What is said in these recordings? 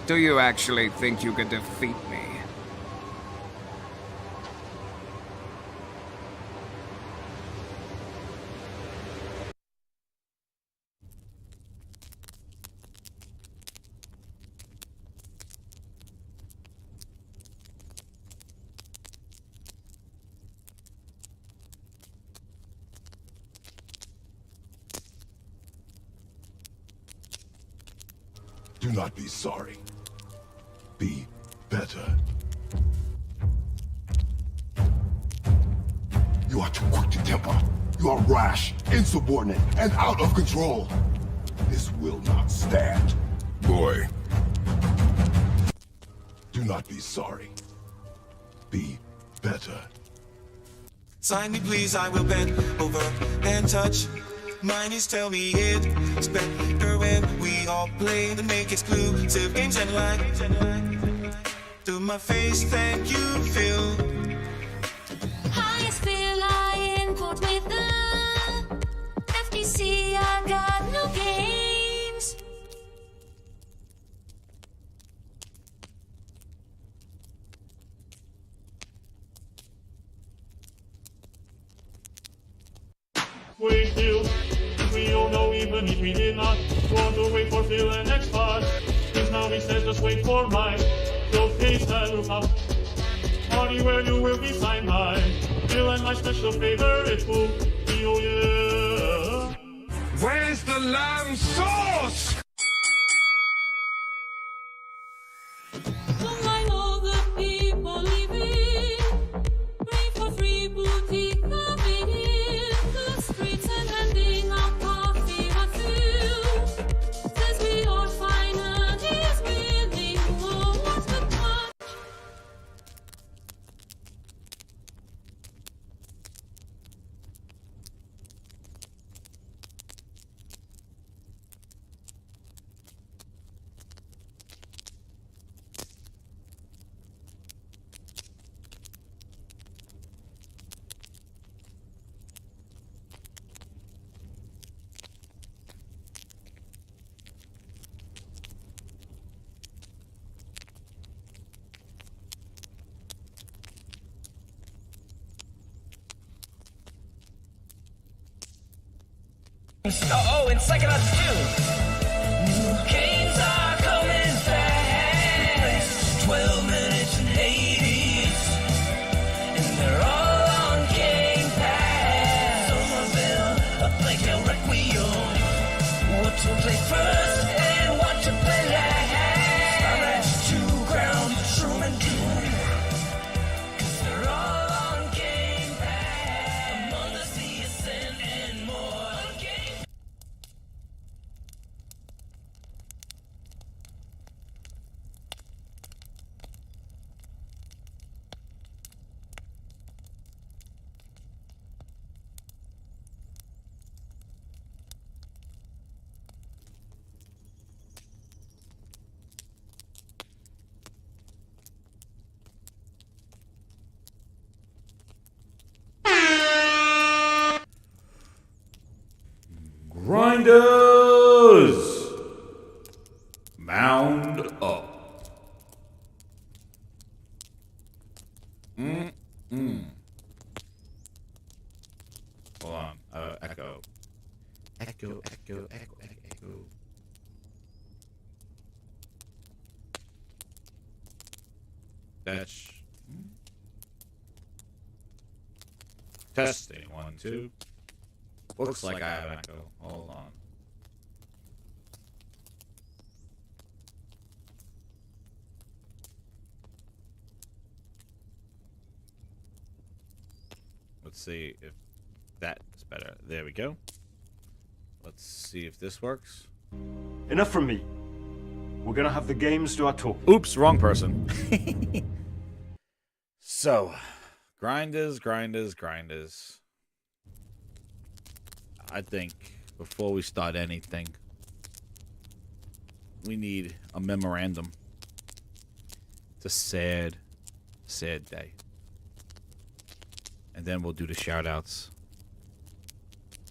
Do you actually think you can defeat me? Do not be sorry. Be better. You are too quick to temper. You are rash, insubordinate, and out of control. This will not stand. Boy. Do not be sorry. Be better. Sign me please, I will bend over and touch. Mine is tell me it's better when we all play the make exclusive games and like to my face, thank you, Phil. Highest feel I import with the FTC, I got no games. Wait Phil, we all know even if we did not want to wait for Phil and next part. Since now he says just wait for mine. So face and look up. Party where you will be signed by Phil and my special favorite fool. Oh yeah. Where's the lamb sauce? Don't mind all the people leaving. Pray for free boutique coming in the streets and handing out coffee or food. Says we are fine and he's willing. Oh, what's the punch? Oh, and Psychonauts 2. New games are coming fast. 12 minutes and Hades. And they're all on Game Pass. Somerville, a Plague Tale Requiem. What to play first and what to play last. Star Ratchet 2, Ground, Shroom and Doom. 'Cause they're all on Game Pass. Among Us, The Ascent, and more. Grinders! Mound up. Hold on. Echo. Echo. That's... Testing. 1, 2. Looks like I have an echo. Hold on. Let's see if that is better. There we go. Let's see if this works. Enough from me. We're gonna have the games do our talking. Oops, wrong person. So, grinders. I think before we start anything, we need a memorandum. It's a sad, sad day. And then we'll do the shout outs.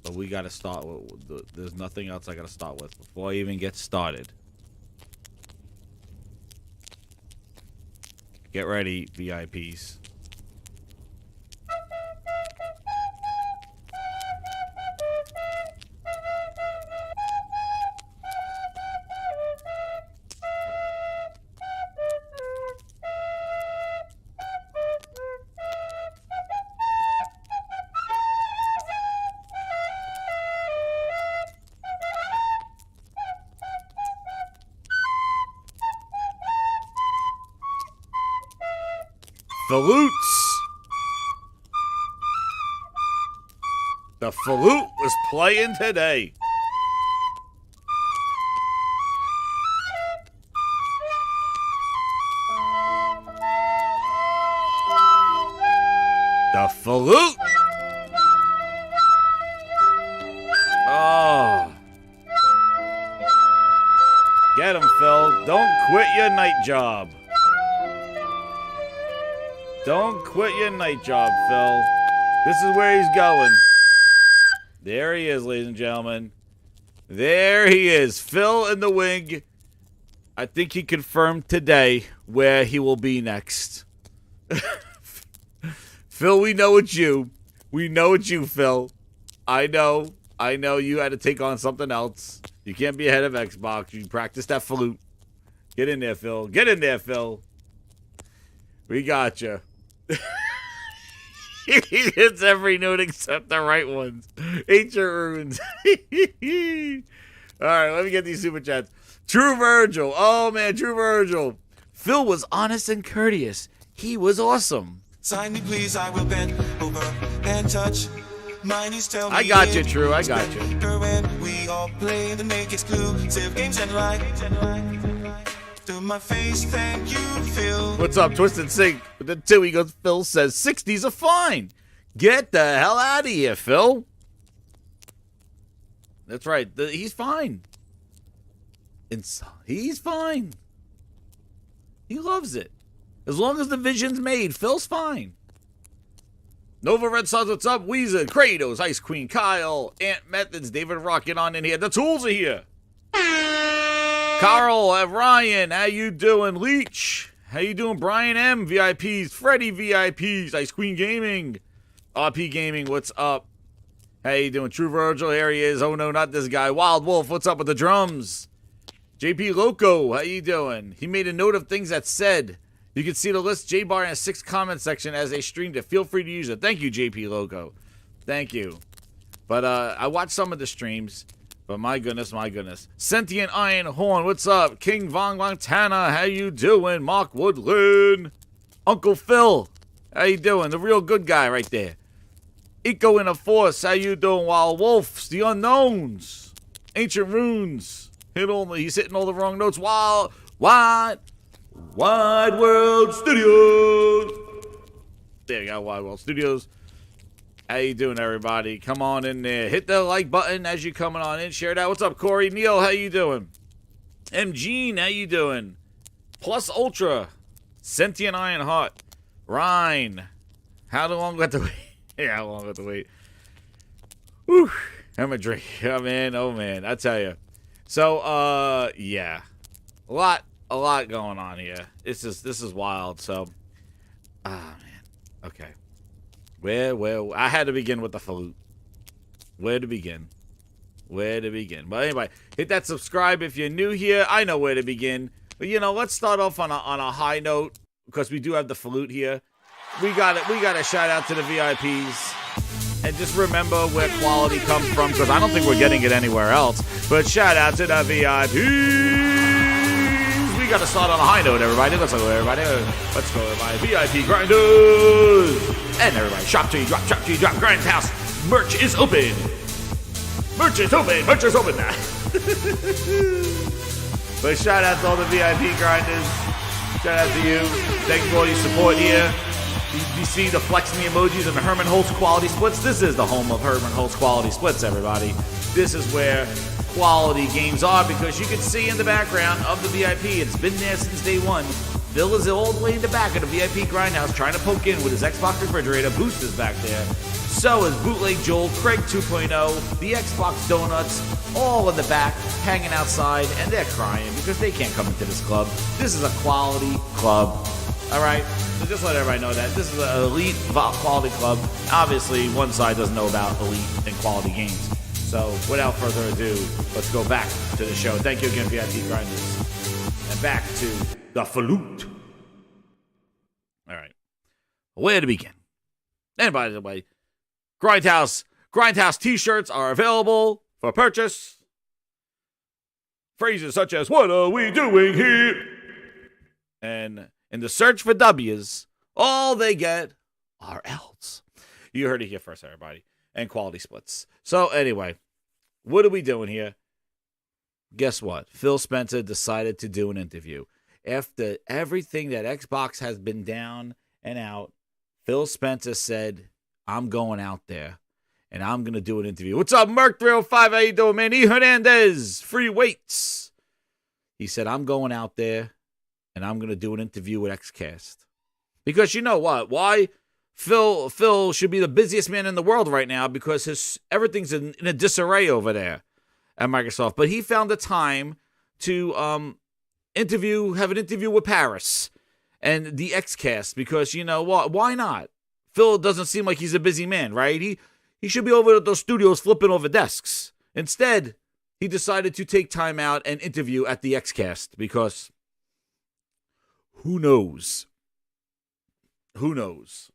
But we gotta start with, there's nothing else I gotta start with before I even get started. Get ready, VIPs. Falutes. The Falute was playing today. The Falute. Oh. Get him, Phil. Don't quit your night job. Don't quit your night job, Phil. This is where he's going. There he is, ladies and gentlemen. There he is. Phil in the wing. I think he confirmed today where he will be next. Phil, we know it's you. We know it's you, Phil. I know you had to take on something else. You can't be ahead of Xbox. You practice that flute. Get in there, Phil. Get in there, Phil. We got you. He hits every note except the right ones. Ancient runes. All right, let me get these super chats. True Virgil. Oh, man, True Virgil. Phil was honest and courteous. He was awesome. Sign me, please, I will bend over and touch. Mine is tell me I got you, True. I got you. When we all play the make exclusive games and like. To my face, thank you, Phil. What's up, Twisted Sync? With the 2, he goes, Phil says 60s are fine. Get the hell out of here, Phil. That's right. He's fine. He's fine. He loves it. As long as the vision's made, Phil's fine. Nova Red Sox, what's up? Weezer, Kratos, Ice Queen, Kyle, Ant Methods, David Rocking on in here. The tools are here. Carl, Ryan, how you doing? Leech, how you doing? Brian M, VIPs, Freddy VIPs, Ice Queen Gaming, RP Gaming, what's up? How you doing? True Virgil, here he is. Oh no, not this guy. Wild Wolf, what's up with the drums? JP Loco, how you doing? He made a note of things that said. You can see the list. J-Bar in a 6 comment section as they streamed it. Feel free to use it. Thank you, JP Loco. Thank you. But I watched some of the streams. But my goodness, my goodness. Sentient Iron Horn, what's up? King Von Montana, how you doing? Mark Woodland. Uncle Phil, how you doing? The real good guy right there. Eco in a Force, how you doing? Wild Wolves, The Unknowns. Ancient Runes. He's hitting all the wrong notes. Wide World Studios. There you go, Wide World Studios. How you doing, everybody? Come on in there. Hit the like button as you're coming on in. Share it out. What's up, Corey? Neil, how you doing? M. Gene, how you doing? Plus Ultra. Sentient Iron Heart. Rhine. How long we have to wait? Yeah, how long we have to wait? Whew. I'm a drink. Oh, man. I tell you. So, yeah. A lot going on here. This is wild. So, man. Okay. Where I had to begin with the flute. Where to begin? But anyway, hit that subscribe if you're new here. I know where to begin. But let's start off on a high note because we do have the flute here. We got a shout out to the VIPs. And just remember where quality comes from because I don't think we're getting it anywhere else. But shout out to the VIPs. We got to start on a high note, everybody. Let's go, everybody. Let's go, everybody. VIP grinders. And everybody, shop till you drop, Grindhouse. Merch is open. Merch is open now. But shout out to all the VIP grinders. Shout out to you. Thank you for all your support here. You see the flexing the emojis and the Herman Holtz quality splits. This is the home of Herman Holtz quality splits, everybody. This is where quality games are because you can see in the background of the VIP, it's been there since day one. Bill is all the way in the back of the VIP Grindhouse trying to poke in with his Xbox refrigerator. Boost is back there. So is Bootleg Joel, Craig 2.0, the Xbox Donuts, all in the back, hanging outside, and they're crying because they can't come into this club. This is a quality club All right? So just let everybody know that. This is an elite quality club. Obviously, one side doesn't know about elite and quality games. So without further ado, let's go back to the show. Thank you again, VIP Grinders. And back to the Fallout. All right. Where to begin? And by the way, Grindhouse t-shirts are available for purchase. Phrases such as, what are we doing here? And in the search for W's, all they get are L's. You heard it here first, everybody. And quality splits. So anyway, what are we doing here? Guess what? Phil Spencer decided to do an interview. After everything that Xbox has been down and out, Phil Spencer said, I'm going out there and I'm going to do an interview. What's up, Merc305? How you doing, man? E. Hernandez, free weights. He said, I'm going out there and I'm going to do an interview with XCast. Because you know what? Why? Phil should be the busiest man in the world right now because everything's in a disarray over there at Microsoft. But he found the time to have an interview with Paris and the XCast because, you know what? Why not? Phil doesn't seem like he's a busy man, right? He should be over at those studios flipping over desks. Instead, he decided to take time out and interview at the XCast because who knows? Who knows?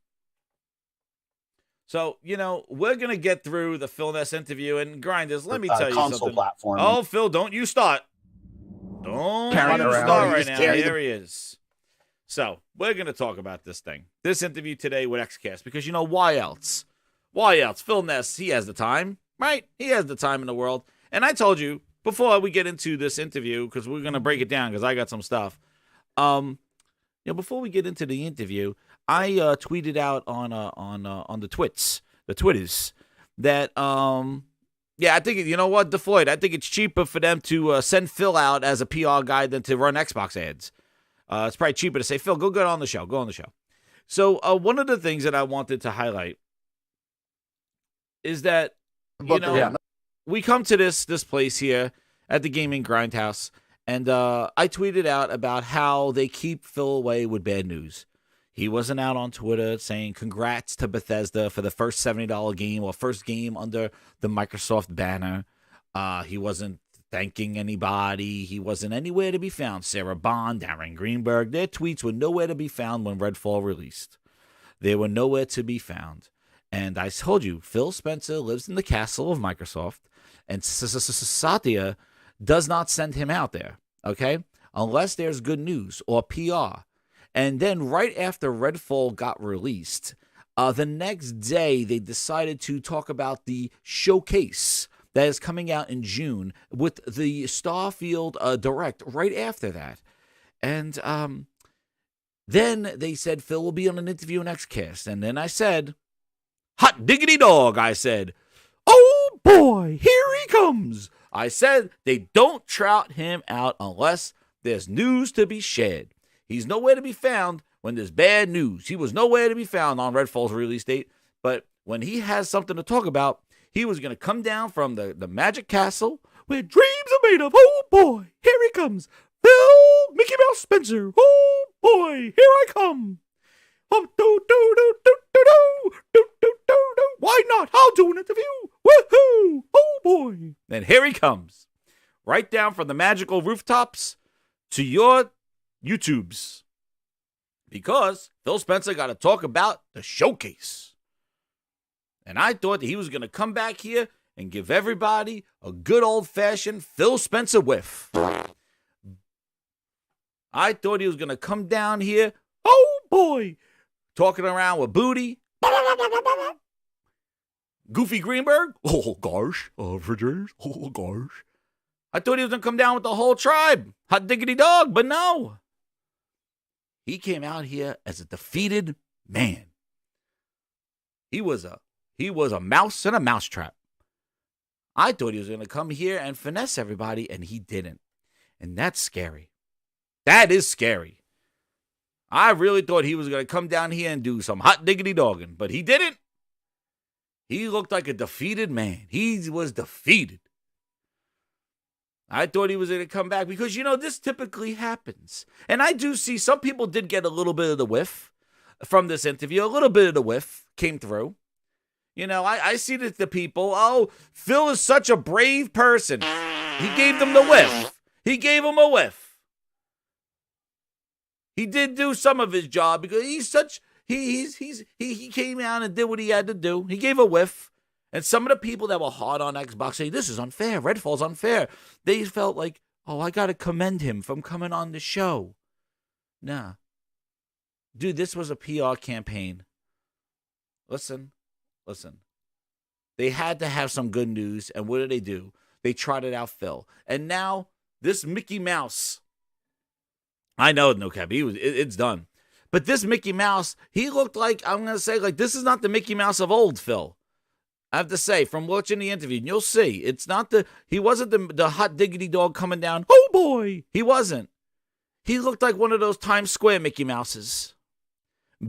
So, we're going to get through the Phil Ness interview and Grinders. Let me tell you console something. Platform. Oh, Phil, don't you start. Don't Carrying you around. start right Just now. carry Here he is. So, we're going to talk about this thing. This interview today with XCast because, why else? Why else? Phil Ness, he has the time, right? He has the time in the world. And I told you, before we get into this interview, because we're going to break it down because I got some stuff. Before we get into the interview, I tweeted out on the Twitters, that I think you know what, DeFloyd, I think it's cheaper for them to send Phil out as a PR guy than to run Xbox ads. It's probably cheaper to say, Phil, go get on the show. Go on the show. So one of the things that I wanted to highlight is that we come to this place here at the Gaming Grindhouse, and I tweeted out about how they keep Phil away with bad news. He wasn't out on Twitter saying congrats to Bethesda for the first $70 game or first game under the Microsoft banner. He wasn't thanking anybody. He wasn't anywhere to be found. Sarah Bond, Darren Greenberg, their tweets were nowhere to be found when Redfall released. They were nowhere to be found. And I told you, Phil Spencer lives in the castle of Microsoft, and Satya does not send him out there, okay? Unless there's good news or PR. And then right after Redfall got released, the next day they decided to talk about the showcase that is coming out in June with the Starfield Direct right after that. And then they said Phil will be on an interview in XCast. And then I said, hot diggity dog, I said, oh boy, here he comes. I said they don't trout him out unless there's news to be shared. He's nowhere to be found when there's bad news. He was nowhere to be found on Redfall's release date. But when he has something to talk about, he was going to come down from the Magic Castle where dreams are made of. Oh, boy, here he comes. Phil Mickey Mouse Spencer. Oh, boy, here I come. Oh, why not? I'll do an interview. Woohoo. Oh, boy. And here he comes. Right down from the magical rooftops to your YouTubes, because Phil Spencer got to talk about the showcase. And I thought that he was going to come back here and give everybody a good old-fashioned Phil Spencer whiff. I thought he was going to come down here, oh boy, talking around with Booty, Goofy Greenberg, oh gosh, Virgins, oh gosh. I thought he was going to come down with the whole tribe, hot diggity dog, but no. He came out here as a defeated man. He was a mouse in a mousetrap. I thought he was going to come here and finesse everybody, and he didn't. And that's scary. That is scary. I really thought he was going to come down here and do some hot diggity dogging, but he didn't. He looked like a defeated man. He was defeated. I thought he was going to come back because, this typically happens. And I do see some people did get a little bit of the whiff from this interview. A little bit of the whiff came through. I see that the people, Phil is such a brave person. He gave them the whiff. He gave him a whiff. He did do some of his job because he came out and did what he had to do. He gave a whiff. And some of the people that were hard on Xbox say, this is unfair. Redfall's unfair. They felt like, I got to commend him from coming on the show. Nah. Dude, this was a PR campaign. Listen. They had to have some good news. And what do? They trotted out Phil. And now this Mickey Mouse. I know, no cap. It's done. But this Mickey Mouse, he looked like, I'm going to say, like, this is not the Mickey Mouse of old, Phil. I have to say, from watching the interview, and you'll see, he wasn't the hot diggity dog coming down. Oh boy, he wasn't. He looked like one of those Times Square Mickey Mouses.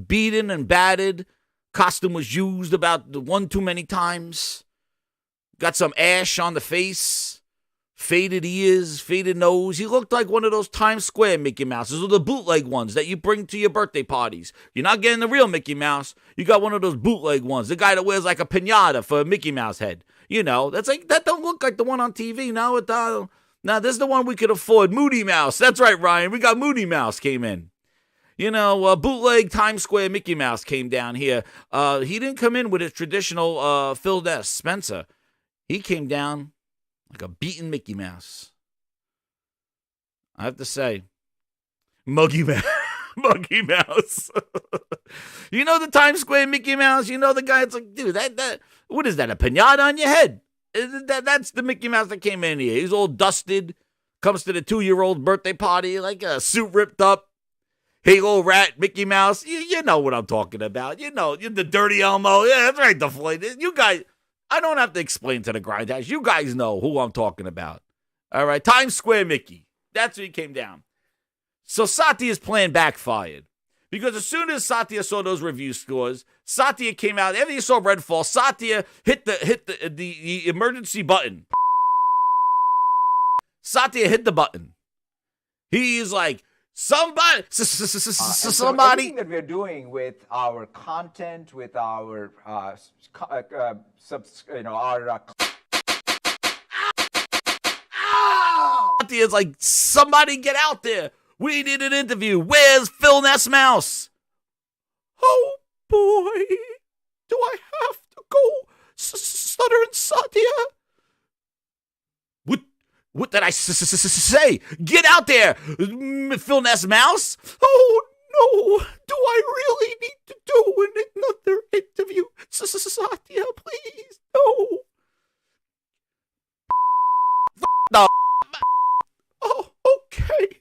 Beaten and battered. Costume was used about one too many times. Got some ash on the face. Faded ears, faded nose. He looked like one of those Times Square Mickey Mouses, or the bootleg ones that you bring to your birthday parties. You're not getting the real Mickey Mouse. You got one of those bootleg ones. The guy that wears like a piñata for a Mickey Mouse head. That's like, that don't look like the one on TV. No, it don't. Now, this is the one we could afford. Moody Mouse. That's right, Ryan. We got Moody Mouse came in. Bootleg Times Square Mickey Mouse came down here. He didn't come in with his traditional Phil Ness, Spencer. He came down like a beaten Mickey Mouse. I have to say, Muggy Mouse. Muggy Mouse. The Times Square Mickey Mouse? The guy, it's like, dude, that what is that, a piñata on your head? That's the Mickey Mouse that came in here. He's all dusted, comes to the 2-year-old birthday party, like a suit ripped up. Halo rat, Mickey Mouse. You know what I'm talking about. You're the dirty Elmo. Yeah, that's right, the Floyd. You guys, I don't have to explain to the grindhouse. You guys know who I'm talking about. All right, Times Square Mickey. That's where he came down. So Satya's plan backfired. Because as soon as Satya saw those review scores, Satya came out. After he saw Redfall, Satya hit the emergency button. Satya hit the button. He's like, somebody. Everything that we're doing with our content, with our Satya's like, somebody get out there. We need an interview. Where's Phil Ness Mouse? Oh boy, do I have to go? Stuttering Satya. What did I say? Get out there, Phil Ness Mouse. Oh no, do I really need to do another interview? Satya, please, no. No. Oh, okay.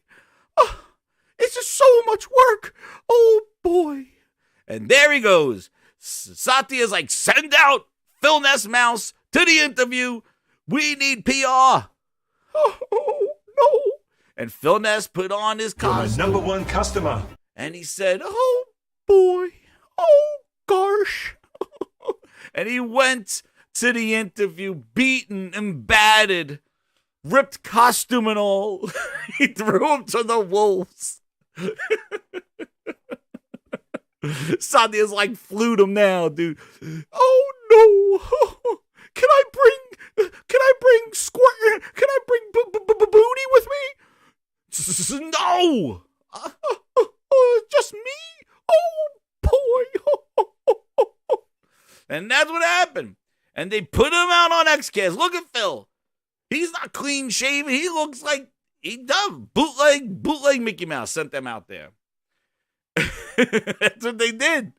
It's just so much work. Oh boy. And there he goes. Satya's like, send out Phil Ness Mouse to the interview. We need PR. Oh, no. And Phil Ness put on his costume. You're my number one customer. And he said, oh, boy. Oh, gosh. And he went to the interview beaten and battered, ripped costume and all. He threw him to the wolves. Satya's like, flute him now, dude. Oh, no. Can I bring squirt? Can I bring booty with me? No! Just me? Oh, boy. And that's what happened. And they put him out on Xcast. Look at Phil. He's not clean shaven. He looks like he does. Bootleg Mickey Mouse sent them out there. That's what they did.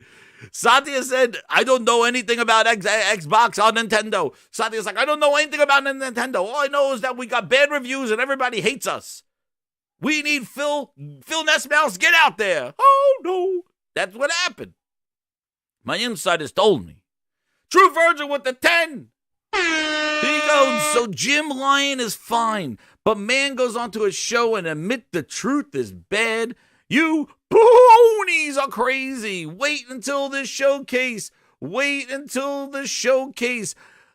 Satya said, I don't know anything about Xbox or Nintendo. Satya's like, I don't know anything about Nintendo. All I know is that we got bad reviews and everybody hates us. We need Phil Ness Mouse, get out there. Oh, no. That's what happened. My insiders told me. True Virgil with the 10. Here he goes. So Jim Lyon is fine, but man goes onto a show and admit the truth is bad. You ponies are crazy. Wait until the showcase.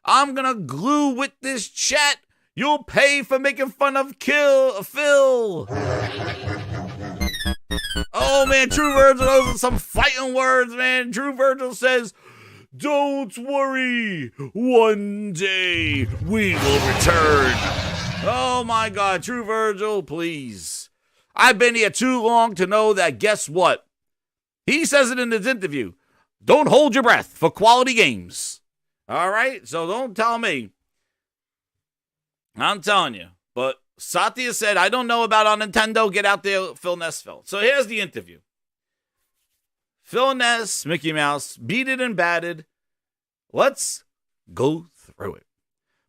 I'm going to glue with this chat. You'll pay for making fun of Phil. Oh, man, True Virgil, those are some fighting words, man. True Virgil says, don't worry, one day we will return. Oh, my God, True Virgil, please. I've been here too long to know that, guess what? He says it in his interview. Don't hold your breath for quality games. All right? So don't tell me. I'm telling you. But Satya said, I don't know about on Nintendo. Get out there, Phil Ness, Phil. So here's the interview. Phil Ness, Mickey Mouse, beat it and batted. Let's go through it.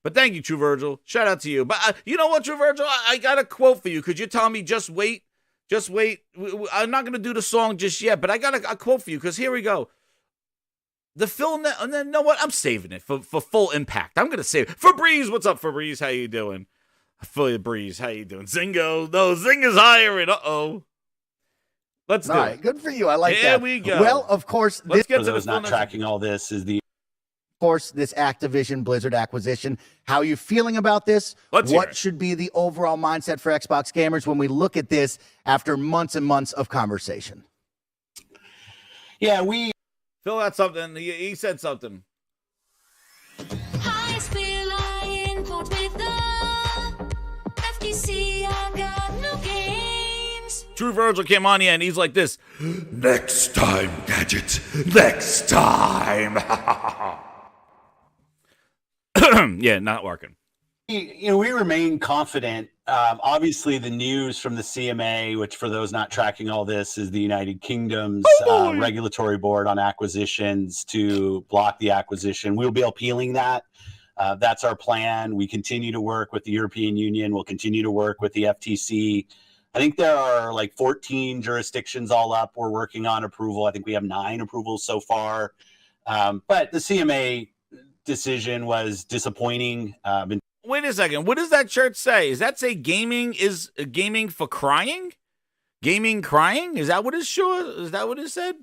But thank you, True Virgil. Shout out to you. But you know what, True Virgil? I got a quote for you. Could you tell me just wait? Just wait. I'm not going to do the song just yet, but I got a quote for you because here we go. The Phil Ness, and then you know what? I'm saving it for full impact. I'm going to save it. Febreze, what's up, Febreze? How you doing? Febreze, how you doing? Zingo. No, Zingo's hiring. Uh-oh. Let's do it. Good for you. I like that. Here we go. Well, of course, Let's get For to those the not tracking all this is the this Activision Blizzard acquisition. How are you feeling about this? Let's hear What it. should be the overall mindset for Xbox gamers when we look at this after months and months of conversation? Phil had something. He said something. High speed line port with the FTC. I got no games. True Virgil came on here and he's like this. Next time, Gadget. Next time. Yeah, not working. we remain confident. Obviously, the news from the CMA, which for those not tracking all this, is the United Kingdom's regulatory board on acquisitions to block the acquisition. We'll be appealing that. That's our plan. We continue to work with the European Union. We'll continue to work with the FTC. I think there are like 14 jurisdictions all up. We're working on approval. I think we have 9 approvals so far. But the CMA decision was disappointing. Wait a second. What does that shirt say? Does that say gaming is gaming for crying? Gaming crying? Is that what it shows? Is that what it said?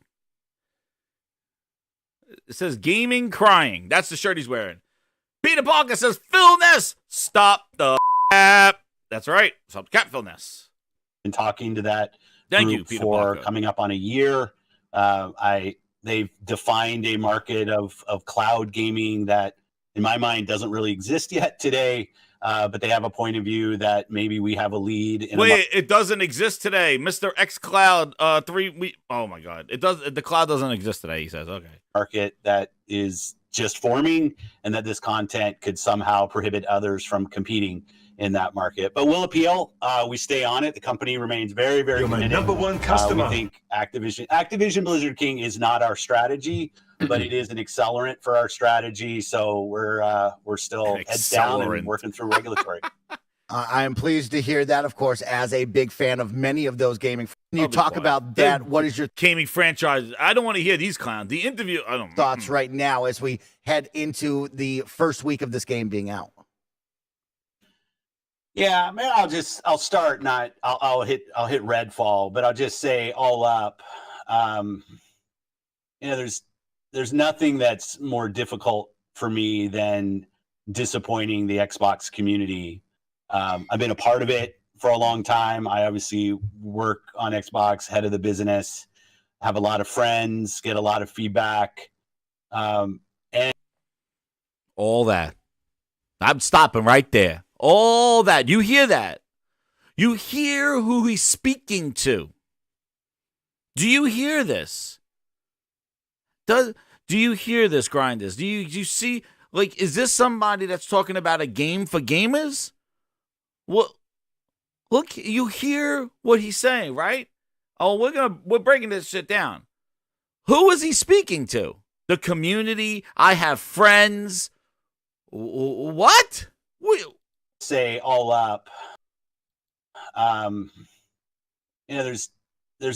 It says gaming crying. That's the shirt he's wearing. Peter Parker says, Phil Ness, stop the cap. That's right. Stop the cap, Phil Ness. Been talking to that Thank group you, Peter for Parker. coming up on a year. They've defined a market of cloud gaming that, in my mind, doesn't really exist yet today. But they have a point of view that maybe we have a lead. Wait, it doesn't exist today, Mr. X Cloud. Oh my God, it does. The cloud doesn't exist today. He says, okay. Market that is just forming, and that this content could somehow prohibit others from competing in that market. But we'll appeal. We stay on it. The company remains very, very committed. number one customer. We think Activision Blizzard King is not our strategy, but it is an accelerant for our strategy. So we're still heads down and working through regulatory. I am pleased to hear that, of course, as a big fan of many of those gaming. When you talk about that, what is your gaming franchise? I don't want to hear these clowns. The interview, I don't thoughts right now as we head into the first week of this game being out? Yeah, man, I'll start. I'll hit Redfall, but I'll just say all up. There's nothing that's more difficult for me than disappointing the Xbox community. I've been a part of it for a long time. I obviously work on Xbox, head of the business, have a lot of friends, get a lot of feedback, and all that. I'm stopping right there. All that. You hear that? You hear who he's speaking to. Do you hear this? Do you hear this, Grinders? Do you see, like, is this somebody that's talking about a game for gamers? Well, look, you hear what he's saying, right? Oh, we're breaking this shit down. Who is he speaking to? The community? I have friends. What? Say all up. There's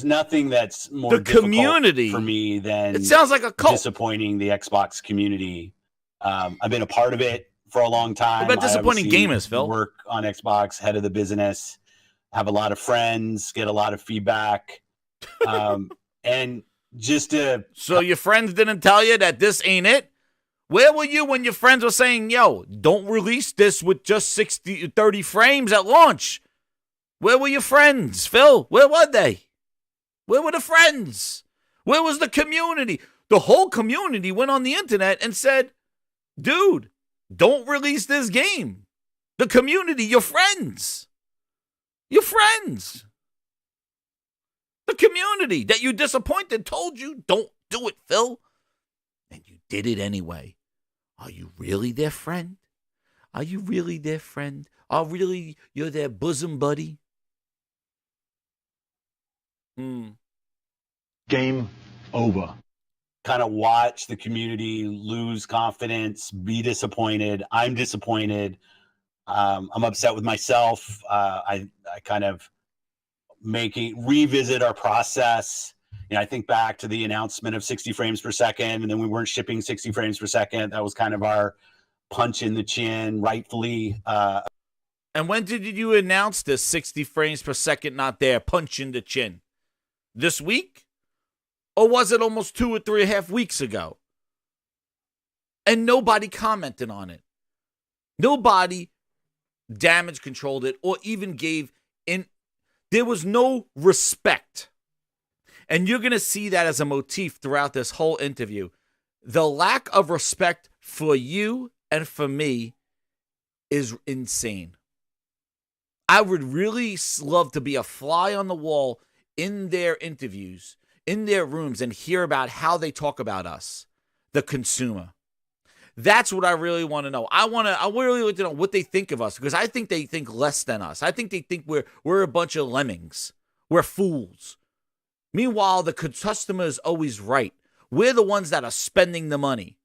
nothing that's more difficult community for me than it sounds like a cult. Disappointing the Xbox community. I've been a part of it for a long time. What about disappointing gamers, Phil? Work on Xbox, head of the business, have a lot of friends, get a lot of feedback, and just to. So your friends didn't tell you that this ain't it? Where were you when your friends were saying, yo, don't release this with just 30 frames at launch? Where were your friends, Phil? Where were they? Where were the friends? Where was the community? The whole community went on the internet and said, dude, don't release this game. The community, your friends. Your friends. The community that you disappointed told you, don't do it, Phil. And you did it anyway. Are you really their friend? Are you really their friend? Are really you're their bosom buddy? Game over. Kind of watch the community lose confidence, be disappointed. I'm disappointed. I'm upset with myself. I kind of revisit our process. You know, I think back to the announcement of 60 frames per second, and then we weren't shipping 60 frames per second. That was kind of our punch in the chin, rightfully. And when did you announce this 60 frames per second not there, punch in the chin? This week? Or was it almost 2 or 3.5 weeks ago? And nobody commented on it. Nobody damage controlled it or even gave in. There was no respect. And you're going to see that as a motif throughout this whole interview. The lack of respect for you and for me is insane. I would really love to be a fly on the wall in their interviews, in their rooms, and hear about how they talk about us, the consumer. That's what I really want to know. I really want to know what they think of us, because I think they think less than us. I think they think we're a bunch of lemmings. We're fools. Meanwhile, the customer is always right. We're the ones that are spending the money.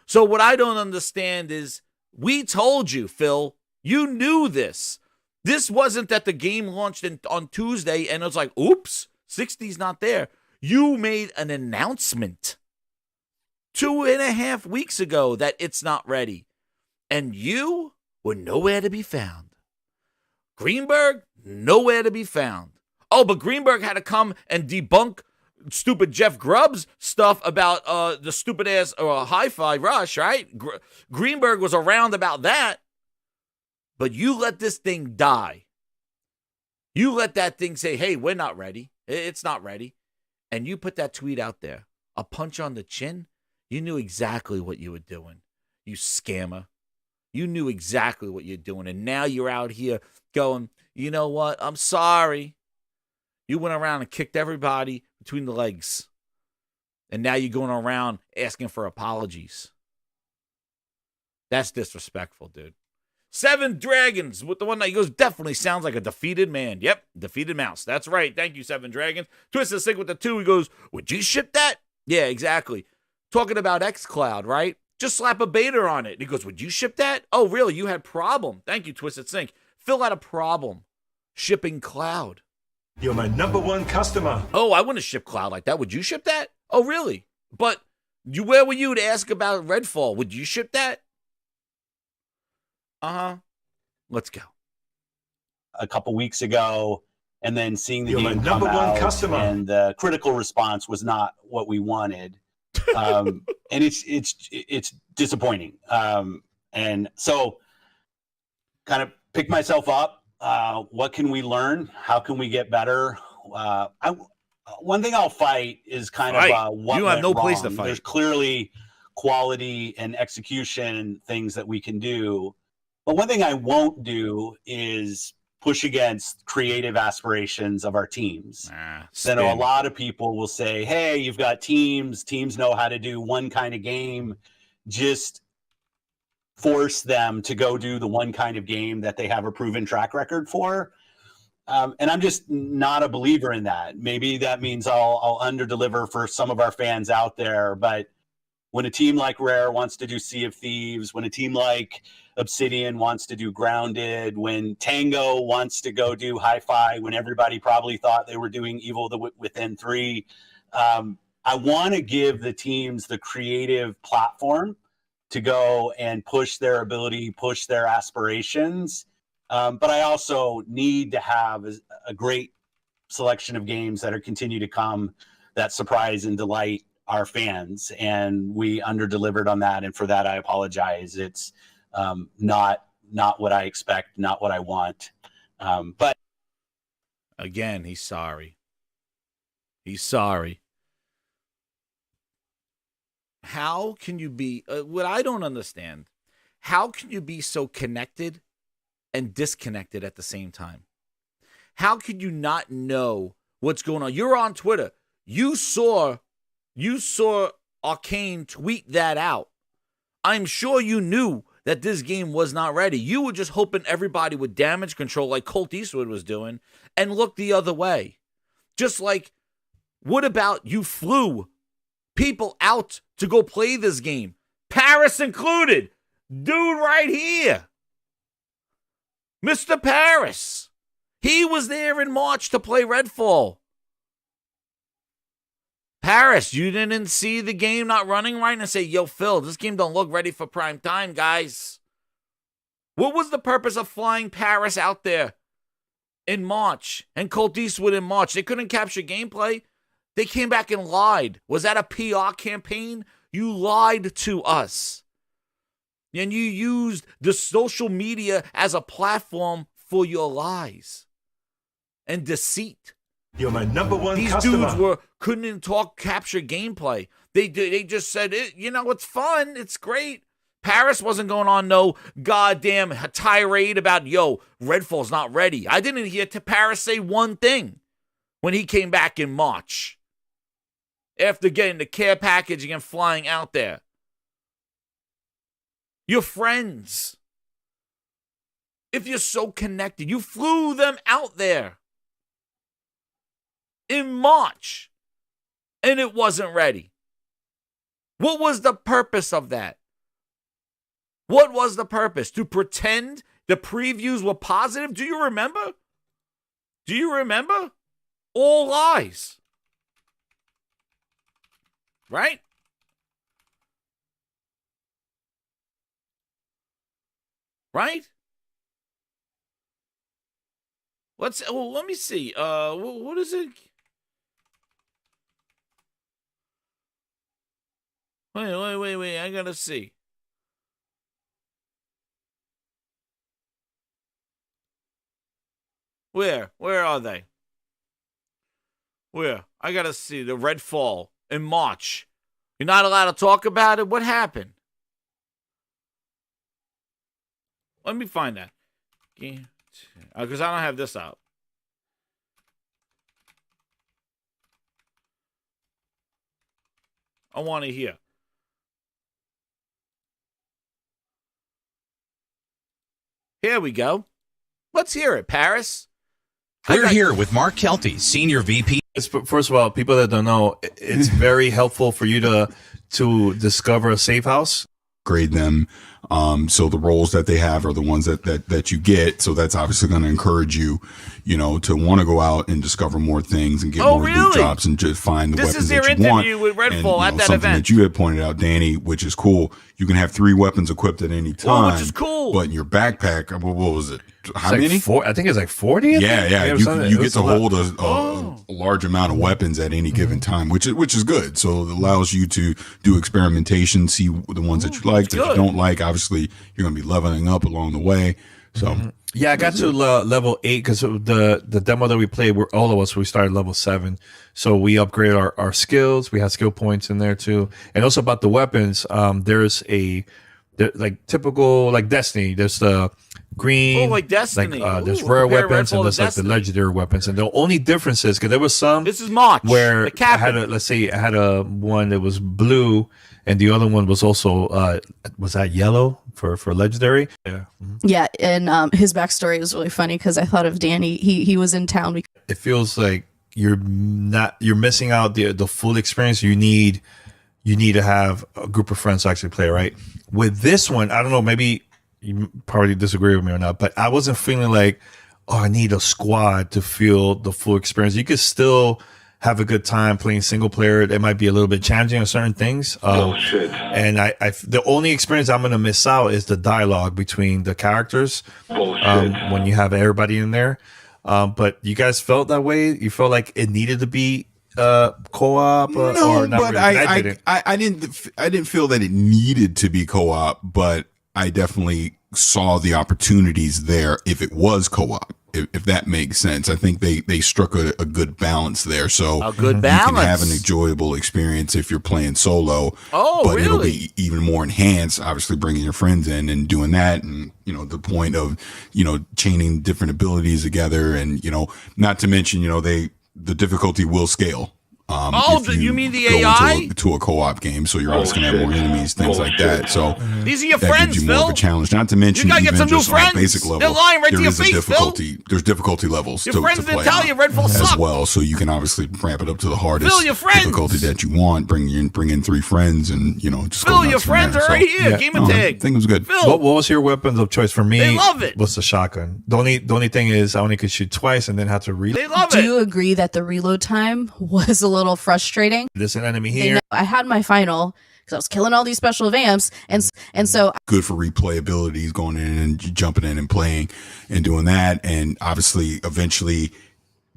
So what I don't understand is, we told you, Phil, you knew this. This wasn't that the game launched on Tuesday and it was like, oops, 60's not there. You made an announcement 2.5 weeks ago that it's not ready. And you were nowhere to be found. Greenberg, nowhere to be found. Oh, but Greenberg had to come and debunk stupid Jeff Grubb's stuff about the stupid-ass Hi-Fi Rush, right? Greenberg was around about that. But you let this thing die. You let that thing say, hey, we're not ready. It's not ready. And you put that tweet out there. A punch on the chin. You knew exactly what you were doing. You scammer. You knew exactly what you're doing. And now you're out here going, you know what? I'm sorry. You went around and kicked everybody between the legs. And now you're going around asking for apologies. That's disrespectful, dude. Seven Dragons with the one that he goes, definitely sounds like a defeated man. Yep, defeated mouse. That's right. Thank you, Seven Dragons. Twisted Sick with the 2. He goes, would you ship that? Yeah, exactly. Talking about xCloud, right? Just slap a beta on it. He goes, would you ship that? Oh, really? You had problem. Thank you, Twisted Sync. Phil had a problem shipping cloud. You're my #1 customer. Oh, I wouldn't ship cloud like that. Would you ship that? Oh, really? But where were you to ask about Redfall? Would you ship that? Let's go. A couple weeks ago, and then seeing the You're game my come #1 out, customer. and the critical response was not what we wanted, and it's disappointing. And so, kind of pick myself up. What can we learn? How can we get better? One thing I'll fight is kind of what you have went no wrong. place to fight. There's clearly quality and execution things that we can do. But one thing I won't do is push against creative aspirations of our teams. I know a lot of people will say, hey, you've got teams. Teams know how to do one kind of game. Just force them to go do the one kind of game that they have a proven track record for. And I'm just not a believer in that. Maybe that means I'll under-deliver for some of our fans out there. But when a team like Rare wants to do Sea of Thieves, when a team like Obsidian wants to do Grounded, when Tango wants to go do Hi-Fi, when everybody probably thought they were doing Evil Within 3, I want to give the teams the creative platform to go and push their ability, push their aspirations. But I also need to have a great selection of games that are continue to come that surprise and delight our fans, and we underdelivered on that. And for that, I apologize. It's not what I expect, not what I want. But again, he's sorry. He's sorry. How can you be, what I don't understand, how can you be so connected and disconnected at the same time? How could you not know what's going on? You're on Twitter. You saw Arcane tweet that out. I'm sure you knew that this game was not ready. You were just hoping everybody would damage control like Colt Eastwood was doing and look the other way. Just like, what about you flew people out to go play this game? Paris included. Dude right here. Mr. Paris. He was there in March to play Redfall. Paris, you didn't see the game not running right and say, yo, Phil, this game don't look ready for prime time, guys. What was the purpose of flying Paris out there in March and Colt Eastwood in March? They couldn't capture gameplay. They came back and lied. Was that a PR campaign? You lied to us. And you used the social media as a platform for your lies and deceit. You're my number one These customer. dudes couldn't capture gameplay. They just said, it's fun. It's great. Paris wasn't going on no goddamn tirade about, Redfall's not ready. I didn't hear Paris say one thing when he came back in March after getting the care package and flying out there. Your friends, if you're so connected, you flew them out there in March, and it wasn't ready. What was the purpose of that? What was the purpose? To pretend the previews were positive? Do you remember? All lies. Right? Right? Let me see. What is it? Wait. I gotta see. Where are they? Where? I gotta see the Redfall in March. You're not allowed to talk about it? What happened? Let me find that. Because I don't have this out. I want to hear. Here we go. Let's hear it, Paris. We're here with Mark Kelty, Senior VP. First of all, people that don't know, it's very helpful for you to discover a safe house. Grade them. So the roles that they have are the ones that you get. So that's obviously going to encourage you, to want to go out and discover more things and get more loot drops and just find the weapons that you want. This is their interview with Redfall at that something event. that you had pointed out, Danny, which is cool. You can have 3 weapons equipped at any time. Which is cool. But in your backpack, what was it? How It's many? I think it's like 40. Yeah. You get to hold a large amount of weapons at any given time, which is good. So it allows you to do experimentation, see the ones that you like, that you don't like. Obviously, you're going to be leveling up along the way. So yeah, I got to level 8 because the demo that we played, all of us, we started level 7. So we upgraded our skills. We had skill points in there too. And also about the weapons, there's like typical like Destiny. There's the green, like Destiny. There's rare weapons and there's like the legendary weapons. And the only difference is because there was some. This is March. Where I had a one that was blue, and the other one was also was that yellow for legendary? Yeah. Yeah, and his backstory was really funny because I thought of Danny. He was in town. It feels like you're missing out the full experience. You need to have a group of friends to actually play, right? With this one, I don't know, maybe you probably disagree with me or not, but I wasn't feeling like, I need a squad to feel the full experience. You could still have a good time playing single player. It might be a little bit challenging on certain things. Bullshit. And the only experience I'm going to miss out is the dialogue between the characters. Bullshit. When you have everybody in there. But you guys felt that way? You felt like it needed to be co-op? No, or not but really? I didn't feel that it needed to be co-op, but I definitely saw the opportunities there if it was co-op. If that makes sense. I think they struck a good balance there. So a good you balance. can have an enjoyable experience if you're playing solo. Oh, but really? it'll be even more enhanced, obviously bringing your friends in and doing that. And, the point of, chaining different abilities together and, not to mention, the difficulty will scale. If you mean the go AI? to a co-op game, so you're always going to have more enemies, things like that. So these are your that friends, gives you more Phil. of a challenge. Not to mention, You gotta get even some new just on a friends. basic level, They're lying right to there your is a face, difficulty. There's difficulty levels Your to friends play didn't tell you Redfall as sucked. well. So you can obviously ramp it up to the hardest Phil, your friends. difficulty that you want. Bring in 3 friends, and just Phil, go your nuts from friends there. are So, right here. yeah. Game and tag. I think it was good. Phil, What was your weapons of choice? For me, They love it. was the shotgun. The only thing is I only could shoot twice and then have to reload. they love Do it. you agree that the reload time was a little frustrating? There's an enemy They here. know I had my final because I was killing all these special vamps, and so Good for replayability, going in and jumping in and playing and doing that. And obviously, eventually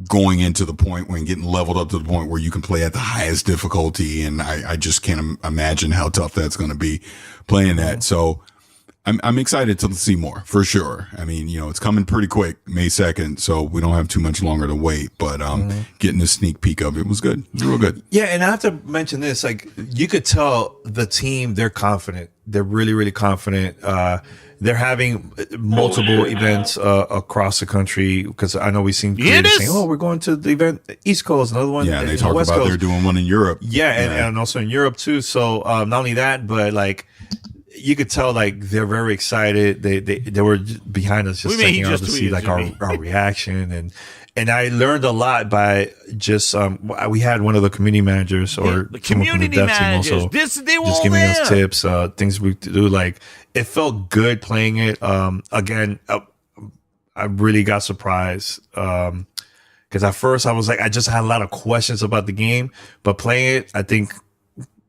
going into the point when getting leveled up to the point where you can play at the highest difficulty. And I just can't imagine how tough that's going to be playing that. So I'm excited to see more for sure. I mean, it's coming pretty quick, May 2nd. So we don't have too much longer to wait, but, getting a sneak peek of it was good. It was real good. Yeah, and I have to mention this. Like, you could tell the team, they're confident. They're really, really confident. They're having multiple events across the country because I know we've seen creators saying, "Oh, we're going to the event East Coast, another one." Yeah, they in the talked West about Coast. they're doing one in Europe. Yeah, and also in Europe too. So not only that, but like you could tell like they're very excited. They were behind us just What do you mean he checking out just to see tweeted, like Jimmy? our reaction and I learned a lot by just we had one of the community managers or the someone from the community dev team managers. also They were just all giving there. us tips, things we could do. Like it felt good playing it. Again, I really got surprised. Because at first I was like, I just had a lot of questions about the game, but playing it, I think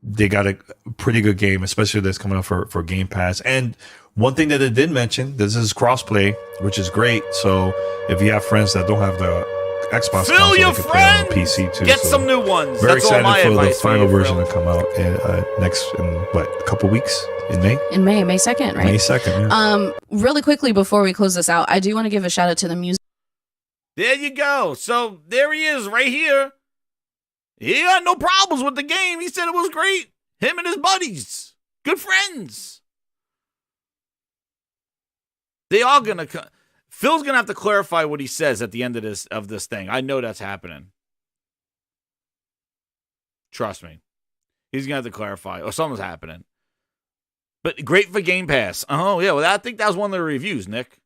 they got a pretty good game, especially that's coming up for Game Pass. And one thing that they did mention, this is crossplay, which is great. So if you have friends that don't have the Xbox Phil, console, your they can play it on friends. PC too. Get So some new ones. very That's all my excited for the advice for final you, version Phil. to come out in a couple weeks in May. in May 2nd, right? May 2nd. Yeah. Really quickly before we close this out, I do want to give a shout out to the music. There you go. So there he is right here. He had no problems with the game. He said it was great. Him and his buddies. Good friends. They are going to... Phil's going to have to clarify what he says at the end of this thing. I know that's happening. Trust me. He's going to have to clarify. Or something's happening. But great for Game Pass. Oh, yeah. Well, I think that was one of the reviews, Nick.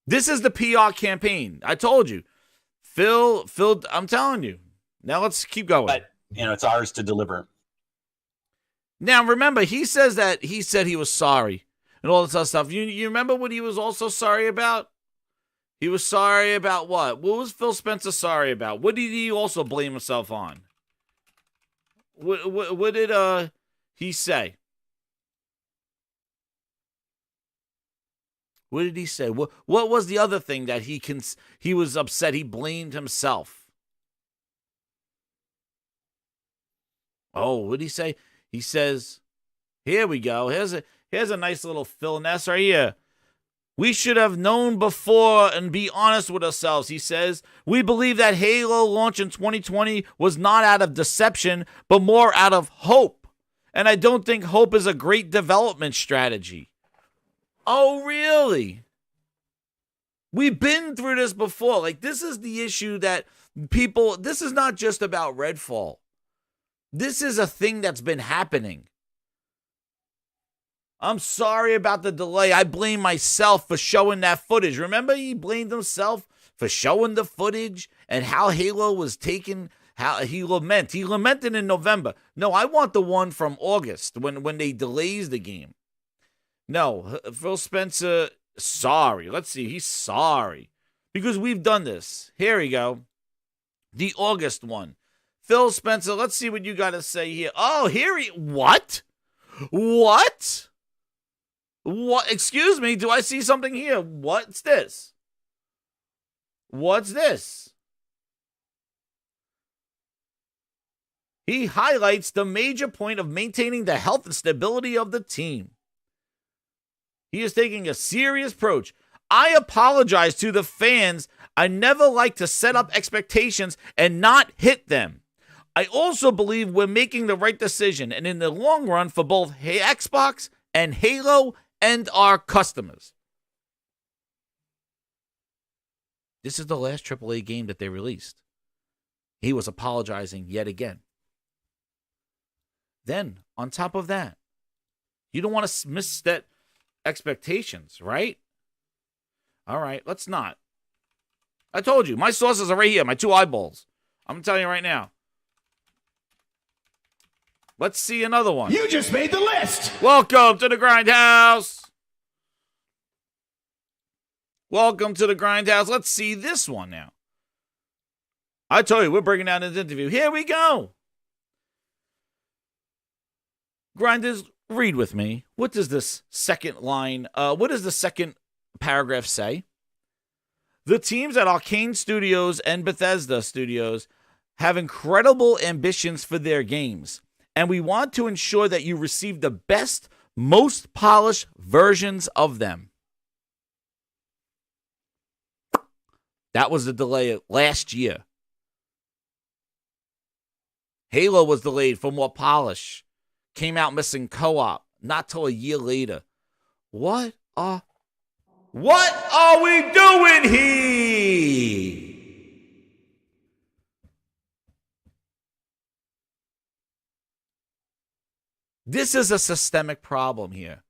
This is the PR campaign. I told you. Phil, I'm telling you. Now let's keep going. But, it's ours to deliver. Now, remember, he said he was sorry and all this other stuff. You remember what he was also sorry about? He was sorry about what? What was Phil Spencer sorry about? What did he also blame himself on? What did he say? What did he say? What was the other thing that he was upset? He blamed himself. Oh, what did he say? He says, here we go. Here's a nice little Phil Ness right here. We should have known before and be honest with ourselves, he says. We believe that Halo launch in 2020 was not out of deception, but more out of hope. And I don't think hope is a great development strategy. Oh, really? We've been through this before. Like, this is the issue that this is not just about Redfall. This is a thing that's been happening. I'm sorry about the delay. I blame myself for showing that footage. Remember, he blamed himself for showing the footage and how Halo was taken, how he lamented. He lamented in November. No, I want the one from August when they delays the game. No, Phil Spencer, sorry. Let's see. He's sorry because we've done this. Here we go. The August one. Phil Spencer, let's see what you got to say here. Oh, what? What? What? Excuse me. Do I see something here? What's this? What's this? He highlights the major point of maintaining the health and stability of the team. He is taking a serious approach. I apologize to the fans. I never like to set up expectations and not hit them. I also believe we're making the right decision and in the long run for both Xbox and Halo and our customers. This is the last AAA game that they released. He was apologizing yet again. Then, on top of that, you don't want to misset expectations, right? All right, let's not. I told you, my sources are right here, my 2 eyeballs. I'm telling you right now. Let's see another one. You just made the list. Welcome to the Grindhouse. Welcome to the Grindhouse. Let's see this one now. I told you, we're breaking down this interview. Here we go. Grinders, read with me. What does this second line, what does the second paragraph say? The teams at Arcane Studios and Bethesda Studios have incredible ambitions for their games, and we want to ensure that you receive the best, most polished versions of them. That was the delay last year. Halo was delayed for more polish. Came out missing co-op. Not till a year later. What are we doing here? This is a systemic problem here.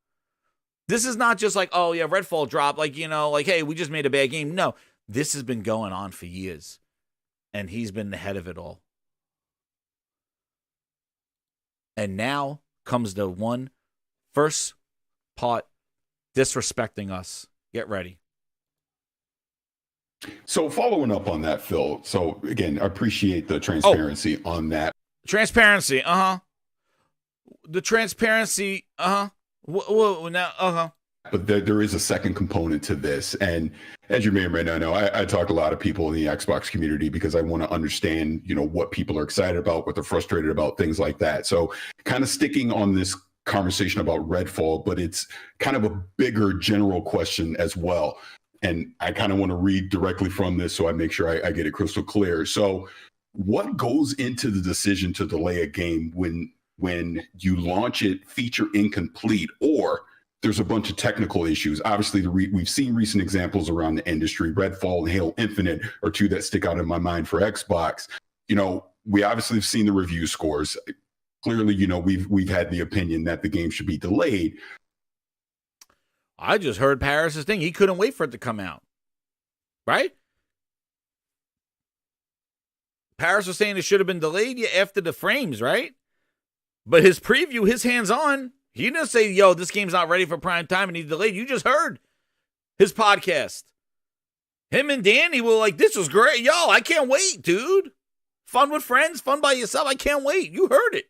This is not just like, oh yeah, Redfall dropped, like, you know, like, hey, we just made a bad game. No, this has been going on for years. And he's been the head of it all. And now comes the first part disrespecting us. Get ready. So following up on that, Phil. So again, I appreciate the transparency on that. Transparency, The transparency, now, But there is a second component to this. And as you may or may not know, I talk to a lot of people in the Xbox community because I want to understand, you know, what people are excited about, what they're frustrated about, things like that. So kind of sticking on this conversation about Redfall, but it's kind of a bigger general question as well. And I kind of want to read directly from this so I make sure I get it crystal clear. So what goes into the decision to delay a game when you launch it feature incomplete or there's a bunch of technical issues? Obviously, we've seen recent examples around the industry. Redfall and Halo Infinite are 2 that stick out in my mind for Xbox. You know, we obviously have seen the review scores. Clearly, you know, we've had the opinion that the game should be delayed. I just heard Paris's thing. He couldn't wait for it to come out. Right? Paris was saying it should have been delayed after the frames, right? But his preview, his hands-on, he didn't say, yo, this game's not ready for prime time and he's delayed. You just heard his podcast. Him and Danny were like, this was great. Yo, I can't wait, dude. Fun with friends, fun by yourself. I can't wait. You heard it.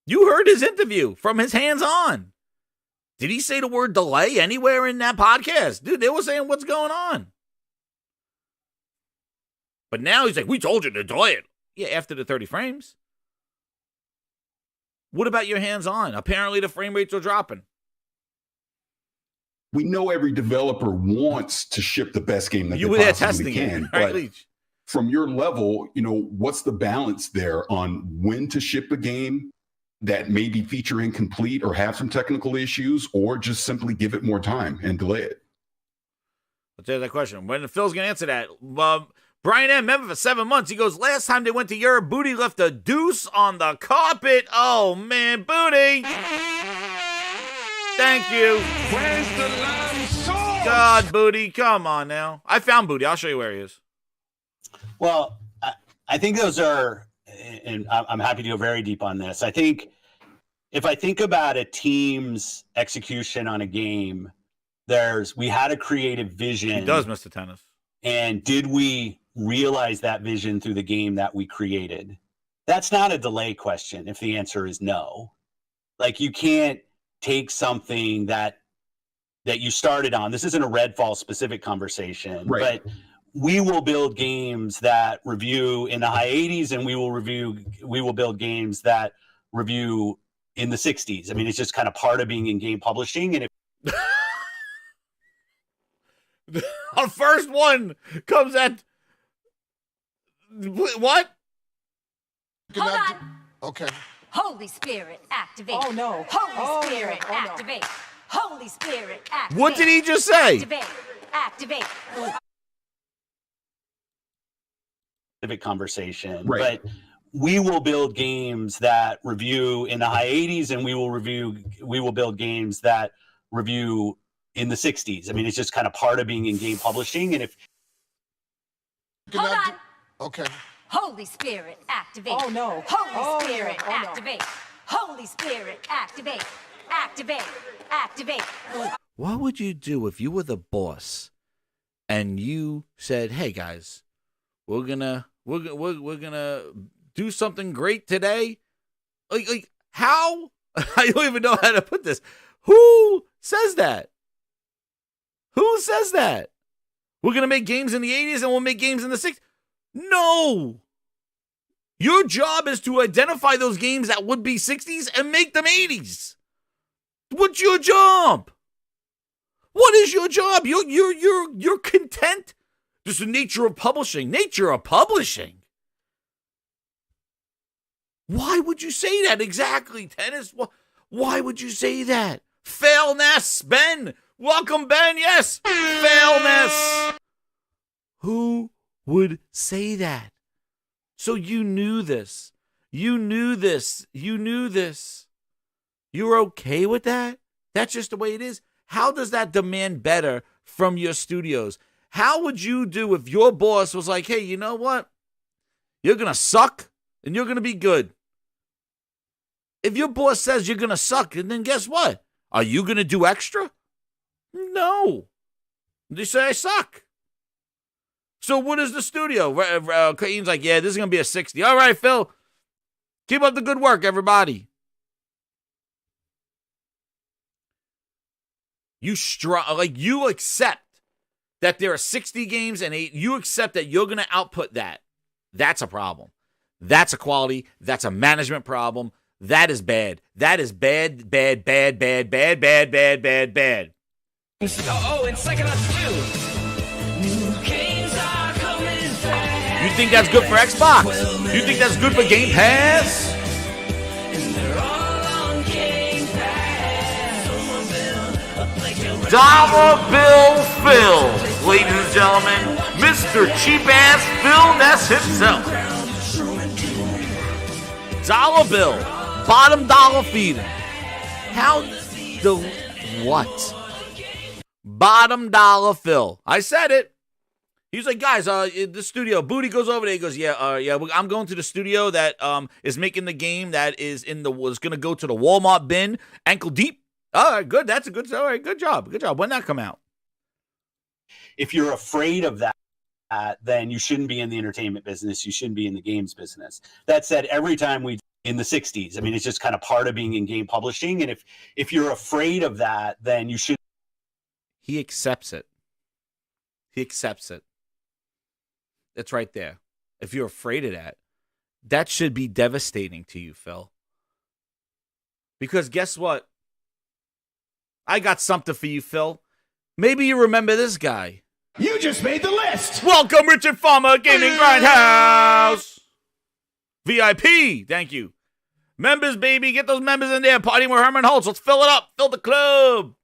You heard his interview from his hands-on. Did he say the word delay anywhere in that podcast? Dude, they were saying what's going on. But now he's like, we told you to delay it. Yeah, after the 30 frames. What about your hands-on? Apparently the frame rates are dropping. We know every developer wants to ship the best game that you they were there possibly testing can. it, right, But Leach? from your level, you know, what's the balance there on when to ship a game that may be feature incomplete or have some technical issues, or just simply give it more time and delay it? Let's answer that question. When Phil's going to answer that. Brian M. Memphis for 7 months. He goes, last time they went to Europe, Booty left a deuce on the carpet. Oh, man, Booty. Thank you. Where's the lamb sauce? God, Booty, come on now. I found Booty. I'll show you where he is. Well, I think those are, and I'm happy to go very deep on this. I think if I think about a team's execution on a game, we had a creative vision. He does, Mr. Tennis. And did we realize that vision through the game that we created? That's not a delay question if the answer is no. Like, you can't take something that you started on. This isn't a Redfall specific conversation, right. But we will build games that review in the high 80s, and we will build games that review in the 60s. I mean, it's just kind of part of being in game publishing. And our first one comes at what? Hold on. Okay. Holy Spirit, activate. Oh, no. Holy Spirit, no. Oh, no. activate. Holy Spirit, activate. What did he just say? Activate. Activate. specific conversation, Right. but we will build games that review in the high 80s, and we will build games that review in the 60s. I mean, it's just kind of part of being in game publishing. And if Hold on. Okay. Holy Spirit, activate. Oh, no. Holy Spirit, Oh, no. activate. Holy Spirit, activate. Activate. Activate. What would you do if you were the boss and you said, "Hey guys, we're gonna do something great today"? Like how? I don't even know how to put this. Who says that? Who says that? We're gonna make games in the 80s and we'll make games in the 60s. No. Your job is to identify those games that would be 60s and make them 80s. What's your job? What is your job? You're content. Just the nature of publishing. Nature of publishing. Why would you say that exactly, Tennis? Why would you say that? Failness, Ben. Welcome, Ben. Yes, failness. Who would say that? So you knew this. You knew this. You knew this. You're okay with that? That's just the way it is. How does that demand better from your studios? How would you do if your boss was like, "Hey, you know what? You're going to suck and you're going to be good." If your boss says you're going to suck, and then guess what? Are you going to do extra? No. They say I suck. So what is the studio? Ian's like, "Yeah, this is going to be a 60. All right, Phil. Keep up the good work, everybody." You accept that there are 60 games and you accept that you're going to output that. That's a problem. That's a quality. That's a management problem. That is bad. That is bad, bad, bad, bad, bad, bad, bad, bad, bad. Oh, and Psychonauts 2. New games are coming back. You think that's good for Xbox? You think that's good for Game Pass? And they're all on Game Pass. Dollar Bill Phil, ladies and gentlemen, Mr. Cheap Ass Phil Ness himself. Dollar Bill, bottom dollar feeder. How the what? Bottom dollar Phil. I said it. He's like, "Guys, the studio." Booty goes over there. He goes, "Yeah, I'm going to the studio that is making the game that was gonna go to the Walmart bin, ankle deep." All right, good. That's a good. All right, good job. Good job. When did that come out? if you're afraid of that, then you shouldn't be in the entertainment business. You shouldn't be in the games business. That said, every time we in the 60s, I mean, it's just kind of part of being in game publishing. And if you're afraid of that, then you should. He accepts it. He accepts it. It's right there. If you're afraid of that, that should be devastating to you, Phil. Because guess what? I got something for you, Phil. Maybe you remember this guy. You just made the list. Welcome, Richard Farmer Gaming Grindhouse. VIP. Thank you. Members, baby. Get those members in there. Partying with Herman Holtz. Let's fill it up. Fill the club.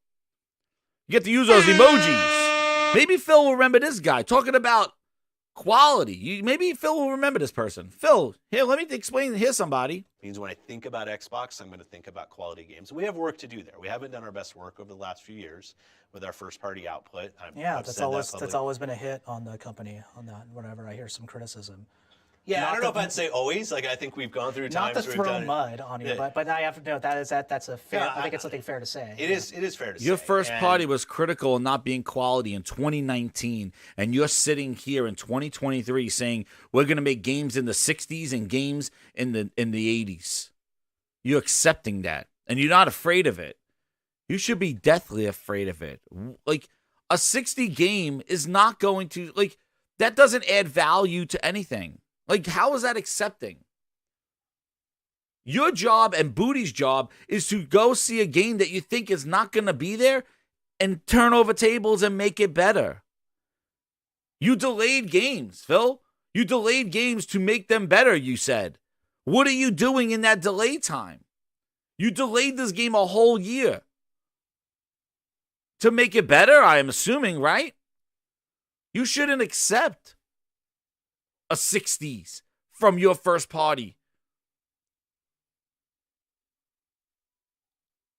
You get to use those emojis. Maybe Phil will remember this guy. Talking about quality. Maybe Phil will remember this person. Phil, here, let me explain. Here's somebody. Means when I think about Xbox, I'm going to think about quality games. We have work to do there. We haven't done our best work over the last few years with our first-party output. That's always been a hit on the company on that. Whenever I hear some criticism. Yeah, I don't know if I'd say always. Like I think we've gone through times. Not to where throw we've done mud on you, Yeah. but I have to know that's a fair. No, I think it's something fair to say. It is fair to say. Your first party was critical of not being quality in 2019, and you're sitting here in 2023 saying we're going to make games in the 60s and games in the 80s. You're accepting that, and you're not afraid of it. You should be deathly afraid of it. Like a 60 game is not going to That doesn't add value to anything. Like, how is that accepting? Your job and Booty's job is to go see a game that you think is not going to be there and turn over tables and make it better. You delayed games, Phil. You delayed games to make them better, you said. What are you doing in that delay time? You delayed this game a whole year. To make it better, I am assuming, right? You shouldn't accept a 60s from your first party.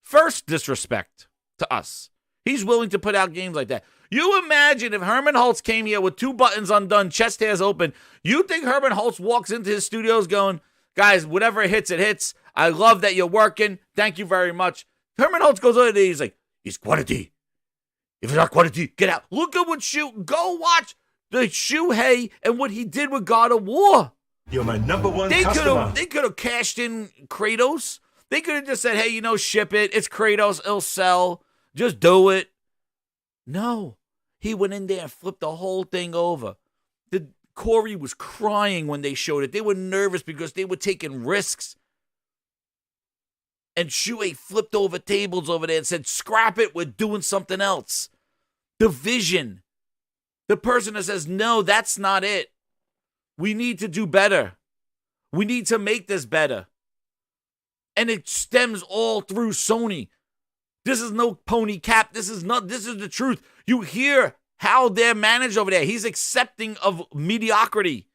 First disrespect to us. He's willing to put out games like that. You imagine if Herman Holtz came here with 2 buttons undone, chest hairs open. You think Herman Holtz walks into his studios going, guys, whatever hits, it hits. I love that you're working. Thank you very much. Herman Holtz goes over there. He's like, it's quality. If it's not quality, get out. Look at what go watch the Shuhei and what he did with God of War. You're my number one customer. They could have cashed in Kratos. They could have just said, hey, ship it. It's Kratos. It'll sell. Just do it. No. He went in there and flipped the whole thing over. Corey was crying when they showed it. They were nervous because they were taking risks. And Shuhei flipped over tables over there and said, scrap it, we're doing something else. The vision. The person that says, no, that's not it. We need to do better. We need to make this better. And it stems all through Sony. This is no pony cap. This is the truth. You hear how they're managed over there. He's accepting of mediocrity.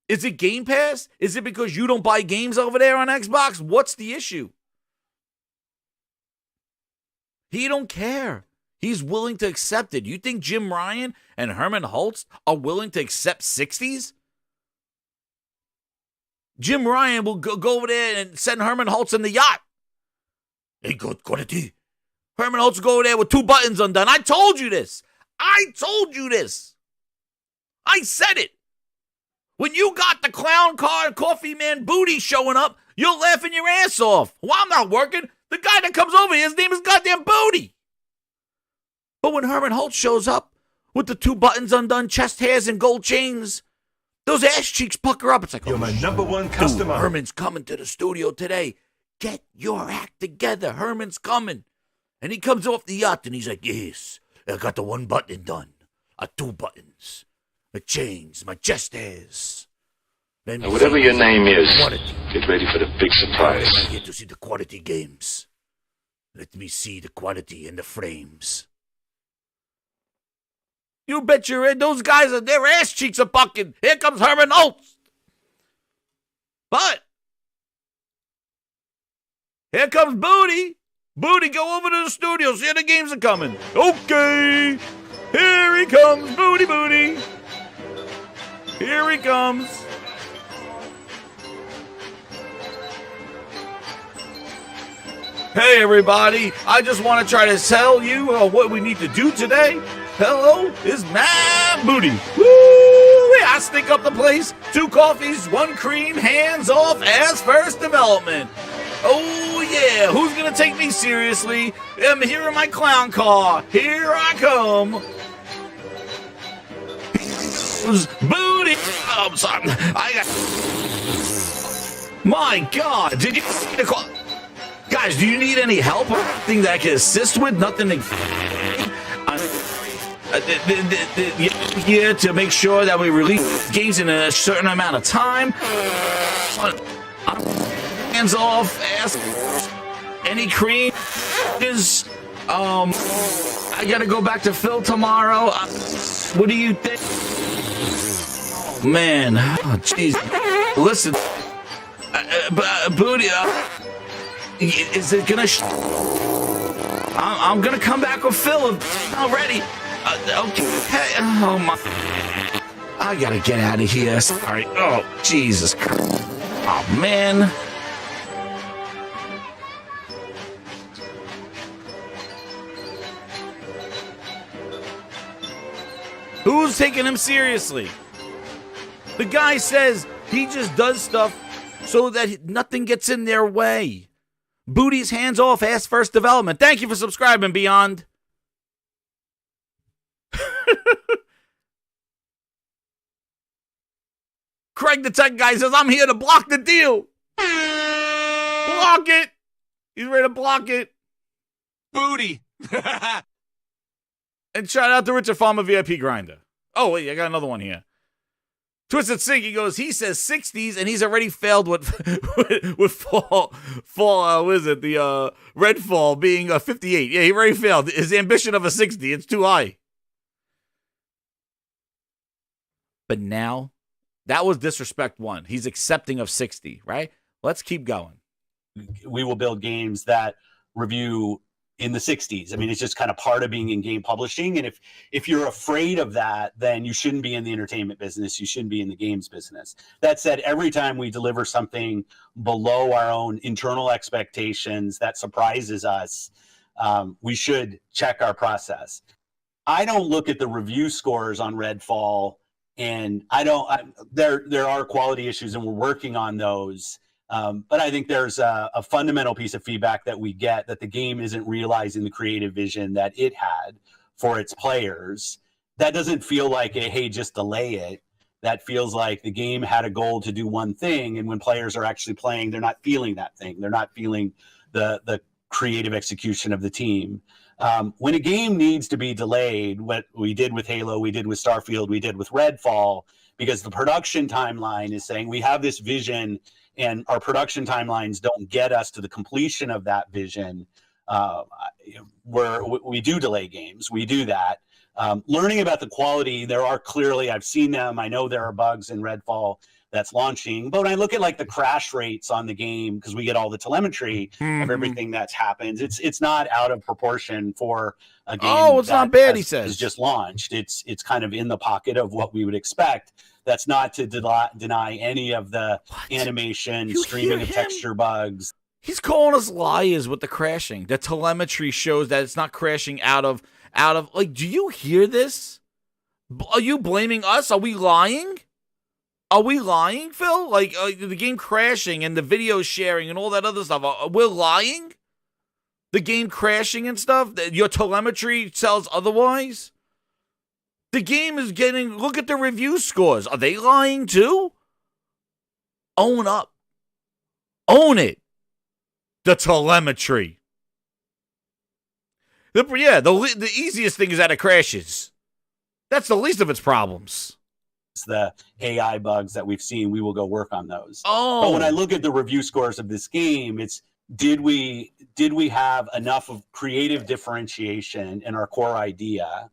Is it Game Pass? Is it because you don't buy games over there on Xbox? What's the issue? He don't care. He's willing to accept it. You think Jim Ryan and Herman Holtz are willing to accept 60s? Jim Ryan will go over there and send Herman Holtz in the yacht. Hey, good quality. Herman Holtz will go over there with 2 buttons undone. I told you this. I said it. When you got the clown car and coffee man Booty showing up, you're laughing your ass off. Well, I'm not working. The guy that comes over here, his name is goddamn Booty. But when Herman Holtz shows up with the 2 buttons undone, chest hairs, and gold chains, those ass cheeks pucker up. It's like, you're my number one customer. Dude, Herman's coming to the studio today. Get your act together. Herman's coming. And he comes off the yacht and he's like, yes, I got the 1 button done. 2 buttons. My chains, my chest hairs. Now, whatever your name is, get ready for the big surprise. I'm here to see the quality games. Let me see the quality in the frames. You bet you're in. Those guys, their ass cheeks are bucking. Here comes Herman Holtz. But here comes Booty. Booty, go over to the studio. See how the games are coming. Okay. Here he comes, Booty. Here he comes. Hey, everybody. I just want to try to tell you what we need to do today. Hello, is my Booty. Woo! I stink up the place. 2 coffees, 1 cream, hands off, ass first development. Oh, yeah. Who's going to take me seriously? I'm here in my clown car. Here I come. Booty. Oh, I'm sorry. My God. Did you see the call? Guys, do you need any help? Anything that I can assist with? Nothing to... here to make sure that we release games in a certain amount of time. Hands off, ass. Any cream is. I gotta go back to Phil tomorrow. What do you think? Oh, man, oh, jeez. Listen, Booty. Is it gonna? I'm gonna come back with Phil already. Okay. Oh my! I gotta get out of here. Sorry. Oh Jesus! Oh man! Who's taking him seriously? The guy says he just does stuff so that nothing gets in their way. Booty's hands off, ass first development. Thank you for subscribing, Beyond. Craig the tech guy says, I'm here to block the deal. Block it. He's ready to block it. Booty. And shout out to Richard Farmer VIP Grinder. Oh, wait, I got another one here. Twisted Sig, he goes, he says 60s, and he's already failed with fall, what is it, the Redfall being a 58. Yeah, he already failed. His ambition of a 60, it's too high. But now, that was disrespect 1. He's accepting of 60, right? Let's keep going. We will build games that review in the 60s. I mean, it's just kind of part of being in game publishing. And if you're afraid of that, then you shouldn't be in the entertainment business. You shouldn't be in the games business. That said, every time we deliver something below our own internal expectations that surprises us, we should check our process. I don't look at the review scores on Redfall, and there are quality issues, and we're working on those. But I think there's a fundamental piece of feedback that we get that the game isn't realizing the creative vision that it had for its players. That doesn't feel like hey, just delay it. That feels like the game had a goal to do one thing, and when players are actually playing, they're not feeling that thing. They're not feeling the creative execution of the team. When a game needs to be delayed, what we did with Halo, we did with Starfield, we did with Redfall, because the production timeline is saying we have this vision and our production timelines don't get us to the completion of that vision, we do delay games. We do that. Learning about the quality, there are clearly, I've seen them. I know there are bugs in Redfall that's launching. But when I look at like the crash rates on the game, because we get all the telemetry of everything that's happened, it's not out of proportion for a game. Oh, it's not bad, he says. Is just launched. It's kind of in the pocket of what we would expect. That's not to deny any of the animation, streaming of texture bugs. He's calling us liars with the crashing. The telemetry shows that it's not crashing out of like, do you hear this? Are you blaming us? Are we lying? Are we lying, Phil? Like the game crashing and the video sharing and all that other stuff. We're lying? The game crashing and stuff? Your telemetry tells otherwise? The game is getting, look at the review scores. Are they lying too? Own up. Own it. The telemetry. The easiest thing is that it crashes. That's the least of its problems. It's the AI bugs that we've seen. We will go work on those. Oh. But when I look at the review scores of this game, it's did we have enough of creative differentiation in our core idea?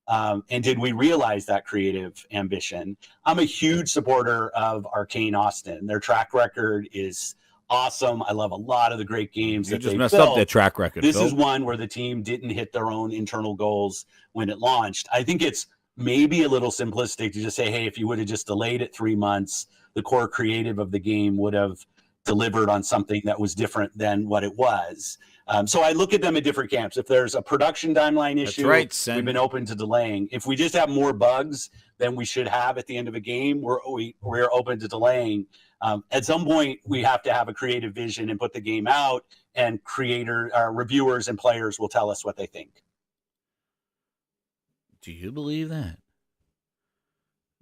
And did we realize that creative ambition? I'm a huge supporter of Arcane Austin. Their track record is awesome. I love a lot of the great games that they messed built. up their track record. This Phil. is one where the team didn't hit their own internal goals when it launched. I think it's maybe a little simplistic to just say, hey, if you would have just delayed it 3 months, the core creative of the game would have delivered on something that was different than what it was. So I look at them in different camps. If there's a production timeline issue, we've been open to delaying. If we just have more bugs than we should have at the end of a game, we're open to delaying. At some point, we have to have a creative vision and put the game out, and reviewers and players will tell us what they think. Do you believe that?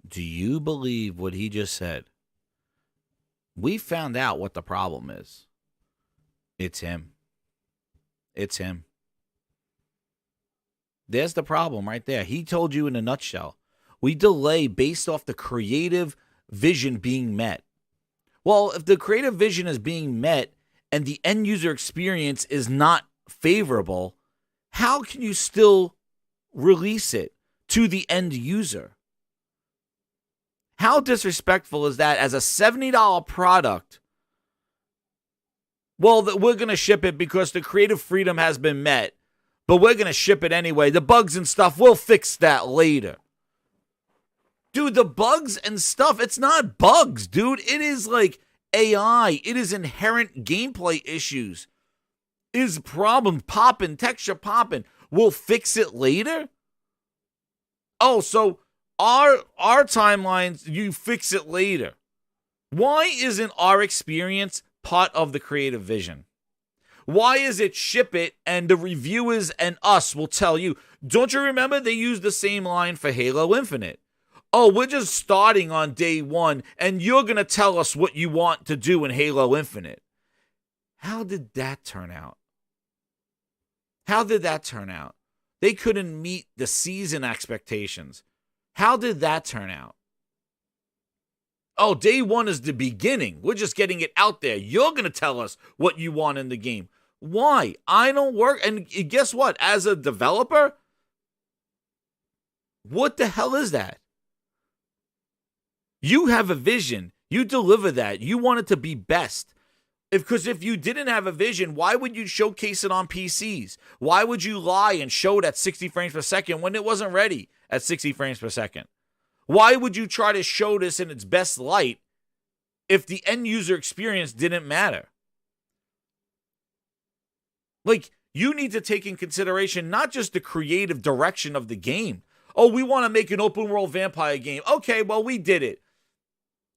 Do you believe what he just said? We found out what the problem is. It's him. It's him. There's the problem right there. He told you in a nutshell. We delay based off the creative vision being met. Well, if the creative vision is being met and the end user experience is not favorable, how can you still release it to the end user? How disrespectful is that as a $70 product? Well, we're going to ship it because the creative freedom has been met, but we're going to ship it anyway. The bugs and stuff, we'll fix that later. Dude, the bugs and stuff, it's not bugs, dude. It is like AI. It is inherent gameplay issues. It is problem popping, texture popping. We'll fix it later? Oh, so our timelines, you fix it later. Why isn't our experience part of the creative vision? Why is it ship it and the reviewers and us will tell you? Don't you remember they used the same line for Halo Infinite? oh, we're just starting on day one, and you're going to tell us what you want to do in Halo Infinite. How did that turn out? How did that turn out? They couldn't meet the season expectations. How did that turn out? Oh, day one is the beginning. We're just getting it out there. You're going to tell us what you want in the game. Why? I don't work. And guess what? As a developer, what the hell is that? You have a vision. You deliver that. You want it to be best. Because if you didn't have a vision, why would you showcase it on PCs? Why would you lie and show it at 60 frames per second when it wasn't ready at 60 frames per second? Why would you try to show this in its best light if the end user experience didn't matter? Like, you need to take in consideration not just the creative direction of the game. Oh, we want to make an open world vampire game. Okay, well, we did it.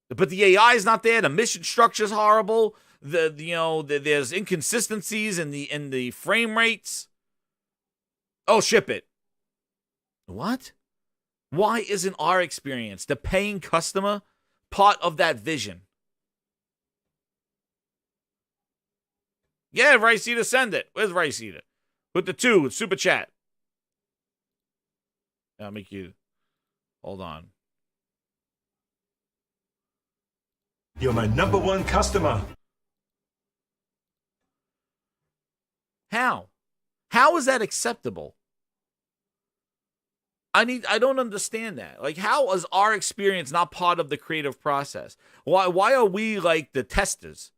But the AI is not there. The mission structure is horrible. There's inconsistencies in the frame rates. Oh, ship it. What? Why isn't our experience, the paying customer, part of that vision? Yeah, Ricita, send it. Where's Ricita? With the 2, with Super Chat. I'll make you... Hold on. You're my number one customer. How? How is that acceptable? I don't understand that. Like, how is our experience not part of the creative process? Why are we like the testers?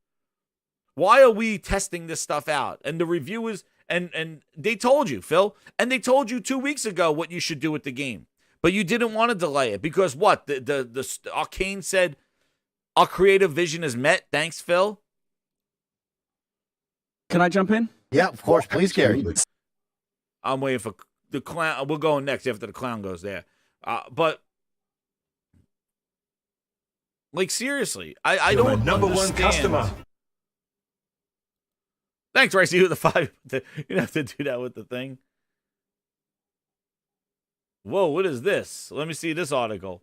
Why are we testing this stuff out? And the reviewers, and they told you, Phil, and they told you 2 weeks ago what you should do with the game. But you didn't want to delay it because what? The Arcane said our creative vision is met. Thanks, Phil. Can I jump in? Yeah, of course. Please, Gary. I'm waiting for the clown. We're going next after the clown goes there. But like, seriously, I don't my number understand. one customer. Thanks, Rice. You with the 5. You don't have to do that with the thing. Whoa, what is this? Let me see this article.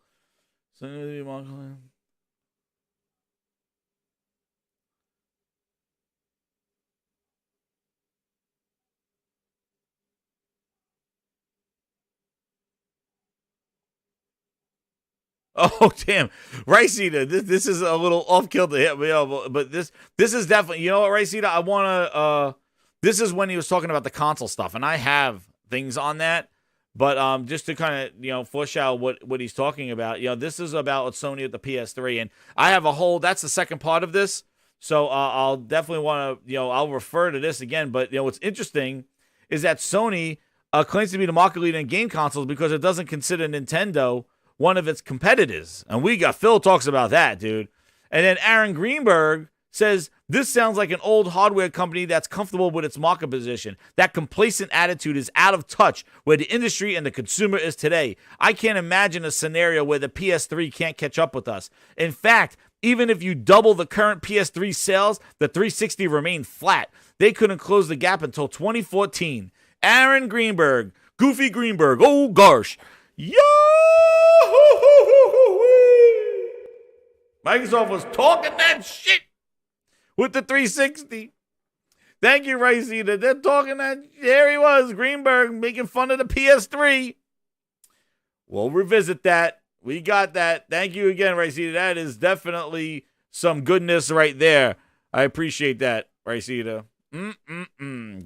Oh, damn. Ricita, this is a little off kilter to hit me up, but this is definitely, you know what, Ricita, I want to, this is when he was talking about the console stuff, and I have things on that, but just to kind of, foreshadow what he's talking about, this is about Sony at the PS3, and I have a whole, that's the second part of this, so I'll definitely want to, I'll refer to this again, but, what's interesting is that Sony claims to be the market leader in game consoles because it doesn't consider Nintendo one of its competitors. And Phil talks about that, dude. And then Aaron Greenberg says, this sounds like an old hardware company that's comfortable with its market position. That complacent attitude is out of touch where the industry and the consumer is today. I can't imagine a scenario where the PS3 can't catch up with us. In fact, even if you double the current PS3 sales, the 360 remained flat. They couldn't close the gap until 2014. Aaron Greenberg, Goofy Greenberg, oh gosh. Yo! Microsoft was talking that shit with the 360. Thank you, Ricita. They're talking that. There he was, Greenberg, making fun of the PS3. We'll revisit that. We got that. Thank you again, Ricita. That is definitely some goodness right there. I appreciate that, Ricita.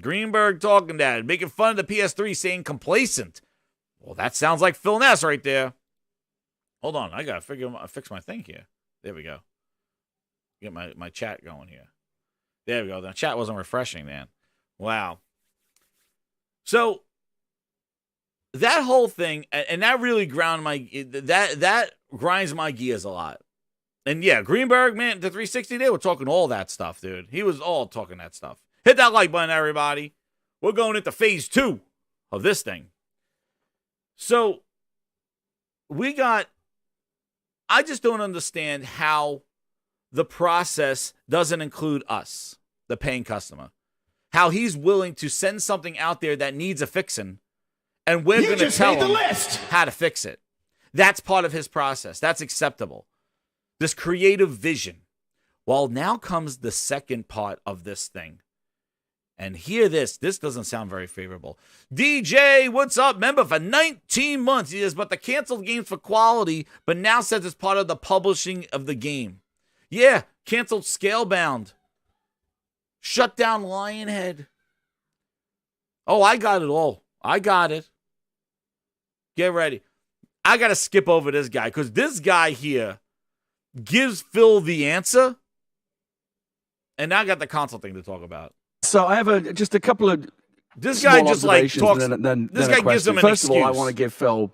Greenberg talking that, making fun of the PS3, saying complacent. Well, that sounds like Phil Ness right there. Hold on, I gotta fix my thing here. There we go. Get my chat going here. There we go. The chat wasn't refreshing, man. Wow. So that whole thing, and that really that grinds my gears a lot. And yeah, Greenberg, man, the 360, they were talking all that stuff, dude. He was all talking that stuff. Hit that like button, everybody. We're going into phase 2 of this thing. So I just don't understand how the process doesn't include us, the paying customer. How he's willing to send something out there that needs a fixing, and we're going to tell him how to fix it. That's part of his process. That's acceptable. This creative vision. Well, now comes the second part of this thing. And hear this. This doesn't sound very favorable. DJ, what's up? Member for 19 months. He says, but the canceled games for quality, but now says it's part of the publishing of the game. Yeah, canceled Scalebound. Shut down Lionhead. Oh, I got it all. I got it. Get ready. I got to skip over this guy because this guy here gives Phil the answer. And now I got the console thing to talk about. So I have just a couple of this guy just like talks. Then this guy gives him an First excuse. of all, I want to give Phil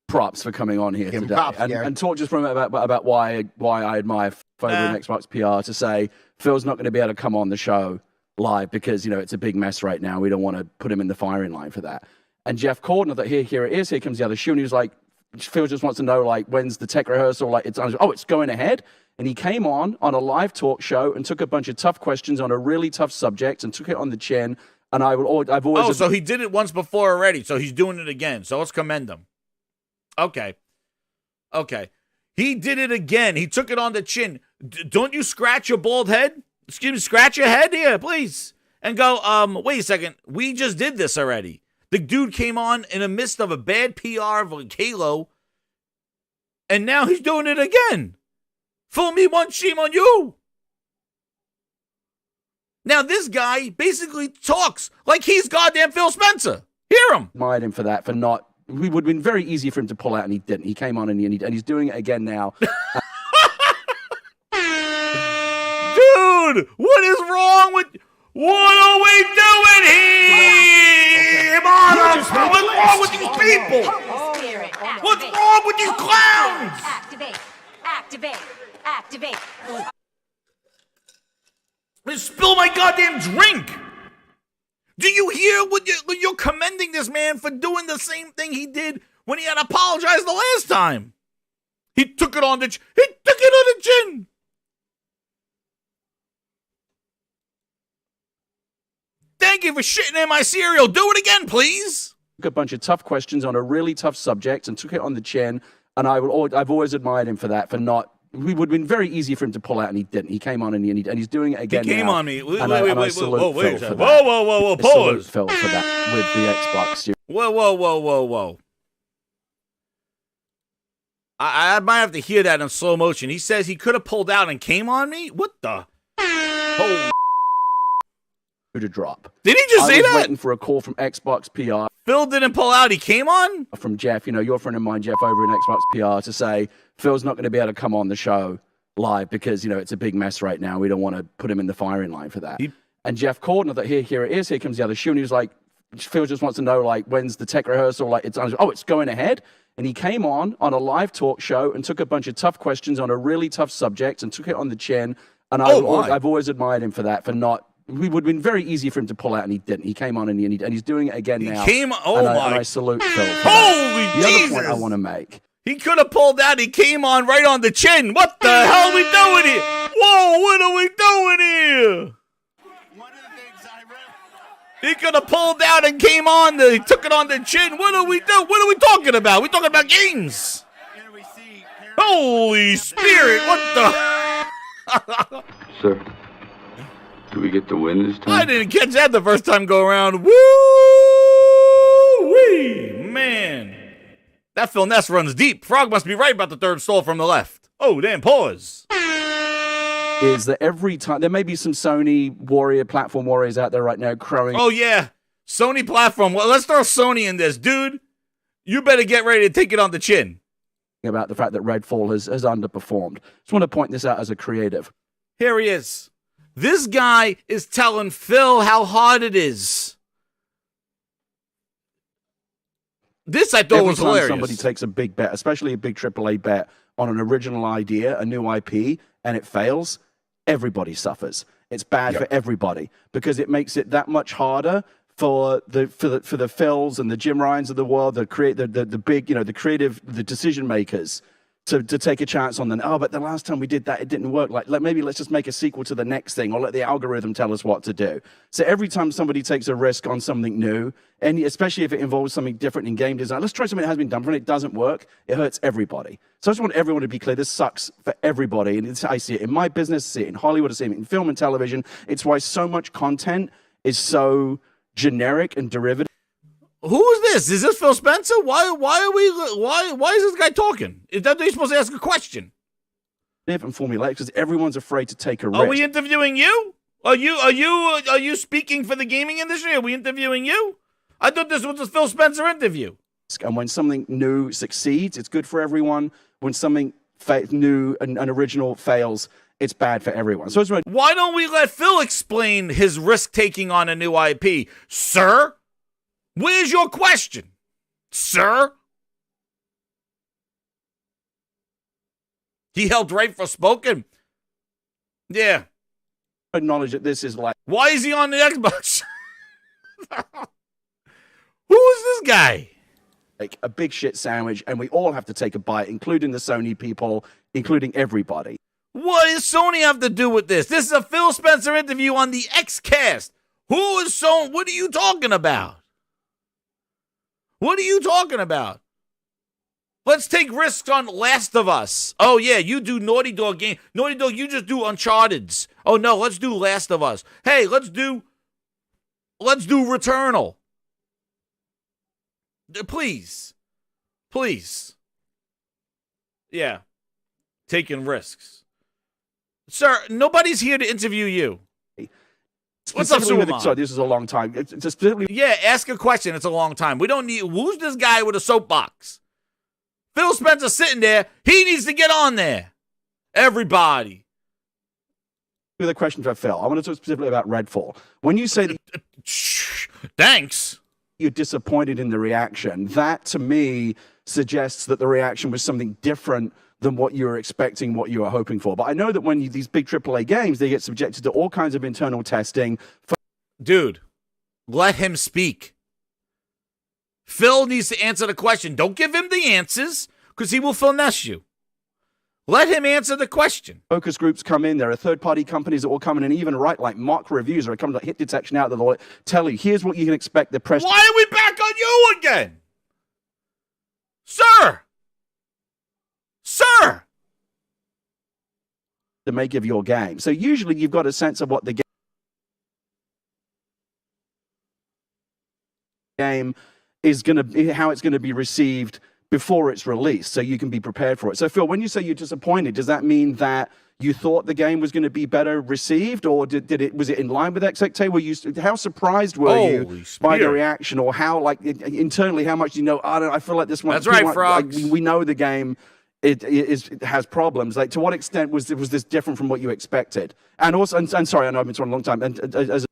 props for coming on here today props, and talk just for a minute about why I admire Phil and Xbox PR to say Phil's not going to be able to come on the show live because it's a big mess right now. We don't want to put him in the firing line for that. And Jeff Cordner, that here it is. Here comes the other shoe, and he was like, Phil just wants to know when's the tech rehearsal? It's going ahead. And he came on a live talk show and took a bunch of tough questions on a really tough subject and took it on the chin. And I've always. Oh, so he did it once before already. So he's doing it again. So let's commend him. Okay. He did it again. He took it on the chin. Don't you scratch your bald head? Excuse me, scratch your head here, please. And go, wait a second. We just did this already. The dude came on in the midst of a bad PR of Halo. And now he's doing it again. Fool me once, shame on you. Now this guy basically talks like he's goddamn Phil Spencer. Hear him. Admired him for that, for not. It would have been very easy for him to pull out, and he didn't. He came on and he's doing it again now. Dude, what is wrong with... What are we doing here? What's wrong with these people? What's wrong with these clowns? Activate. Spill my goddamn drink. Do you hear what you're commending this man for doing the same thing he did when he had apologized the last time? He took it on the chin. Thank you for shitting in my cereal. Do it again, please. Took a bunch of tough questions on a really tough subject and took it on the chin. And I've always admired him for that, for not. It would have been very easy for him to pull out, and he didn't. He came on and he's doing it again. He came now. on me. Wait, Pause. Phil for that with the Xbox Series. Whoa. I might have to hear that in slow motion. He says he could have pulled out and came on me? What the? Holy to drop. Did he just say that? I was waiting for a call from Xbox PR. Phil didn't pull out. He came on? From Jeff, your friend of mine, Jeff, over in Xbox PR, to say Phil's not going to be able to come on the show live because, it's a big mess right now. We don't want to put him in the firing line for that. And Jeff Cordner, that here it is. Here comes the other shoe, and he was like, Phil just wants to know, when's the tech rehearsal? It's going ahead. And he came on a live talk show and took a bunch of tough questions on a really tough subject and took it on the chin. And I've always admired him for that, for not. It would have been very easy for him to pull out, and he didn't. He came on and he's doing it again now. And I salute Phil. Holy Jesus! The other point I want to make. He could have pulled out. He came on right on the chin. What the hell are we doing here? Whoa! What are we doing here? He could have pulled out and came on. He took it on the chin. What are we doing? What are we talking about? We're talking about games. Holy Spirit! What the? Sir. Do we get the win this time? I didn't catch that the first time go around. Woo-wee, man. That Phil Ness runs deep. Frog must be right about the third stall from the left. Oh, damn, pause. Is that every time, there may be some Sony platform warriors out there right now crowing. Oh, yeah. Sony platform. Well, let's throw Sony in this. Dude, you better get ready to take it on the chin. About the fact that Redfall has underperformed. Just want to point this out as a creative. Here he is. This guy is telling Phil how hard it is. This I thought was hilarious. Somebody takes a big bet, especially a big AAA bet on an original idea, a new IP, and it fails, everybody suffers. It's bad for everybody because it makes it that much harder for the Phils and the Jim Ryans of the world, the creative, the decision makers to take a chance on but the last time we did that, it didn't work. Like maybe let's just make a sequel to the next thing, or let the algorithm tell us what to do. So every time somebody takes a risk on something new, and especially if it involves something different in game design, let's try something that has been done before and it doesn't work, it hurts everybody. So I just want everyone to be clear, this sucks for everybody. And I see it in my business, I see it in Hollywood, I see it in film and television. It's why so much content is so generic and derivative. Who is this? Is this Phil Spencer? Why is this guy talking? Is that you're supposed to ask a question? And formulaic because everyone's afraid to take a risk. Are we interviewing you? Are you speaking for the gaming industry? Are we interviewing you? I thought this was a Phil Spencer interview. And when something new succeeds, it's good for everyone. When something new and original fails, it's bad for everyone. So why don't we let Phil explain his risk taking on a new IP, sir? Where's your question, sir? He held right for spoken. Yeah. Acknowledge that this is like. Why is he on the Xbox? Who is this guy? Like a big shit sandwich, and we all have to take a bite, including the Sony people, including everybody. What does Sony have to do with this? This is a Phil Spencer interview on the Xcast. Who is Sony? What are you talking about? What are you talking about? Let's take risks on Last of Us. Oh, yeah, you do Naughty Dog game. Naughty Dog, you just do Uncharted's. Oh, no, let's do Last of Us. Hey, let's do Returnal. Please. Please. Yeah. Taking risks. Sir, nobody's here to interview you. What's up, Superman? Sorry, this is a long time. Yeah, ask a question. It's a long time. We don't need... Who's this guy with a soapbox? Phil Spencer sitting there. He needs to get on there. Everybody. With a question for Phil. I want to talk specifically about Redfall. When you say that... Thanks. You're disappointed in the reaction. That, to me, suggests that the reaction was something different than what you were expecting, what you were hoping for. But I know that when these big AAA games, they get subjected to all kinds of internal testing. Dude, let him speak. Phil needs to answer the question. Don't give him the answers, because he will finesse you. Let him answer the question. Focus groups come in. There are third-party companies that will come in and even write like mock reviews or come like hit detection out that will tell you, here's what you can expect. The press. Why are we back on you again? Sir! Sir! To make of your game. So usually you've got a sense of what the game is going to be, how it's going to be received before it's released, so you can be prepared for it. So Phil, when you say you're disappointed, does that mean that you thought the game was going to be better received, or was it in line with expectations? How surprised were you by the reaction, or how internally how much I feel like this one. That's right, Frogs. We know the game. It has problems. Like, to what extent was this different from what you expected? And also, and sorry, I know I've been talking a long time. And as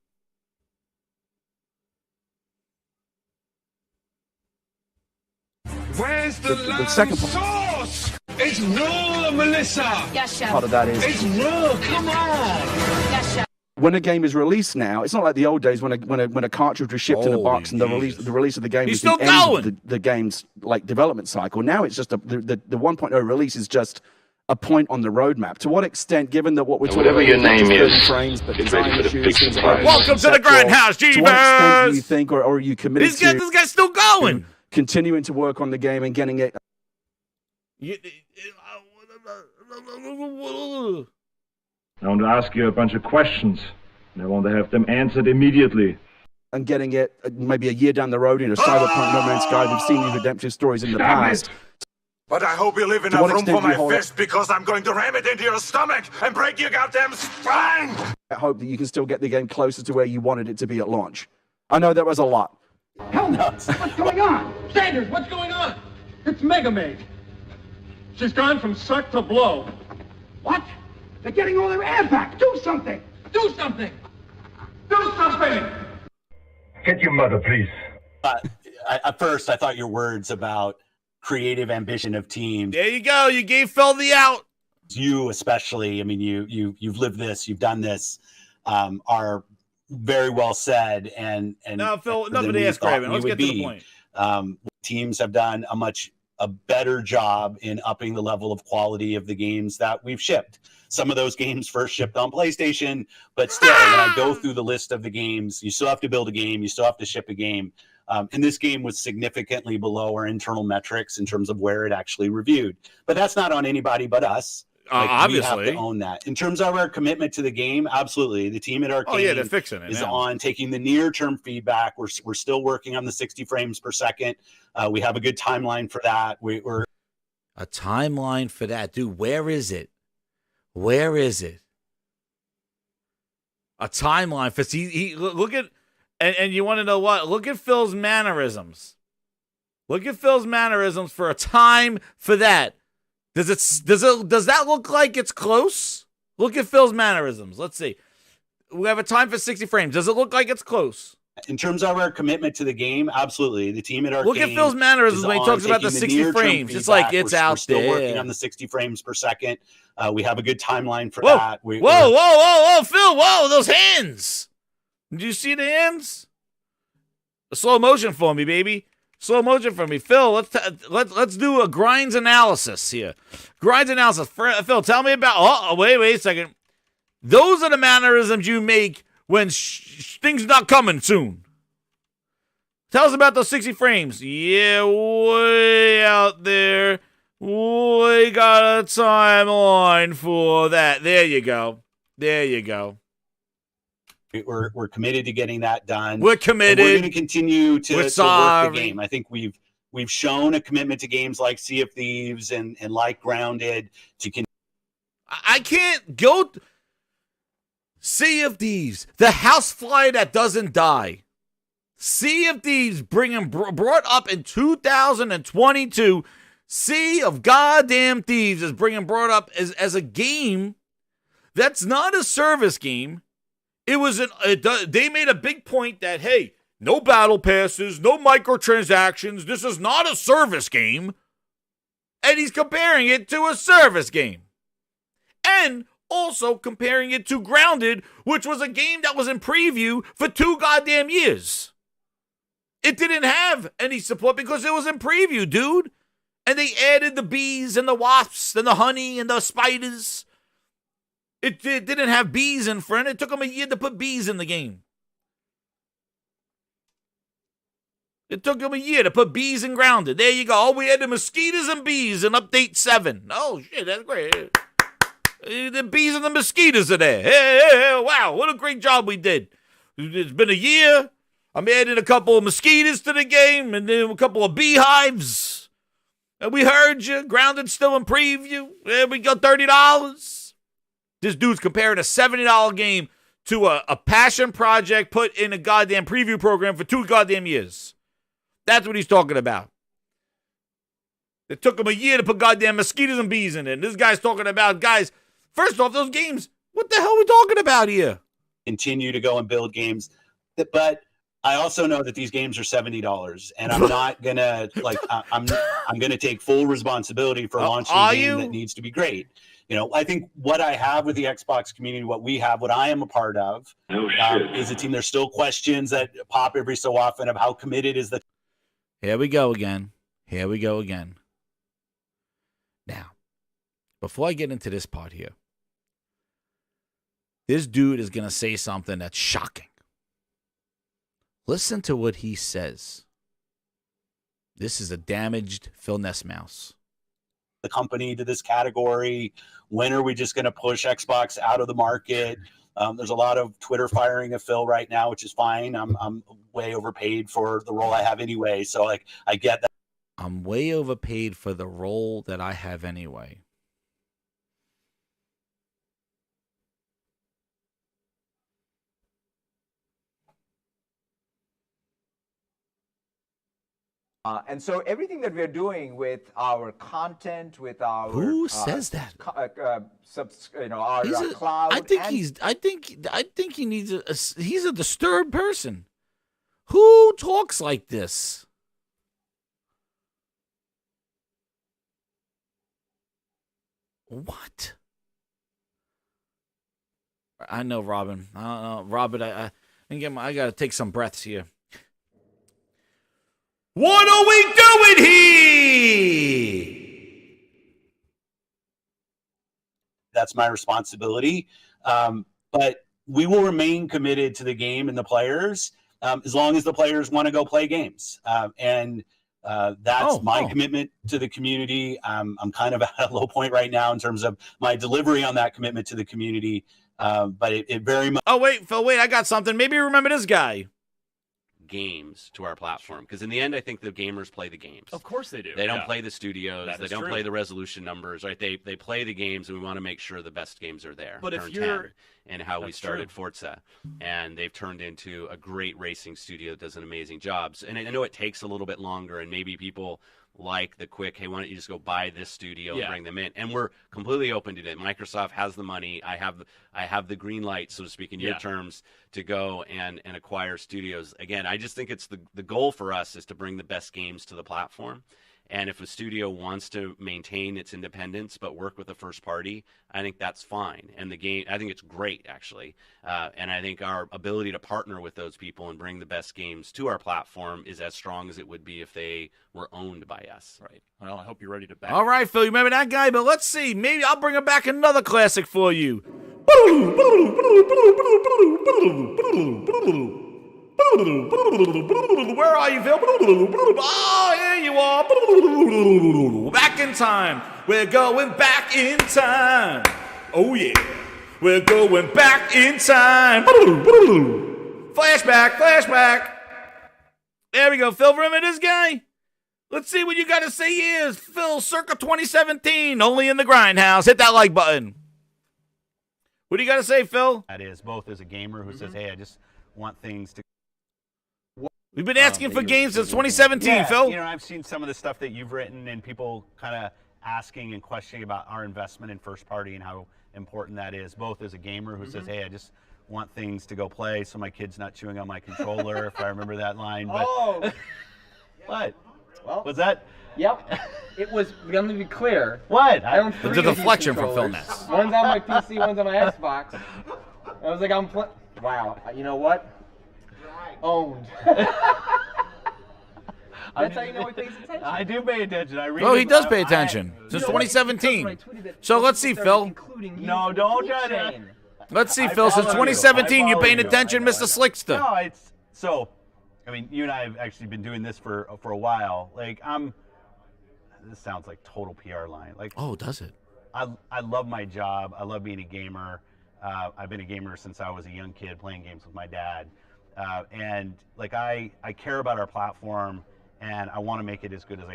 where's the second sauce? It's raw, Melissa. Yes, chef. part of that is It's raw. Come on. Yes, chef. when a game is released now, it's not like the old days when a cartridge was shipped in a box and the release of the game He's was still the end going. of the game's development cycle. Now it's just the 1.0 release is just a point on the roadmap. To what extent, given that what we're talking Whatever about your is not name just 30 is, frames, but get design ready for the issues, big things surprise. Welcome to the Grand House, to what extent do you Jeebus! think, or are you committed This guy's still going. continuing to work on the game and getting it? I want to ask you a bunch of questions, and I want to have them answered immediately. And getting it maybe a year down the road in a Cyberpunk No Man's Sky. We've seen these redemptive stories in the past. But I hope you leave To enough what room extent for do you my hold fist because I'm going to ram it into your stomach and break your goddamn spine! I hope that you can still get the game closer to where you wanted it to be at launch. I know that was a lot. Hell nuts! What's going on? Sanders, what's going on? It's Mega Maid. She's gone from suck to blow. What? They're getting all their air back. Do something! Do something! Do something! Get your mother, please. At first, I thought your words about creative ambition of teams. There you go. You gave Phil the out. You especially. I mean, you've lived this. You've done this. Are very well said. And no, Phil, nothing to ask Craven. Let's get to the point. Teams have done a much a better job in upping the level of quality of the games that we've shipped. Some of those games first shipped on PlayStation, but still, when I go through the list of the games, you still have to build a game, you still have to ship a game. And this game was significantly below our internal metrics in terms of where it actually reviewed. But that's not on anybody but us. Obviously. We have to own that. In terms of our commitment to the game, absolutely. The team at Arcane they're fixing it is now. on taking the near-term feedback. We're still working on the 60 frames per second. We have a good timeline for that. We're a timeline for that, dude. Where is it? Where is it? A timeline for look at and you want to know what? Look at Phil's mannerisms. Look at Phil's mannerisms for a time for that. Does that look like it's close? Look at Phil's mannerisms. Let's see. We have a time for 60 frames. Does it look like it's close? In terms of our commitment to the game, absolutely. The team at Arcane. Look at Phil's mannerisms when he talks about the 60 frames. It's like it's out there. We're still working on the 60 frames per second. We have a good timeline for whoa. that. Whoa, Phil! Whoa, those hands! Did you see the hands? A slow motion for me, baby. Slow motion for me, Phil. Let's do a grinds analysis here. Grinds analysis. Phil, tell me about. Oh, wait a second. Those are the mannerisms you make when things not coming soon. Tell us about those 60 frames. Yeah, way out there. We got a timeline for that. There you go. There you go. We're committed to getting that done. We're committed. And we're going to continue to work the game. I think we've shown a commitment to games like Sea of Thieves and like Grounded to continue. I can't go. Sea of Thieves, the housefly that doesn't die. Sea of Thieves brought up in 2022. Sea of Goddamn Thieves is brought up as a game that's not a service game. It was they made a big point that, hey, no battle passes, no microtransactions. This is not a service game. And he's comparing it to a service game. And also comparing it to Grounded, which was a game that was in preview for 2 goddamn years. It didn't have any support because it was in preview, dude. And they added the bees and the wasps and the honey and the spiders. It didn't have bees in front. It took them a year to put bees in the game. It took them a year to put bees in Grounded. There you go. Oh, we had the mosquitoes and bees in update 7. Oh, shit, that's great. The bees and the mosquitoes are there. Hey, wow, what a great job we did. It's been a year. I'm adding a couple of mosquitoes to the game and then a couple of beehives. And we heard you. Grounded's still in preview. There we go, $30. This dude's comparing a $70 game to a passion project put in a goddamn preview program for 2 goddamn years. That's what he's talking about. It took him a year to put goddamn mosquitoes and bees in it. And this guy's talking about, guys, first off, those games, what the hell are we talking about here? Continue to go and build games. But I also know that these games are $70, and I'm not going to, I'm going to take full responsibility for launching a game that needs to be great. You know, I think what I have with the Xbox community, what I am a part of, is a team. There's still questions that pop every so often of how committed is the. Here we go again. Now, before I get into this part here, this dude is going to say something that's shocking. Listen to what he says. This is a damaged Phil Nessmouse. The company to this category. When are we just going to push Xbox out of the market? There's a lot of Twitter firing of Phil right now, which is fine. I'm way overpaid for the role I have anyway. So I get that. I'm way overpaid for the role that I have anyway. And so everything that we're doing with our content, with our who says that? Our cloud. I think he needs he's a disturbed person. Who talks like this? What? I know, Robin. Robin, I got to take some breaths here. What are we doing here? That's my responsibility. But we will remain committed to the game and the players as long as the players want to go play games. That's my commitment to the community. I'm kind of at a low point right now in terms of my delivery on that commitment to the community. But it very much. Oh, wait, Phil, wait, I got something. Maybe you remember this guy. Games to our platform, because in the end I think the gamers play the games. Of course they do. They don't play the studios. That They is don't true. play the resolution numbers, right? They play the games, and we want to make sure the best games are there. But if Turn you're- 10 and how we That's started true. Forza, and they've turned into a great racing studio that does an amazing job. And I know it takes a little bit longer, and maybe people like the quick, hey, why don't you just go buy this studio and bring them in? And we're completely open to it. Microsoft has the money. I have the green light, so to speak, in your terms, to go and acquire studios. Again, I just think it's the goal for us is to bring the best games to the platform. And if a studio wants to maintain its independence but work with a first party, I think that's fine. And the game, I think it's great, actually. And I think our ability to partner with those people and bring the best games to our platform is as strong as it would be if they were owned by us. Right. Well, I hope you're ready to back. All right, Phil, you remember that guy? But let's see. Maybe I'll bring him back another classic for you. Where are you, Phil? Oh, here you are. Back in time. We're going back in time. Oh, yeah. We're going back in time. Flashback, flashback. There we go. Phil, remember this guy? Let's see what you got to say is Phil circa 2017, only in the Grindhouse. Hit that like button. What do you got to say, Phil? That is both as a gamer who says, hey, I just want things to. We've been asking for games since 2017, Yeah, Phil. You know, I've seen some of the stuff that you've written and people kind of asking and questioning about our investment in first party and how important that is, both as a gamer who says, hey, I just want things to go play so my kid's not chewing on my controller, if I remember that line. But what? Well, was that? Yep. It was, let me be clear. What? I own It's three a of these deflection from Phil controllers. Ness. One's on my PC, one's on my Xbox. I was like, wow, you know what? Owned. That's how you know he pays attention. I do pay attention. I read. Oh, he does pay attention. Since 2017. So let's see, Phil. No, don't try to. Let's see, I Phil. Since follow you. 2017, you I paying follow you. attention, Mr. Slickster. No, it's so. I mean, you and I have actually been doing this for a while. Like this sounds like total PR line. Like, oh, does it? I love my job. I love being a gamer. I've been a gamer since I was a young kid playing games with my dad. And like I care about our platform, and I want to make it as good as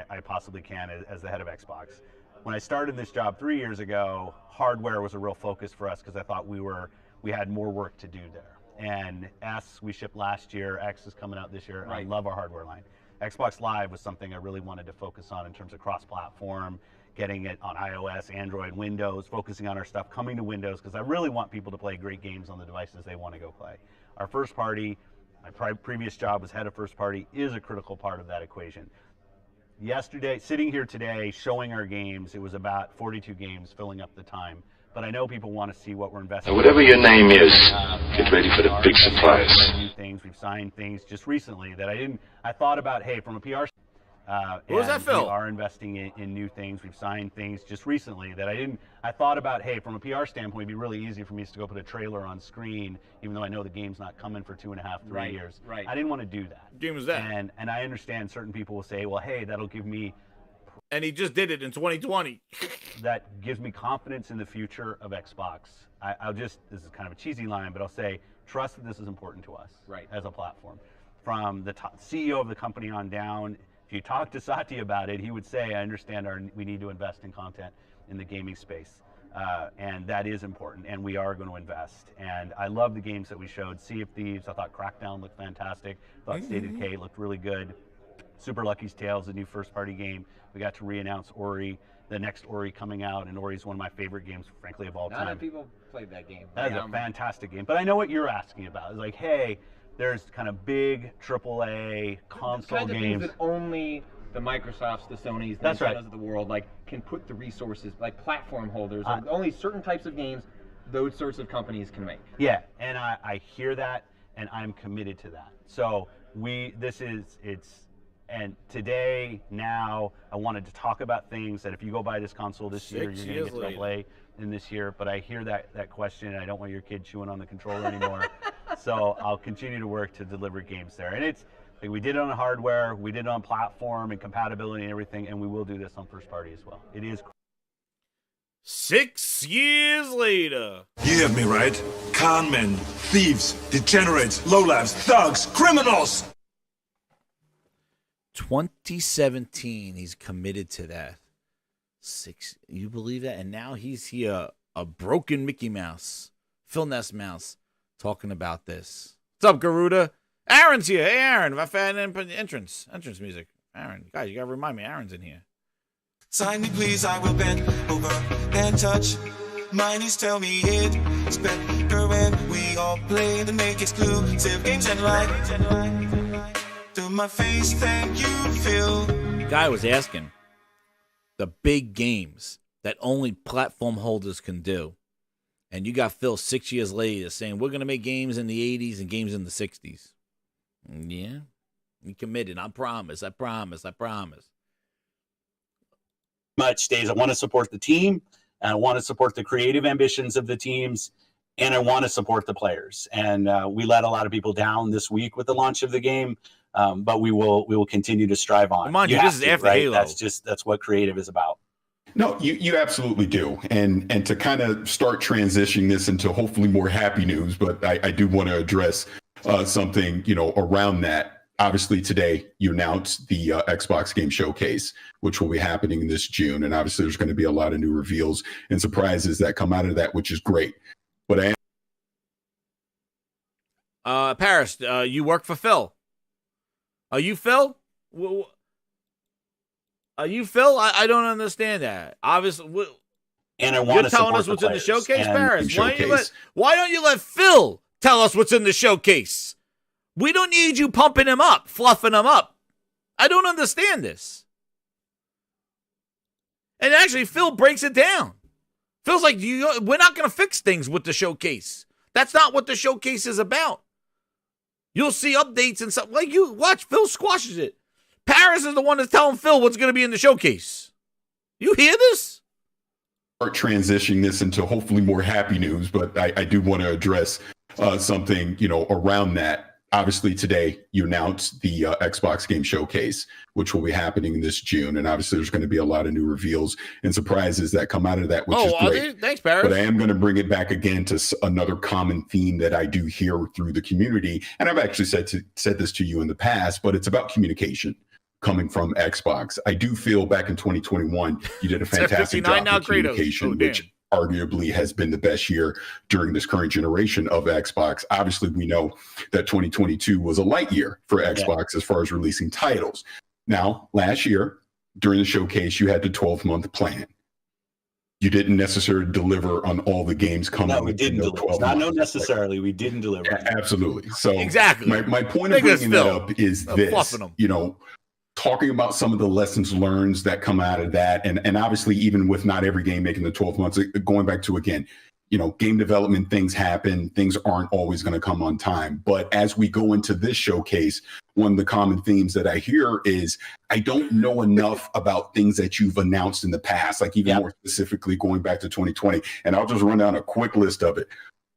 I possibly can as the head of Xbox. When I started this job 3 years ago, hardware was a real focus for us because I thought we had more work to do there. And S we shipped last year, X is coming out this year. Right. I love our hardware line. Xbox Live was something I really wanted to focus on in terms of cross-platform, getting it on iOS, Android, Windows, focusing on our stuff coming to Windows because I really want people to play great games on the devices they want to go play. Our first party, my previous job was head of first party, is a critical part of that equation. Yesterday, sitting here today, showing our games, it was about 42 games, filling up the time. But I know people want to see what we're investing in. Whatever your name is, get ready for the big surprise. New things, we've signed things just recently that I thought about, hey, from a PR What was that, and Phil? We are investing in new things. We've signed things just recently that I thought about, hey, from a PR standpoint, it'd be really easy for me to go put a trailer on screen, even though I know the game's not coming for 2.5, 3 years. Right. I didn't want to do that. What game was that? And I understand certain people will say, well, hey, that'll give me And he just did it in 2020. that gives me confidence in the future of Xbox. This is kind of a cheesy line, but I'll say, trust that this is important to us as a platform. From the top CEO of the company on down, if you talk to Satya about it, he would say, I understand we need to invest in content in the gaming space. And that is important, and we are going to invest. And I love the games that we showed. Sea of Thieves, I thought Crackdown looked fantastic. I thought State of Decay looked really good. Super Lucky's Tales, a new first-party game. We got to re-announce Ori, the next Ori coming out, and Ori's one of my favorite games, frankly, of all Not time. enough people played that game. That is a fantastic game. But I know what you're asking about. It's like, hey, there's kind of big AAA console kinds of games. things that only the Microsofts, the Sonys, the That's right. Nintendos of the world can put the resources, like platform holders. Only certain types of games those sorts of companies can make. Yeah, and I hear that, and I'm committed to that. So And today, now, I wanted to talk about things that if you go buy this console this year, you're going to get to play in this year. But I hear that question, and I don't want your kid chewing on the controller anymore. So I'll continue to work to deliver games there. And it's like we did it on hardware, we did it on platform and compatibility and everything, and we will do this on first party as well. It is. 6 years later. You heard me right. Con men, thieves, degenerates, lowlifes, thugs, criminals. 2017, he's committed to that. You believe that? And now he's here, a broken Mickey Mouse, Phil Ness Mouse, talking about this. What's up, Garuda? Aaron's here. Hey, Aaron, if I had entrance music. Aaron, guys, you gotta remind me, Aaron's in here. Sign me, please, I will bend over and touch. My knees tell me it's better when we all play the make exclusive games and light. To my face, thank you, Phil. Guy was asking the big games that only platform holders can do. And you got Phil 6 years later saying, we're going to make games in the 80s and games in the 60s. Yeah, he committed. I promise. Much days. I want to support the team, and I want to support the creative ambitions of the teams, and I want to support the players. And we let a lot of people down this week with the launch of the game, but we will continue to strive on. Come on, this is after right? Halo. That's what creative is about. No, you absolutely do. And to kind of start transitioning this into hopefully more happy news, but I do want to address something, around that. Obviously, today you announced the Xbox Game Showcase, which will be happening this June. And obviously, there's going to be a lot of new reveals and surprises that come out of that, which is great. But Paris, you work for Phil. Are you Phil? Are you Phil? I don't understand that. Obviously, and I want you're telling us what's in the showcase, Paris. Why don't you let Phil tell us what's in the showcase? We don't need you pumping him up, fluffing him up. I don't understand this. And actually, Phil breaks it down. Phil's like, we're not going to fix things with the showcase. That's not what the showcase is about. You'll see updates and stuff. Like, you watch, Phil squashes it. Paris is the one that's telling Phil what's going to be in the showcase. You hear this? Start transitioning this into hopefully more happy news, but I do want to address something, around that. Obviously, today you announced the Xbox Game Showcase, which will be happening this June. And obviously, there's going to be a lot of new reveals and surprises that come out of that, which is great. Thanks, Paris. But I am going to bring it back again to another common theme that I do hear through the community. And I've actually said this to you in the past, but it's about communication coming from Xbox. I do feel back in 2021, you did a fantastic job with communication, which arguably has been the best year during this current generation of Xbox. Obviously, we know that 2022 was a light year for Xbox as far as releasing titles. Now, last year, during the showcase, you had the 12-month plan. You didn't necessarily deliver on all the games coming. No, we didn't deliver. Not necessarily. We didn't deliver. Absolutely. So exactly. My point of bringing that up is this, talking about some of the lessons learned that come out of that. And obviously, even with not every game making the 12 months, going back to, again, game development, things happen. Things aren't always going to come on time. But as we go into this showcase, one of the common themes that I hear is I don't know enough about things that you've announced in the past, like even more specifically going back to 2020. And I'll just run down a quick list of it.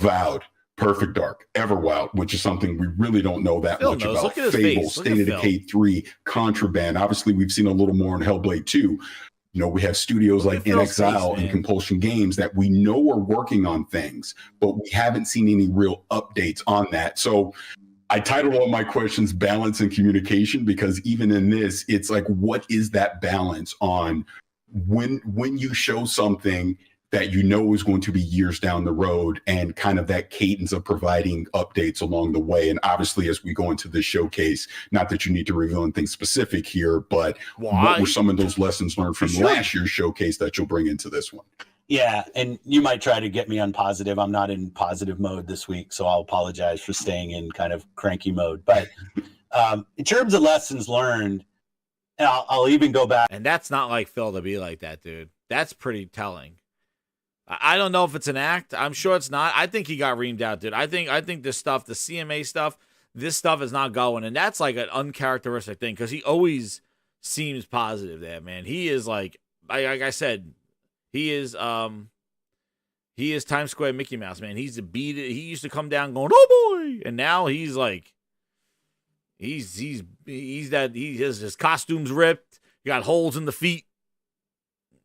Vowed, Perfect Dark, Everwild, which is something we really don't know that much about. Look at his Fable, face. State of Decay 3, Contraband. Obviously, we've seen a little more in Hellblade 2. We have studios like In Exile and Compulsion Games that we know are working on things, but we haven't seen any real updates on that. So I titled all my questions Balance and Communication, because even in this, it's like, what is that balance on when you show something that is going to be years down the road, and kind of that cadence of providing updates along the way. And obviously, as we go into this showcase, not that you need to reveal anything specific here, but what were some of those lessons learned from last year's showcase that you'll bring into this one? Yeah, and you might try to get me on positive. I'm not in positive mode this week, so I'll apologize for staying in kind of cranky mode. But in terms of lessons learned, and I'll even go back. And that's not like Phil to be like that, dude. That's pretty telling. I don't know if it's an act. I'm sure it's not. I think he got reamed out, dude. I think this stuff, the CMA stuff, this stuff is not going. And that's like an uncharacteristic thing because he always seems positive there, man. He is like I said, he is Times Square Mickey Mouse, man. He's the beat. He used to come down going, oh boy, and now he's like, he's that he has his costumes ripped. He got holes in the feet.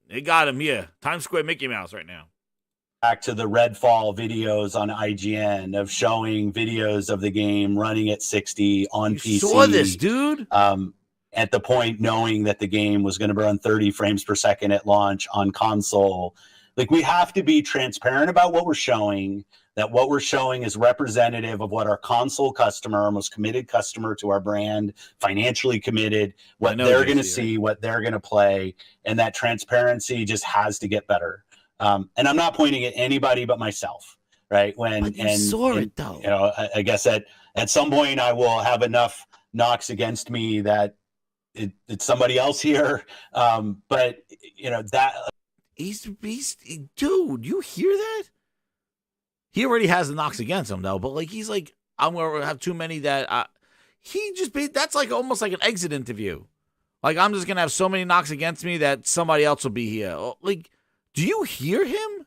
They got him here, Times Square Mickey Mouse right now. Back to the REDFALL videos on IGN of showing videos of the game running at 60 on PC. Saw this, dude. At the point knowing that the game was going to run 30 frames per second at launch on console. Like, we have to be transparent about what we're showing, that what we're showing is representative of what our console customer, our most committed customer to our brand, financially committed, what they're going to see, what they're going to play, and that transparency just has to get better. And I'm not pointing at anybody but myself, right? Saw it though. You know, I guess at some point I will have enough knocks against me that it's somebody else here. But you know that he's dude. You hear that? He already has the knocks against him though. But like he's like, I'm gonna have too many that that's like almost like an exit interview. Like I'm just gonna have so many knocks against me that somebody else will be here. Like. Do you hear him?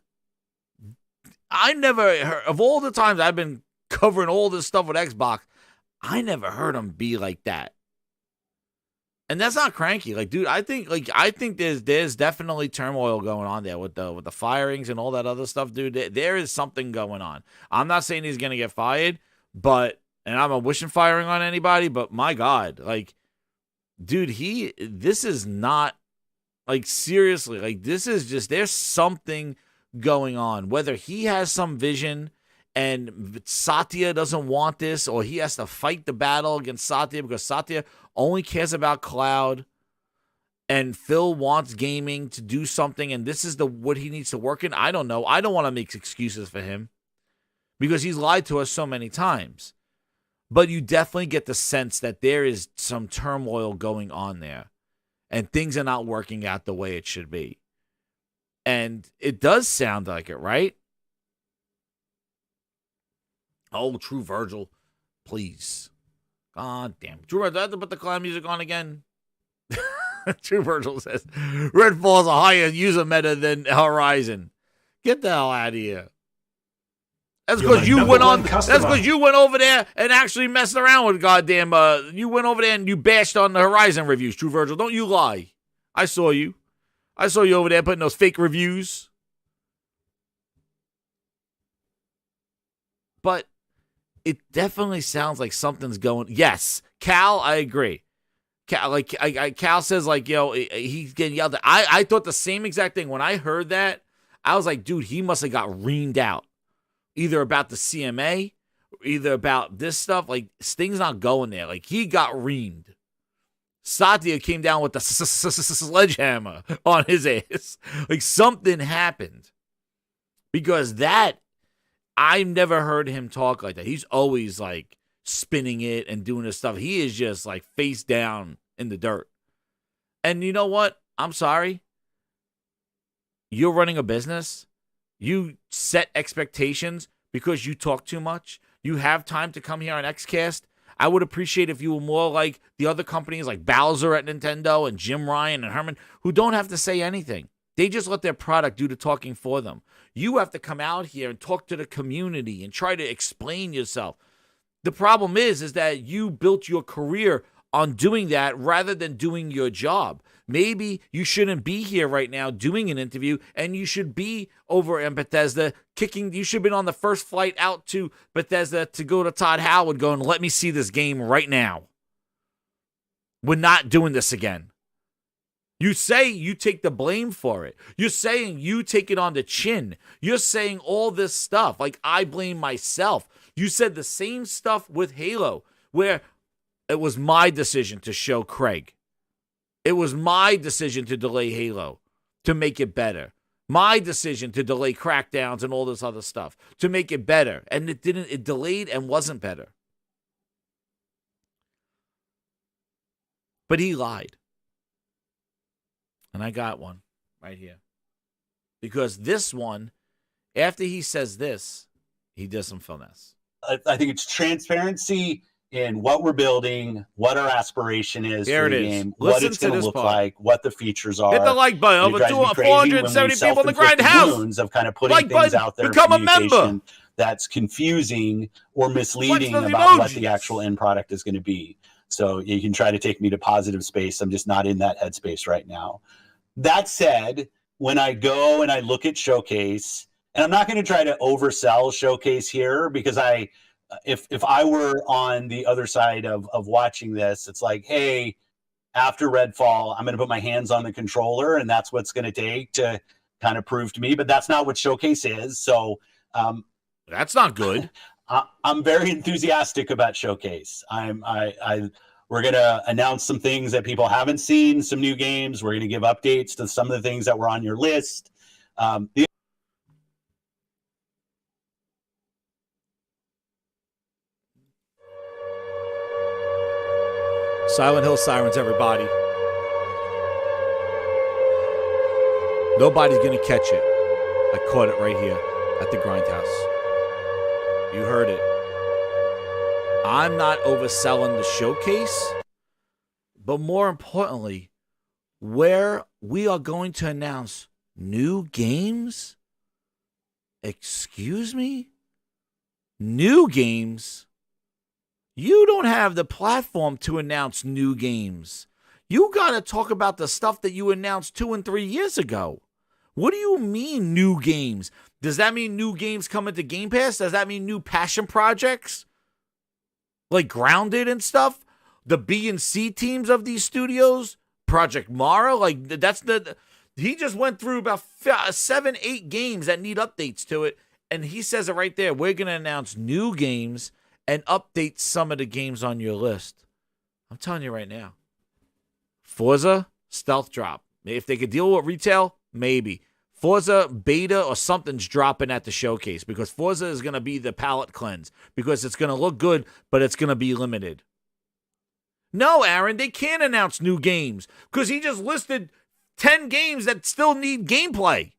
I never heard, of all the times I've been covering all this stuff with Xbox, I never heard him be like that. And that's not cranky. Like, dude, I think there's definitely turmoil going on there with the firings and all that other stuff, dude. There is something going on. I'm not saying he's gonna get fired, and I'm not wishing firing on anybody, but my God, like, dude, this is not. Like, seriously, like, this is just, there's something going on. Whether he has some vision and Satya doesn't want this, or he has to fight the battle against Satya because Satya only cares about cloud and Phil wants gaming to do something, and this is what he needs to work in. I don't know. I don't want to make excuses for him because he's lied to us so many times. But you definitely get the sense that there is some turmoil going on there. And things are not working out the way it should be. And it does sound like it, right? Oh, True Virgil, please. God damn. True Virgil, I have to put the clown music on again. True Virgil says, REDFALL is a higher user meta than Horizon. Get the hell out of here. That's because you went on. That's because you went over there and actually messed around with goddamn. You went over there and you bashed on the Horizon reviews. True Virgil, don't you lie. I saw you. I saw you over there putting those fake reviews. But it definitely sounds like something's going. Yes, Cal, I agree. Cal says like, yo, he's getting yelled at. I thought the same exact thing when I heard that. I was like, dude, he must have got reamed out. Either about the CMA, either about this stuff. Like, Sting's not going there. Like, he got reamed. Satya came down with the sledgehammer on his ass. Like, something happened. Because I've never heard him talk like that. He's always, like, spinning it and doing this stuff. He is just, like, face down in the dirt. And you know what? I'm sorry. You're running a business. You set expectations because you talk too much. You have time to come here on XCast. I would appreciate if you were more like the other companies like Bowser at Nintendo and Jim Ryan and Herman, who don't have to say anything. They just let their product do the talking for them. You have to come out here and talk to the community and try to explain yourself. The problem is that you built your career on doing that rather than doing your job. Maybe you shouldn't be here right now doing an interview, and you should be over in Bethesda kicking. You should have been on the first flight out to Bethesda to go to Todd Howard going, let me see this game right now. We're not doing this again. You say you take the blame for it. You're saying you take it on the chin. You're saying all this stuff like I blame myself. You said the same stuff with Halo, where it was my decision to show Craig. It was my decision to delay Halo, to make it better. My decision to delay Crackdowns and all this other stuff, to make it better. And it didn't, it delayed and wasn't better. But he lied. And I got one right here. Because this one, after he says this, he does some finesse. I think it's transparency in what we're building, what our aspiration is There for it the is. game, Listen what it's to going to this look part. like, what the features are. Hit the like button. And it Over drives me crazy 470 when we people in the self-inflict grindhouse. wounds of kind of putting Like things button. out there in Become a member. communication that's confusing or misleading those about what emojis. the actual end product is going to be. So you can try to take me to positive space. I'm just not in that headspace right now. That said, when I go and I look at Showcase, and I'm not going to try to oversell Showcase here, because if I were on the other side of watching this, it's like, hey, after Redfall, I'm going to put my hands on the controller, and that's what's going to take to kind of prove to me. But that's not what Showcase is. So that's not good. I'm very enthusiastic about Showcase. We're going to announce some things that people haven't seen, some new games. We're going to give updates to some of the things that were on your list. Silent Hill Sirens, everybody. Nobody's going to catch it. I caught it right here at the Grindhouse. You heard it. I'm not overselling the Showcase, but more importantly, where we are going to announce new games. Excuse me? New games? You don't have the platform to announce new games. You got to talk about the stuff that you announced 2 and 3 years ago. What do you mean new games? Does that mean new games coming to Game Pass? Does that mean new passion projects? Like Grounded and stuff? The B and C teams of these studios? Project Mara? Like, he just went through about 7, 8 games that need updates to it. And he says it right there. We're going to announce new games and update some of the games on your list. I'm telling you right now. Forza, stealth drop. If they could deal with retail, maybe. Forza beta or something's dropping at the Showcase because Forza is going to be the palate cleanse because it's going to look good, but it's going to be limited. No, Aaron, they can't announce new games because he just listed 10 games that still need gameplay.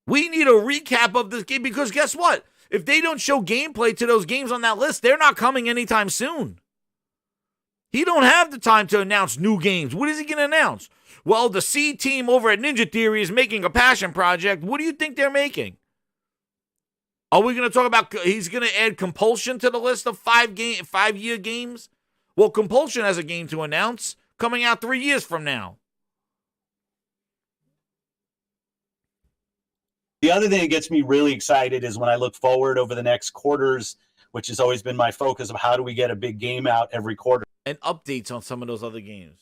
We need a recap of this game because guess what? If they don't show gameplay to those games on that list, they're not coming anytime soon. He don't have the time to announce new games. What is he going to announce? Well, the C team over at Ninja Theory is making a passion project. What do you think they're making? Are we going to talk about he's going to add Compulsion to the list of 5-year games? Well, Compulsion has a game to announce coming out 3 years from now. The other thing that gets me really excited is when I look forward over the next quarters, which has always been my focus of how do we get a big game out every quarter. And updates on some of those other games.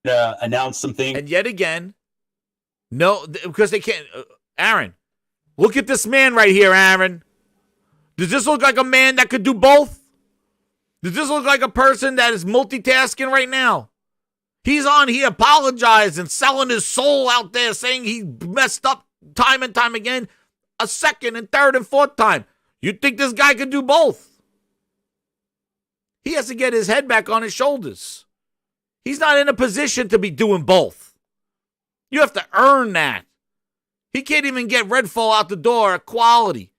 Announce some things. And yet again, no, because they can't. Aaron, look at this man right here, Aaron. Does this look like a man that could do both? Does this look like a person that is multitasking right now? He's on, he apologized and selling his soul out there, saying he messed up time and time again, a second and third and fourth time. You think this guy could do both? He has to get his head back on his shoulders. He's not in a position to be doing both. You have to earn that. He can't even get Redfall out the door at quality.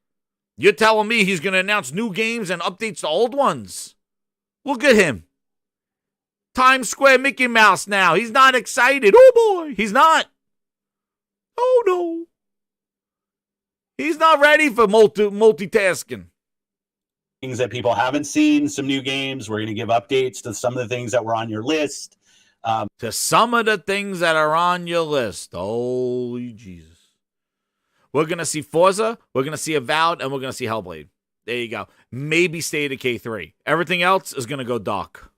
You're telling me he's going to announce new games and updates to old ones? Look at him. Times Square Mickey Mouse now. He's not excited. Oh, boy. He's not. Oh, no. He's not ready for multitasking. Things that people haven't seen, some new games. We're going to give updates to some of the things that were on your list. To some of the things that are on your list. Holy Jesus. We're going to see Forza, we're going to see Avowed, and we're going to see Hellblade. There you go. Maybe State of K3. Everything else is going to go dark.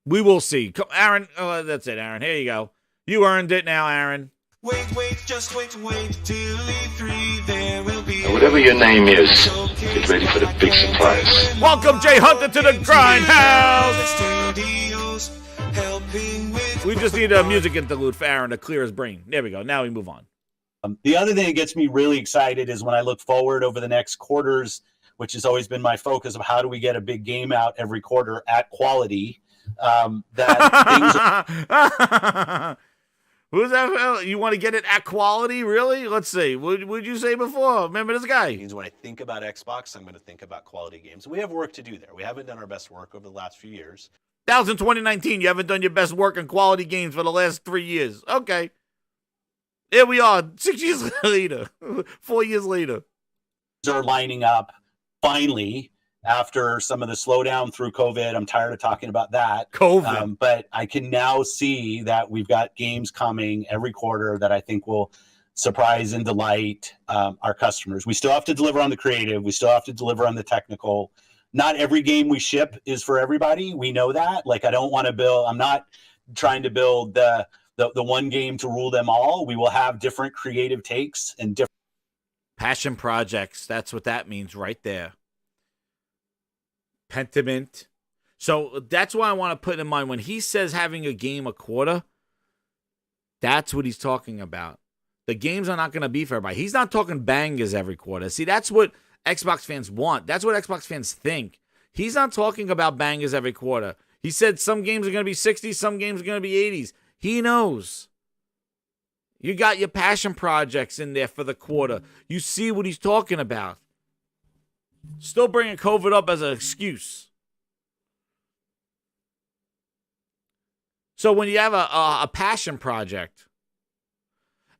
We will see. Come, Aaron, that's it, Aaron. Here you go. You earned it now, Aaron. Wait, just wait till E3. There will be. Whatever your name is, get ready for the big surprise. Welcome, Jay Hunter, to the Grindhouse. We just need a music interlude for Aaron to clear his brain. There we go. Now we move on. The other thing that gets me really excited is when I look forward over the next quarters, which has always been my focus of how do we get a big game out every quarter at quality. Who's that? You want to get it at quality? Really? Let's see. What would you say before? Remember this guy? Means when I think about Xbox, I'm going to think about quality games. We have work to do there. We haven't done our best work over the last few years. That was in 2019. You haven't done your best work in quality games for the last 3 years. Okay. Here we are, 6 years later, 4 years later. Are lining up finally after some of the slowdown through COVID. I'm tired of talking about that. COVID. But I can now see that we've got games coming every quarter that I think will surprise and delight our customers. We still have to deliver on the creative. We still have to deliver on the technical. Not every game we ship is for everybody. We know that. Like, I don't want to build, I'm not trying to build the one game to rule them all. We will have different creative takes and different passion projects. That's what that means right there. Pentiment. So that's why I want to put in mind when he says having a game a quarter, that's what he's talking about. The games are not going to be for everybody. He's not talking bangers every quarter. See, that's what Xbox fans want. That's what Xbox fans think. He's not talking about bangers every quarter. He said some games are going to be 60s, some games are going to be 80s. He knows. You got your passion projects in there for the quarter. You see what he's talking about. Still bringing COVID up as an excuse. So when you have a passion project,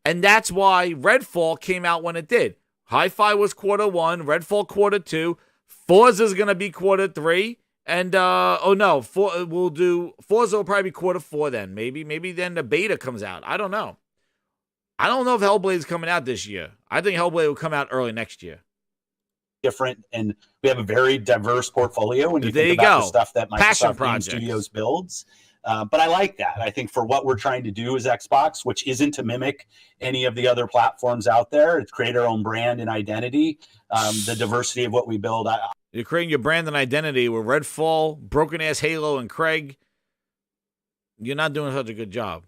and that's why Redfall came out when it did. Hi-Fi was quarter 1, Redfall quarter 2, Forza is going to be quarter 3, and Forza will probably be quarter 4 then. Maybe then the beta comes out. I don't know. I don't know if Hellblade is coming out this year. I think Hellblade will come out early next year. different, and we have a very diverse portfolio when you think about the stuff that Microsoft Game Studios builds. But I like that. I think for what we're trying to do as Xbox, which isn't to mimic any of the other platforms out there, it's create our own brand and identity. The diversity of what we build. You're creating your brand and identity with Redfall, Broken Ass Halo, and Craig. You're not doing such a good job.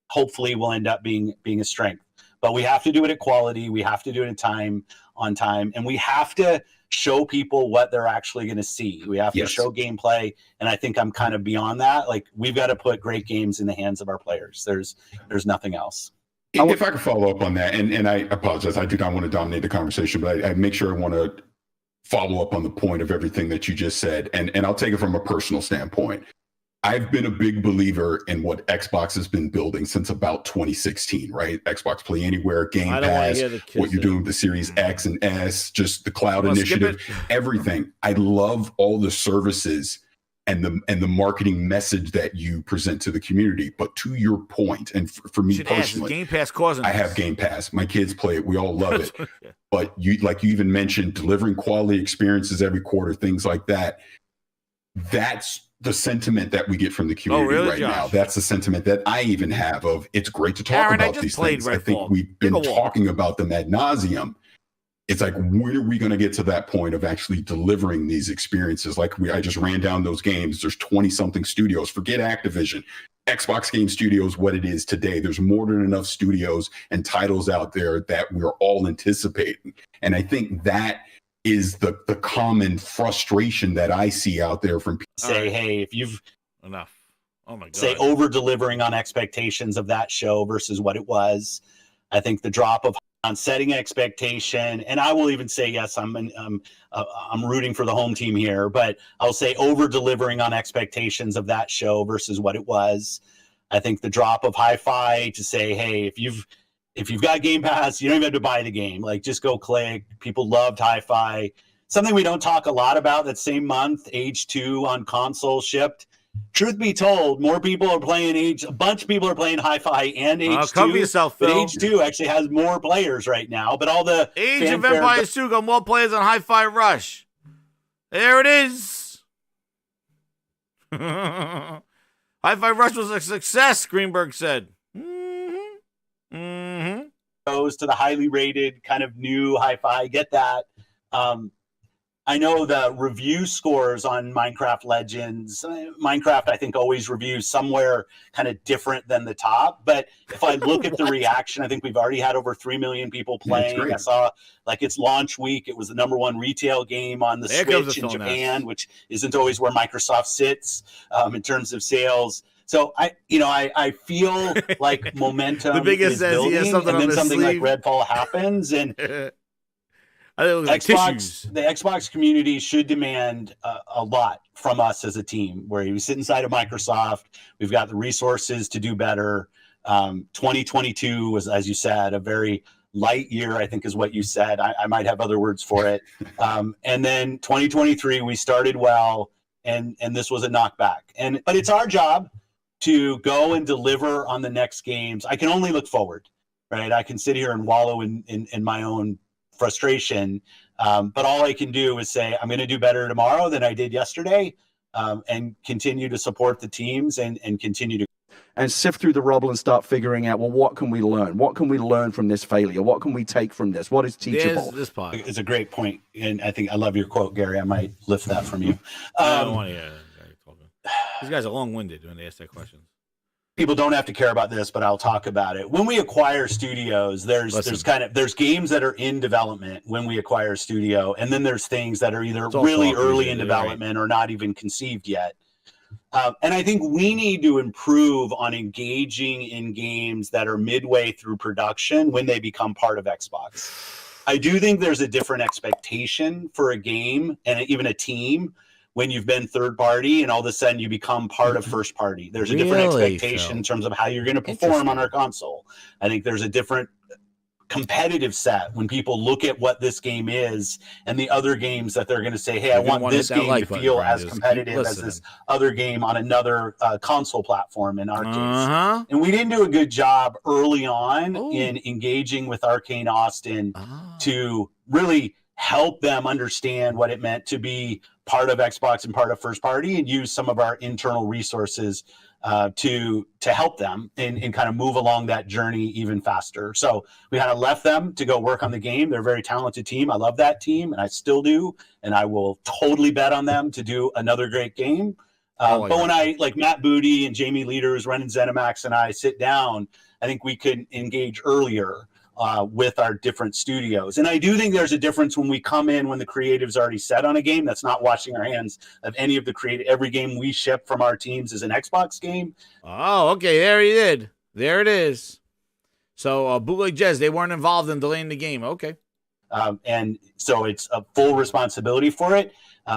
Hopefully will end up being a strength. But we have to do it at quality. We have to do it on time. And we have to show people what they're actually going to see. We have to show gameplay. And I think I'm kind of beyond that. Like, we've got to put great games in the hands of our players. There's nothing else. If I could follow up on that, and I apologize, I do not want to dominate the conversation, but I make sure I want to follow up on the point of everything that you just said. And I'll take it from a personal standpoint. I've been a big believer in what Xbox has been building since about 2016, right? Xbox Play Anywhere, Game Pass, what you're doing with the Series X and S, just the cloud initiative, everything. I love all the services and the marketing message that you present to the community. But to your point, and for me personally, Game Pass causing I have Game Pass. My kids play it. We all love it. But you even mentioned delivering quality experiences every quarter, things like that. That's the sentiment that we get from the community now. That's the sentiment that I even have of it's great to talk about these things. I think we've been talking about them ad nauseum. It's like, when are we going to get to that point of actually delivering these experiences? Like I just ran down those games. There's 20-something studios. Forget Activision. Xbox Game Studios, what it is today. There's more than enough studios and titles out there that we're all anticipating. And I think that is the common frustration that I see out there from people. Say, hey, if you've enough, oh my god, say over delivering on expectations of that show versus what it was. I think the drop of on setting expectation, and I will even say, yes, I'm rooting for the home team here, but I'll say over delivering on expectations of that show versus what it was. I think the drop of Hi-Fi to say, hey, if you've got Game Pass, you don't even have to buy the game. Like, just go click. People loved Hi-Fi. Something we don't talk a lot about that same month, Age 2 on console shipped. Truth be told, more people are playing a bunch of people are playing Hi-Fi and Age 2. Cover yourself, Phil. But Age 2 actually has more players right now. But all the Age of Empires 2 got more players than Hi-Fi Rush. There it is. Hi-Fi Rush was a success, Greenberg said. Goes to the highly rated kind of new Hi-Fi. Get that. I know the review scores on Minecraft Legends. Minecraft, I think, always reviews somewhere kind of different than the top. But if I look at the reaction, I think we've already had over 3 million people playing. I saw, like, its launch week, it was the #1 retail game on the Switch in Japan, which isn't always where Microsoft sits in terms of sales. So I feel like momentum The biggest is says he has building, something and on then his something sleeve. like Redfall happens, and I think it was like tissues. the Xbox community should demand a lot from us as a team. Where you sit inside of Microsoft, we've got the resources to do better. 2022 was, as you said, a very light year, I think is what you said. I might have other words for it. And then 2023, we started well, and this was a knockback. But it's our job to go and deliver on the next games. I can only look forward, right? I can sit here and wallow in my own frustration, but all I can do is say I'm going to do better tomorrow than I did yesterday, and continue to support the teams and continue to and sift through the rubble and start figuring out, well, what can we learn? What can we learn from this failure? What can we take from this? What is teachable? This part. It's a great point, and I think I love your quote, Gary. I might lift that from you. I don't want to hear these guys are long-winded when they ask that question. People don't have to care about this, but I'll talk about it. When we acquire studios, there's games that are in development when we acquire a studio, and then there's things that are either really early in development or not even conceived yet. And I think we need to improve on engaging in games that are midway through production when they become part of Xbox. I do think there's a different expectation for a game and even a team when you've been third party and all of a sudden you become part of first party. There's a different expectation in terms of how you're going to perform on our console. I think there's a different competitive set when people look at what this game is and the other games that they're going to say, hey, I want this game to feel as competitive as this other game on another console platform in our case. And we didn't do a good job early on in engaging with Arcane Austin to really help them understand what it meant to be part of Xbox and part of first party, and use some of our internal resources to help them and kind of move along that journey even faster. So we kind of left them to go work on the game. They're a very talented team. I love that team, and I still do, and I will totally bet on them to do another great game. But when I, like Matt Booty and Jamie Leaders, running ZeniMax, and I sit down, I think we could engage earlier with our different studios. And I do think there's a difference when we come in when the creative's already set on a game. That's not washing our hands of any of the creative. Every game we ship from our teams is an Xbox game. Oh, okay. There he did. There it is. So Bootleg Jez, they weren't involved in delaying the game. Okay. And so it's a full responsibility for it.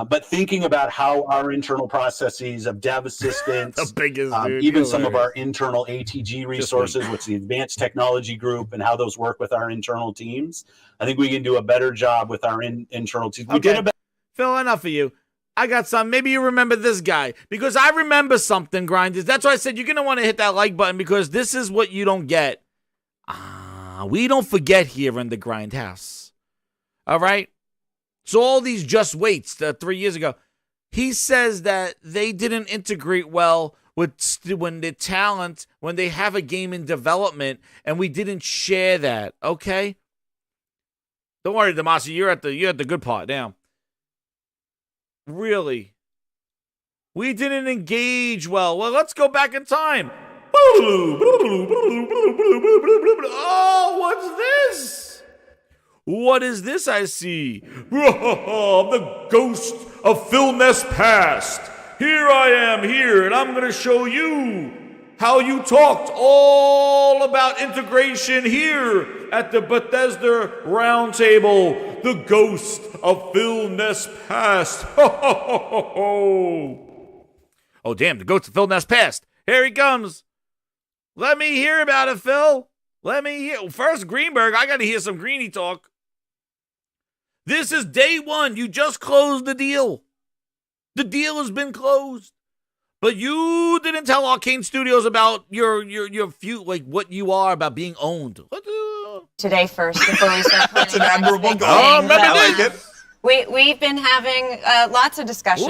But thinking about how our internal processes of dev assistance, the biggest, even some of our internal ATG resources, which is the Advanced Technology Group, and how those work with our internal teams, I think we can do a better job with our internal teams. We did a better. Phil, enough of you. I got some. Maybe you remember this guy, because I remember something, Grinders. That's why I said you're going to want to hit that like button, because this is what you don't get. We don't forget here in the Grindhouse. All right? So all these just waits 3 years ago, he says that they didn't integrate well with when the talent, when they have a game in development, and we didn't share that. Okay, don't worry, Damasi, you're at the good part now. Really, we didn't engage well. Well, let's go back in time. Oh, what's this? What is this I see? I'm the ghost of Phil Ness past. Here I am here, and I'm going to show you how you talked all about integration here at the Bethesda Roundtable. The ghost of Phil Ness past. Oh, damn, the ghost of Phil Ness past. Here he comes. Let me hear about it, Phil. Let me hear. First, Greenberg, I got to hear some Greeny talk. This is day one. You just closed the deal. The deal has been closed. But you didn't tell Arcane Studios about your few, like what you are, about being owned. Today first before we start planning. That's an admirable goal. Oh, I like it. We've been having lots of discussions.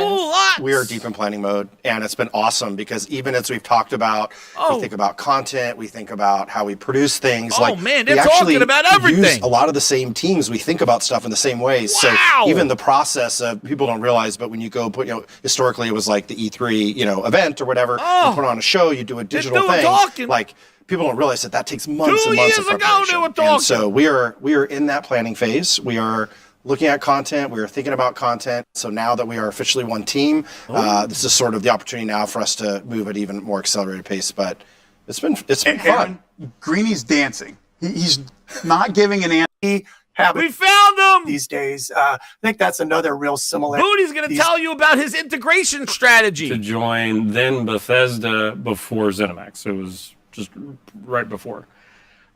We are deep in planning mode, and it's been awesome because even as we've talked about, we think about content, we think about how we produce things. Oh, man, they're talking about everything. Use a lot of the same teams. We think about stuff in the same ways. Wow. So even the process of, people don't realize, but when you go put, historically it was like the E3, event or whatever. You put on a show, you do a digital thing. Like, people don't realize that takes months and months of preparation. They were talking. And so we are in that planning phase. We are looking at content. We were thinking about content. So now that we are officially one team, this is sort of the opportunity now for us to move at even more accelerated pace. But it's been fun. Aaron, Greeny's dancing. He's not giving an answer. We found him these days. I think that's another real similarity. Booty's going to tell you about his integration strategy. To join then Bethesda before ZeniMax. It was just right before.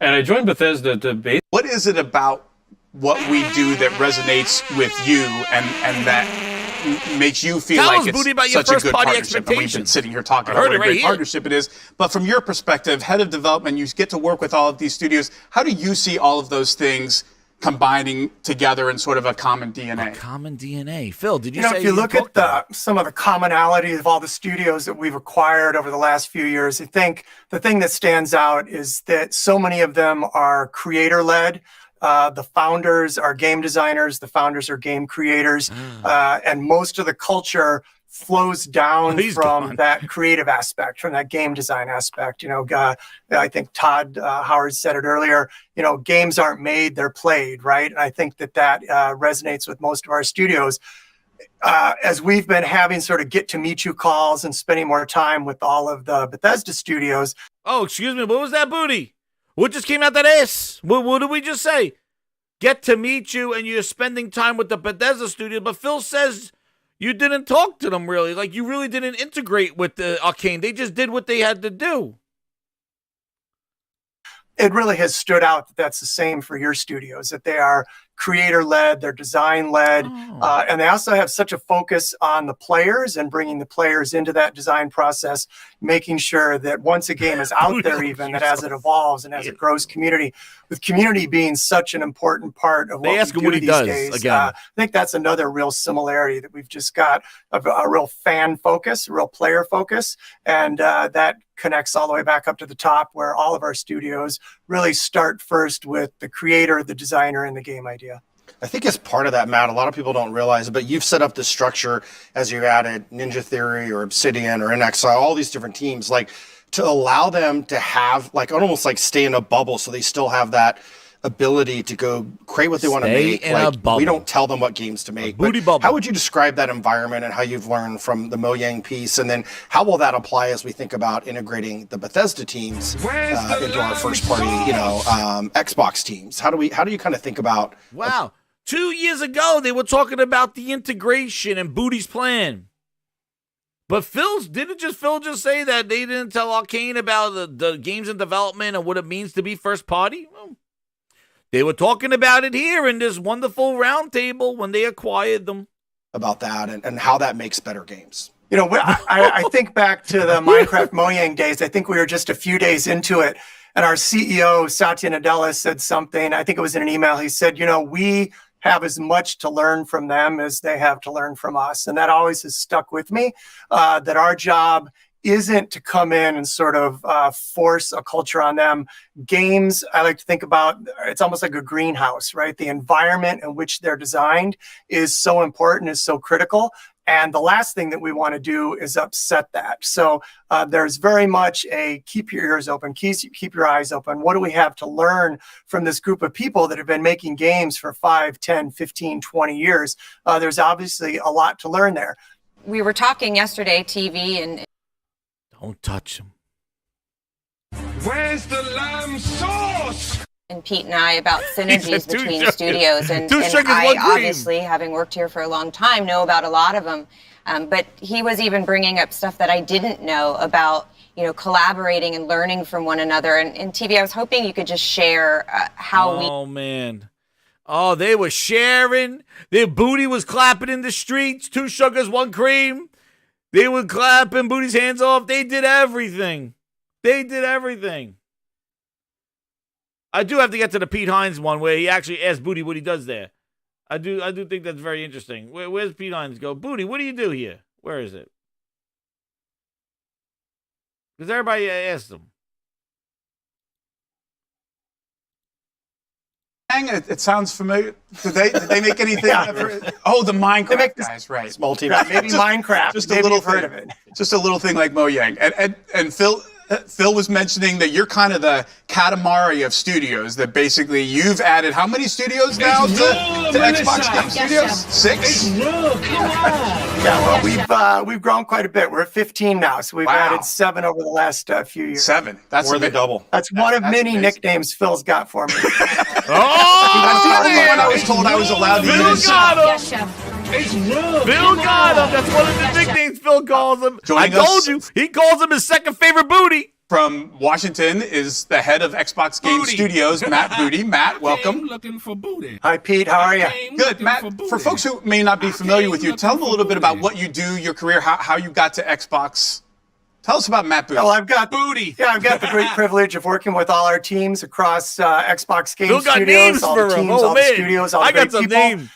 And I joined Bethesda to base. What is it about what we do that resonates with you and that makes you feel Tell like us, it's Booty, about your such a first good party partnership? And we've been expectations. sitting here talking I heard about what it a right great here. partnership it is. But from your perspective, head of development, you get to work with all of these studios. How do you see all of those things combining together in sort of a common DNA? Common DNA. Phil, did you You know, say if you look at some of the commonalities of all the studios that we've acquired over the last few years, I think the thing that stands out is that so many of them are creator-led. The founders are game designers. The founders are game creators. And most of the culture flows down from that creative aspect, from that game design aspect. You know, I think Todd Howard said it earlier, you know, games aren't made, they're played, right? And I think that resonates with most of our studios. As we've been having sort of get to meet you calls and spending more time with all of the Bethesda studios. Oh, excuse me. What was that, Booty? What just came out that ass? What did we just say? Get to meet you and you're spending time with the Bethesda studio. But Phil says you didn't talk to them really. Like you really didn't integrate with the Arcane. They just did what they had to do. It really has stood out that that's the same for your studios, that they are creator-led, they're design-led, and they also have such a focus on the players and bringing the players into that design process, making sure that once a game is out there even, that as it evolves and as it grows community, with community being such an important part of what we do these days. I think that's another real similarity, that we've just got a real fan focus, a real player focus, and that connects all the way back up to the top, where all of our studios really start first with the creator, the designer, and the game idea. I think as part of that, Matt, a lot of people don't realize it, but you've set up this structure as you added Ninja Theory or Obsidian or NXI, all these different teams, like to allow them to have like almost like stay in a bubble, so they still have that ability to go create what they want to make. Like, we don't tell them what games to make. But how would you describe that environment and how you've learned from the Mojang piece? And then how will that apply as we think about integrating the Bethesda teams into our first party, Xbox teams? How do you kind of think about? Wow. 2 years ago, they were talking about the integration and Booty's plan. But didn't Phil just say that they didn't tell Arcane about the games in development and what it means to be first party? Well, they were talking about it here in this wonderful roundtable when they acquired them. About that and how that makes better games. You know, I think back to the Minecraft Mojang days. I think we were just a few days into it, and our CEO, Satya Nadella, said something. I think it was in an email. He said, you know, we have as much to learn from them as they have to learn from us. And that always has stuck with me, that our job isn't to come in and sort of force a culture on them. Games, I like to think about, it's almost like a greenhouse, right? The environment in which they're designed is so important, is so critical. And the last thing that we want to do is upset that. So there's very much a keep your ears open, keep your eyes open. What do we have to learn from this group of people that have been making games for 5, 10, 15, 20 years? There's obviously a lot to learn there. We were talking yesterday, TV, and don't touch him. Where's the lamb sauce? And Pete and I about synergies between studios, and I obviously, having worked here for a long time, know about a lot of them. But he was even bringing up stuff that I didn't know about, you know, collaborating and learning from one another. And TV, I was hoping you could just share how we. Oh man. Oh, they were sharing. Their Booty was clapping in the streets. 2 sugars, 1 cream. They were clapping Booty's hands off. They did everything. They did everything. I do have to get to the Pete Hines one where he actually asked Booty what he does there. I do think that's very interesting. Where's Pete Hines go? Booty, what do you do here? Where is it? Because everybody asked him. It sounds familiar. Did they make anything? Oh, the Minecraft guys, right? Maybe Minecraft. Just maybe a little you've heard thing. of it. Just a little thing like Mojang. And Phil, Phil was mentioning that you're kind of the Katamari of studios, that basically you've added how many studios now to Xbox Game Studios? 6? Yeah, well, we've grown quite a bit. We're at 15 now, so we've added 7 over the last few years. 7. That's more than double. That's one of many amazing. nicknames Phil's got for me. That's the only one I was told I was allowed to Phil use. got him. Yes, chef. Phil got him. That's one of the nicknames Phil calls him. Joining I told us- you. He calls him his second favorite booty. From Washington is the head of Xbox Game Studios, Matt Booty. Matt, welcome. Looking for booty. Hi, Pete. How are you? Good, Matt. For folks who may not be familiar with you, tell them a little bit about what you do, your career, how you got to Xbox. Tell us about Matt Booty. Well, I've got booty. Yeah, I've got the great privilege of working with all our teams across Xbox Game Phil got Studios, names all for the him. teams, Oh, all the man. studios, all I the got great some people. names.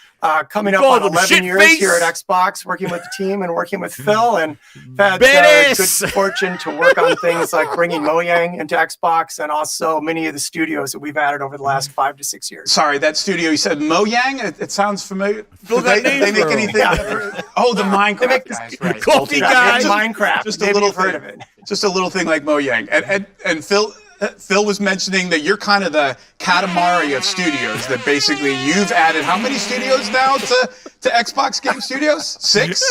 Coming You up on called him 11 shit years face. here at Xbox, working with the team and working with Phil, and I've had Badass. good fortune to work on things like bringing Mojang into Xbox, and also many of the studios that we've added over the last 5 to 6 years. Sorry, that studio, you said Mojang? It sounds familiar. Phil Do got they names make for 'em. anything? Oh, the Minecraft guys, right. Coffee Yeah, guy. and Minecraft. Just Maybe a little you've heard thing. of it. Just a little thing like Mojang. And Phil was mentioning that you're kind of the Katamari of studios, that basically you've added how many studios now to Xbox Game Studios? 6?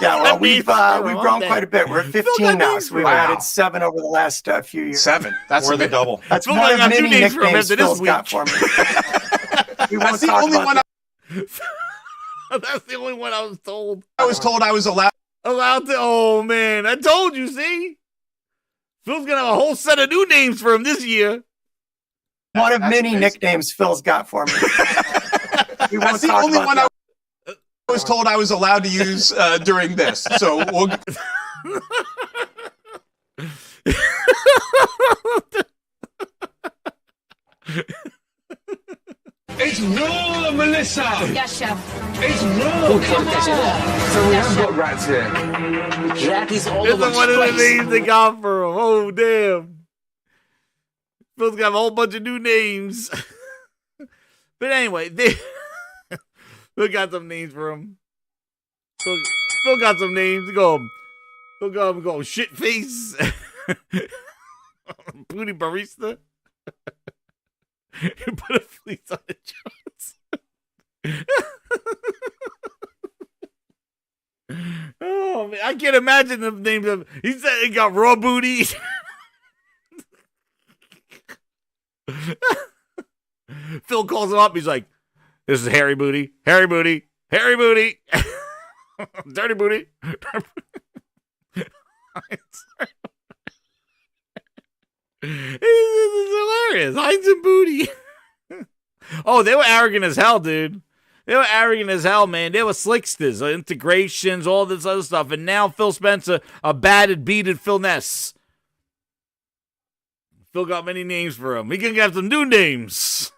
Yeah, well, we've grown that. quite a bit. We're at 15 now, so we've added 7 over the last few years. 7. That's more than double. That's Phil one of got 2 many names for him nicknames after this Phil's got week. for me. We That's won't the talk only about one that. That's the only one I was told. I was told I was allowed. Allowed to. Oh, man. I told you, see? Phil's going to have a whole set of new names for him this year. One of many nicknames Phil's got for me. We won't That's the talk only about one that. I was told I was allowed to use during this. So we'll. It's raw, Melissa. Yes, chef. It's raw. Come on. So we have got rats here. Rat is all This over is one of the place. names they got for him. Oh, damn. Phil's got a whole bunch of new names. But anyway, Phil got some names for him. Phil got some names. Phil go shit face. Booty barista. You put a fleece on the Jones. Oh man, I can't imagine the names of. He said he got raw booty. Phil calls him up. He's like, "This is Harry Booty, Harry Booty, Harry Booty, Dirty Booty." This is hilarious. Heinz and Booty. Oh, they were arrogant as hell, dude. They were arrogant as hell, man. They were slicksters, integrations, all this other stuff. And now Phil Spencer, a battered, beaten Phil Ness. Phil got many names for him. He can have some new names.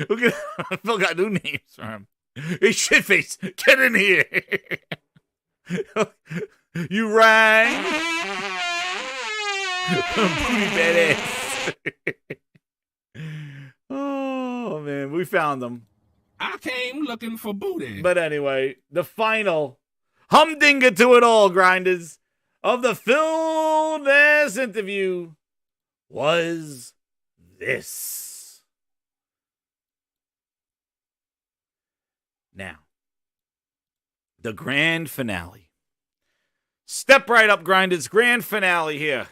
Phil got new names for him. Hey, shitface, get in here. You rang. Booty badass. Oh, man, we found them. I came looking for booty. But anyway, the final humdinger to it all, grinders, of the Phil Ness interview was this. Now, the grand finale. Step right up, grinders. Grand finale here.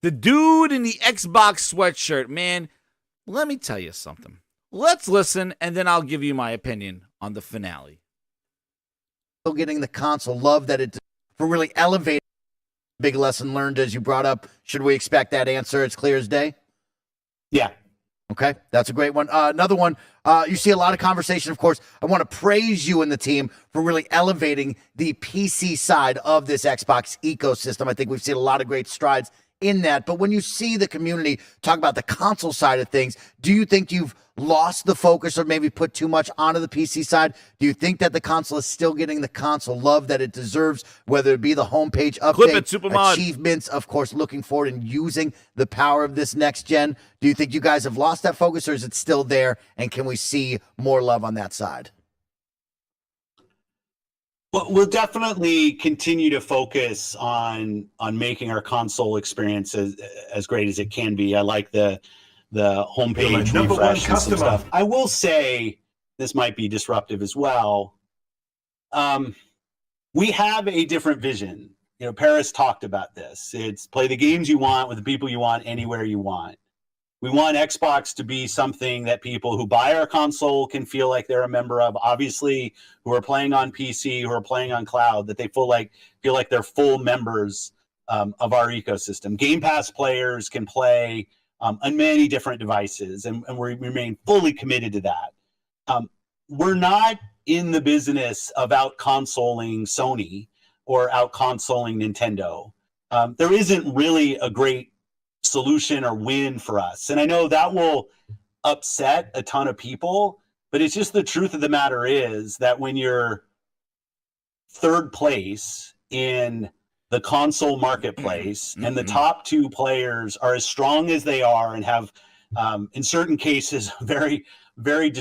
The dude in the Xbox sweatshirt, man, let me tell you something. Let's listen, and then I'll give you my opinion on the finale. Still getting the console. Love that it for really elevating. Big lesson learned, as you brought up. Should we expect that answer? It's clear as day. Yeah. Okay, that's a great one. Another one, you see a lot of conversation, of course. I want to praise you and the team for really elevating the PC side of this Xbox ecosystem. I think we've seen a lot of great strides in that. But when you see the community talk about the console side of things, do you think you've lost the focus or maybe put too much onto the PC side? Do you think that the console is still getting the console love that it deserves, whether it be the homepage Clip it, update, Supermod. achievements, of course, looking forward and using the power of this next gen? Do you think you guys have lost that focus, or is it still there, and can we see more love on that side? Well, we'll definitely continue to focus on making our console experience as great as it can be. I like the homepage You're my #1 refresh and some customer. stuff. I will say this might be disruptive as well. We have a different vision. You know, Paris talked about this. It's play the games you want with the people you want anywhere you want. We want Xbox to be something that people who buy our console can feel like they're a member of. Obviously, who are playing on PC, who are playing on cloud, that they feel like they're full members of our ecosystem. Game Pass players can play on many different devices, and we remain fully committed to that. We're not in the business of out-consoling Sony or out-consoling Nintendo. There isn't really a great solution or win for us. And I know that will upset a ton of people, but it's just the truth of the matter is that when you're third place in the console marketplace and the top two players are as strong as they are and have, in certain cases, very, very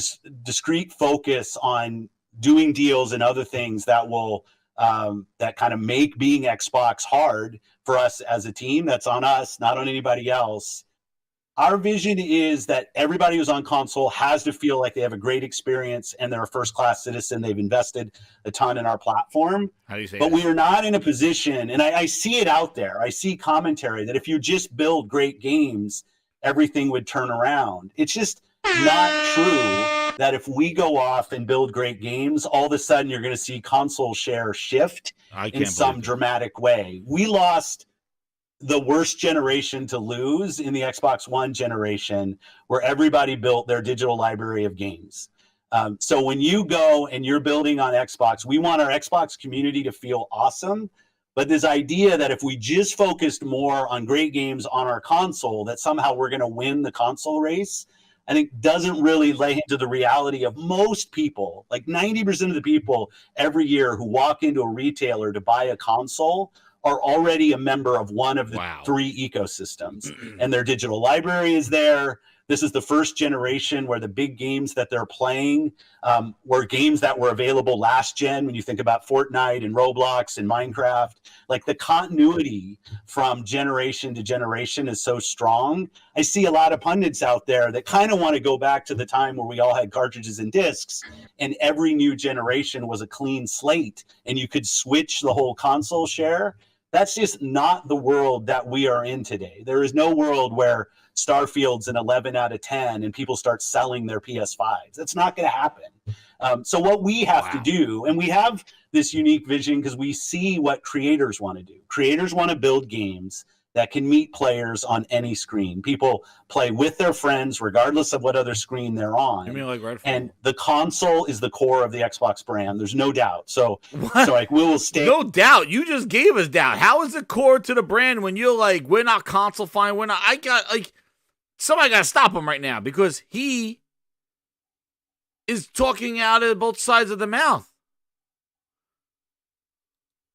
discrete focus on doing deals and other things that will that kind of make being Xbox hard for us as a team. That's on us, not on anybody else. Our vision is that everybody who's on console has to feel like they have a great experience and they're a first-class citizen. They've invested a ton in our platform. How do you say But that? we are not in a position, and I see it out there. I see commentary that if you just build great games, everything would turn around. It's just not true that if we go off and build great games, all of a sudden you're going to see console share shift in some dramatic way. We lost the worst generation to lose in the Xbox One generation, where everybody built their digital library of games. So when you go and you're building on Xbox, we want our Xbox community to feel awesome. But this idea that if we just focused more on great games on our console, that somehow we're going to win the console race, I think doesn't really lay into the reality of most people. Like 90% of the people every year who walk into a retailer to buy a console are already a member of one of the three ecosystems. And their digital library is there. This is the first generation where the big games that they're playing were games that were available last gen. When you think about Fortnite and Roblox and Minecraft, like the continuity from generation to generation is so strong. I see a lot of pundits out there that kind of want to go back to the time where we all had cartridges and discs and every new generation was a clean slate and you could switch the whole console share. That's just not the world that we are in today. There is no world where Starfield's an 11 out of 10 and people start selling their PS5s. That's not going to happen. So what we have to do, and we have this unique vision because we see what creators want to do. Creators want to build games that can meet players on any screen. People play with their friends regardless of what other screen they're on. You mean like REDFALL? And the console is the core of the Xbox brand. There's no doubt. So like we will stay. No doubt. You just gave us doubt. How is it core to the brand when you're like, we're not console fine, we're not? I got like, somebody got to stop him right now because he is talking out of both sides of the mouth.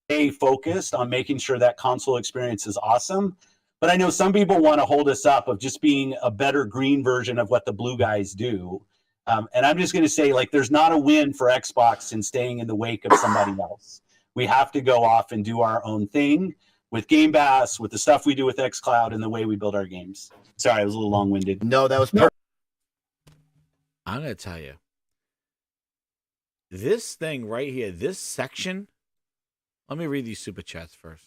Stay focused on making sure that console experience is awesome. But I know some people want to hold us up of just being a better green version of what the blue guys do. And I'm just going to say, like, there's not a win for Xbox in staying in the wake of somebody else. We have to go off and do our own thing with Game Pass, with the stuff we do with xCloud, and the way we build our games. Sorry, I was a little long-winded. No, that was perfect. I'm going to tell you. This thing right here, this section, let me read these super chats first.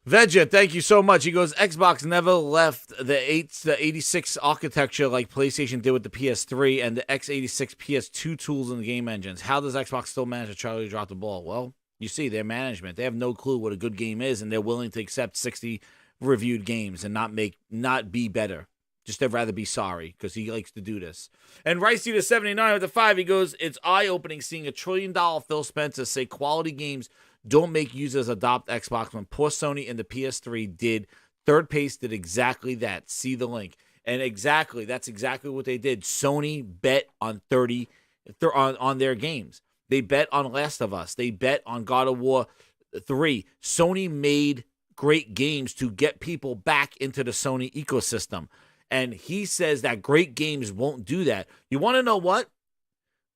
Vegeta, thank you so much. He goes, Xbox never left the 86 architecture like PlayStation did with the PS3 and the x86 PS2 tools in the game engines. How does Xbox still manage to Charlie drop the ball? Well, you see, their management, they have no clue what a good game is, and they're willing to accept 60 reviewed games and not be better. Just they'd rather be sorry because he likes to do this. And Ricey to 79 with the 5, he goes, it's eye-opening seeing $1 trillion Phil Spencer say quality games don't make users adopt Xbox when poor Sony and the PS3 did. Third Pace did exactly that. See the link. And that's exactly what they did. Sony bet on on their games. They bet on Last of Us. They bet on God of War 3. Sony made great games to get people back into the Sony ecosystem. And he says that great games won't do that. You want to know what?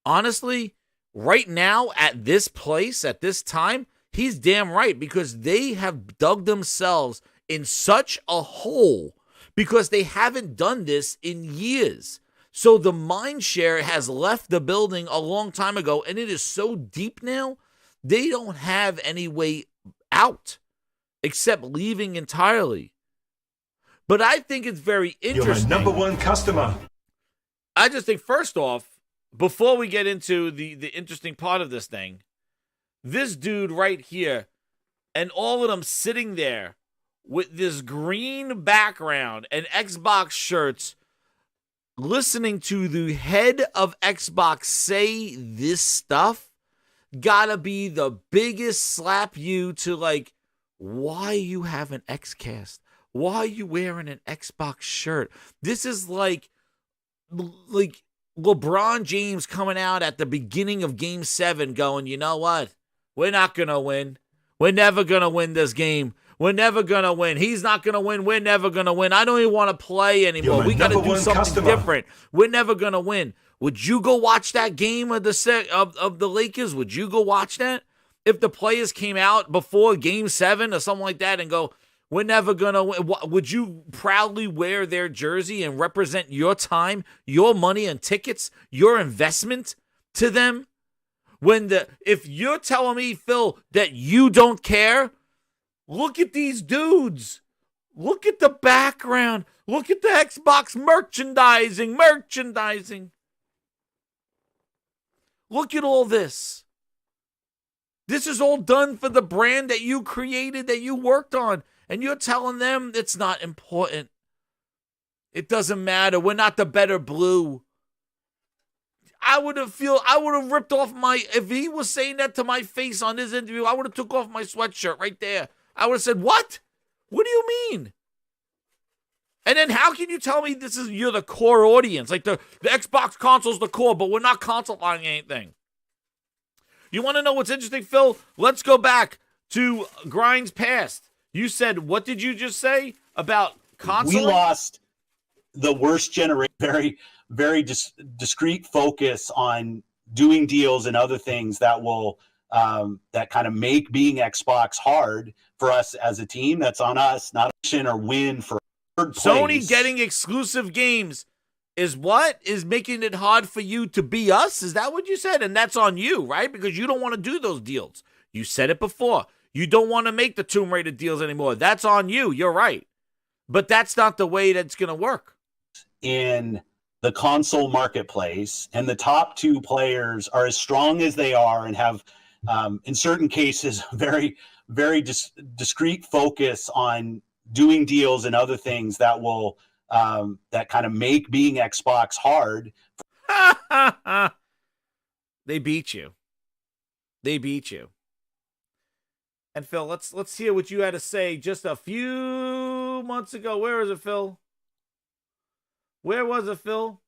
Honestly, right now at this place, at this time, he's damn right, because they have dug themselves in such a hole because they haven't done this in years. So the mind share has left the building a long time ago, and it is so deep now, they don't have any way out except leaving entirely. But I think it's very interesting. You're my #1 customer. I just think, first off, before we get into the interesting part of this thing, this dude right here and all of them sitting there with this green background and Xbox shirts, listening to the head of Xbox say this stuff, gotta be the biggest slap you to, like, why you have an Xcast? Why are you wearing an Xbox shirt? This is like LeBron James coming out at the beginning of Game 7 going, you know what? We're not going to win. We're never going to win this game. We're never going to win. He's not going to win. We're never going to win. I don't even want to play anymore. We got to do something different. We're never going to win. Would you go watch that game of the Lakers? Would you go watch that? If the players came out before Game 7 or something like that and go, we're never going to win, would you proudly wear their jersey and represent your time, your money and tickets, your investment to them? If you're telling me, Phil, that you don't care, look at these dudes. Look at the background. Look at the Xbox merchandising. Look at all this. This is all done for the brand that you created, that you worked on. And you're telling them it's not important. It doesn't matter. We're not the better blue. I would have ripped off if he was saying that to my face on this interview, I would have took off my sweatshirt right there. I would have said, what? What do you mean? And then how can you tell me you're the core audience? Like the Xbox console's the core, but we're not console-ing anything. You want to know what's interesting, Phil? Let's go back to Grind's past. You said, what did you just say about console? We lost the worst generation, very discrete focus on doing deals and other things that will that kind of make being Xbox hard for us as a team. That's on us, not or win for third place. Sony getting exclusive games is what? Is making it hard for you to be us? Is that what you said? And that's on you, right? Because you don't want to do those deals. You said it before. You don't want to make the Tomb Raider deals anymore. That's on you. You're right. But that's not the way that's going to work. In the console marketplace, and the top two players are as strong as they are and have, in certain cases, very, very discrete focus on doing deals and other things that will that kind of make being Xbox hard. They beat you. They beat you. And Phil, let's hear what you had to say just a few months ago. Where is it, Phil? Where was it, Phil?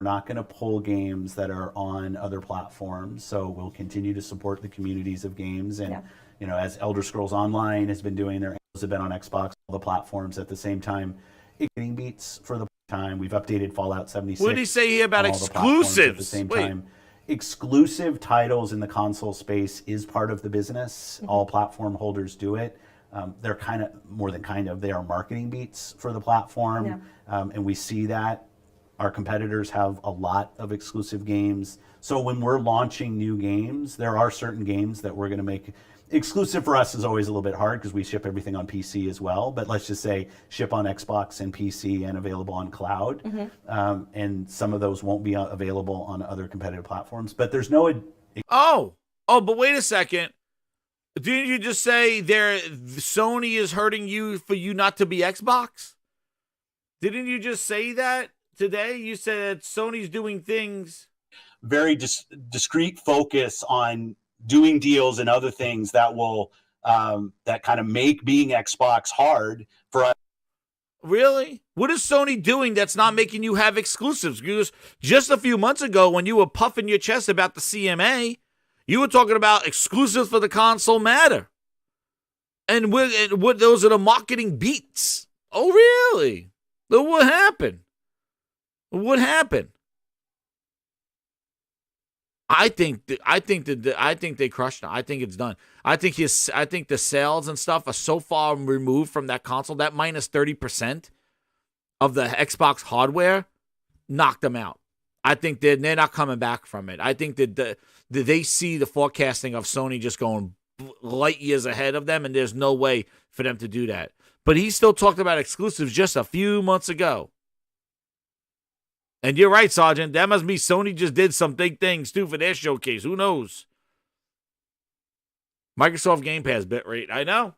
We're not going to pull games that are on other platforms, so we'll continue to support the communities of games. And you know, as Elder Scrolls Online has been doing, their have been on Xbox, all the platforms at the same time. Getting beats for the time. We've updated Fallout 76. What did he say here about exclusives? At the same time. Exclusive titles in the console space is part of the business. All platform holders do it. They're they are marketing beats for the platform. And we see that our competitors have a lot of exclusive games. So when we're launching new games, there are certain games that we're going to make exclusive. For us is always a little bit hard because we ship everything on PC as well. But let's just say ship on Xbox and PC and available on cloud. And some of those won't be available on other competitive platforms. But there's no... but wait a second. Didn't you just say Sony is hurting you for you not to be Xbox? Didn't you just say that today? You said Sony's doing things... Very discrete focus on doing deals and other things that will that kind of make being Xbox hard for us. Really? What is Sony doing that's not making you have exclusives? Because just a few months ago when you were puffing your chest about the CMA, you were talking about exclusives for the console matter. And what those are the marketing beats. Oh, really? Then what happened? What happened? I think they crushed him. I think it's done. I think the sales and stuff are so far removed from that console. That minus 30% of the Xbox hardware knocked them out. I think they're not coming back from it. I think that they see the forecasting of Sony just going light years ahead of them, and there's no way for them to do that. But he still talked about exclusives just a few months ago. And you're right, Sergeant. That must be Sony just did some big things, too, for their showcase. Who knows? Microsoft Game Pass bitrate. I know.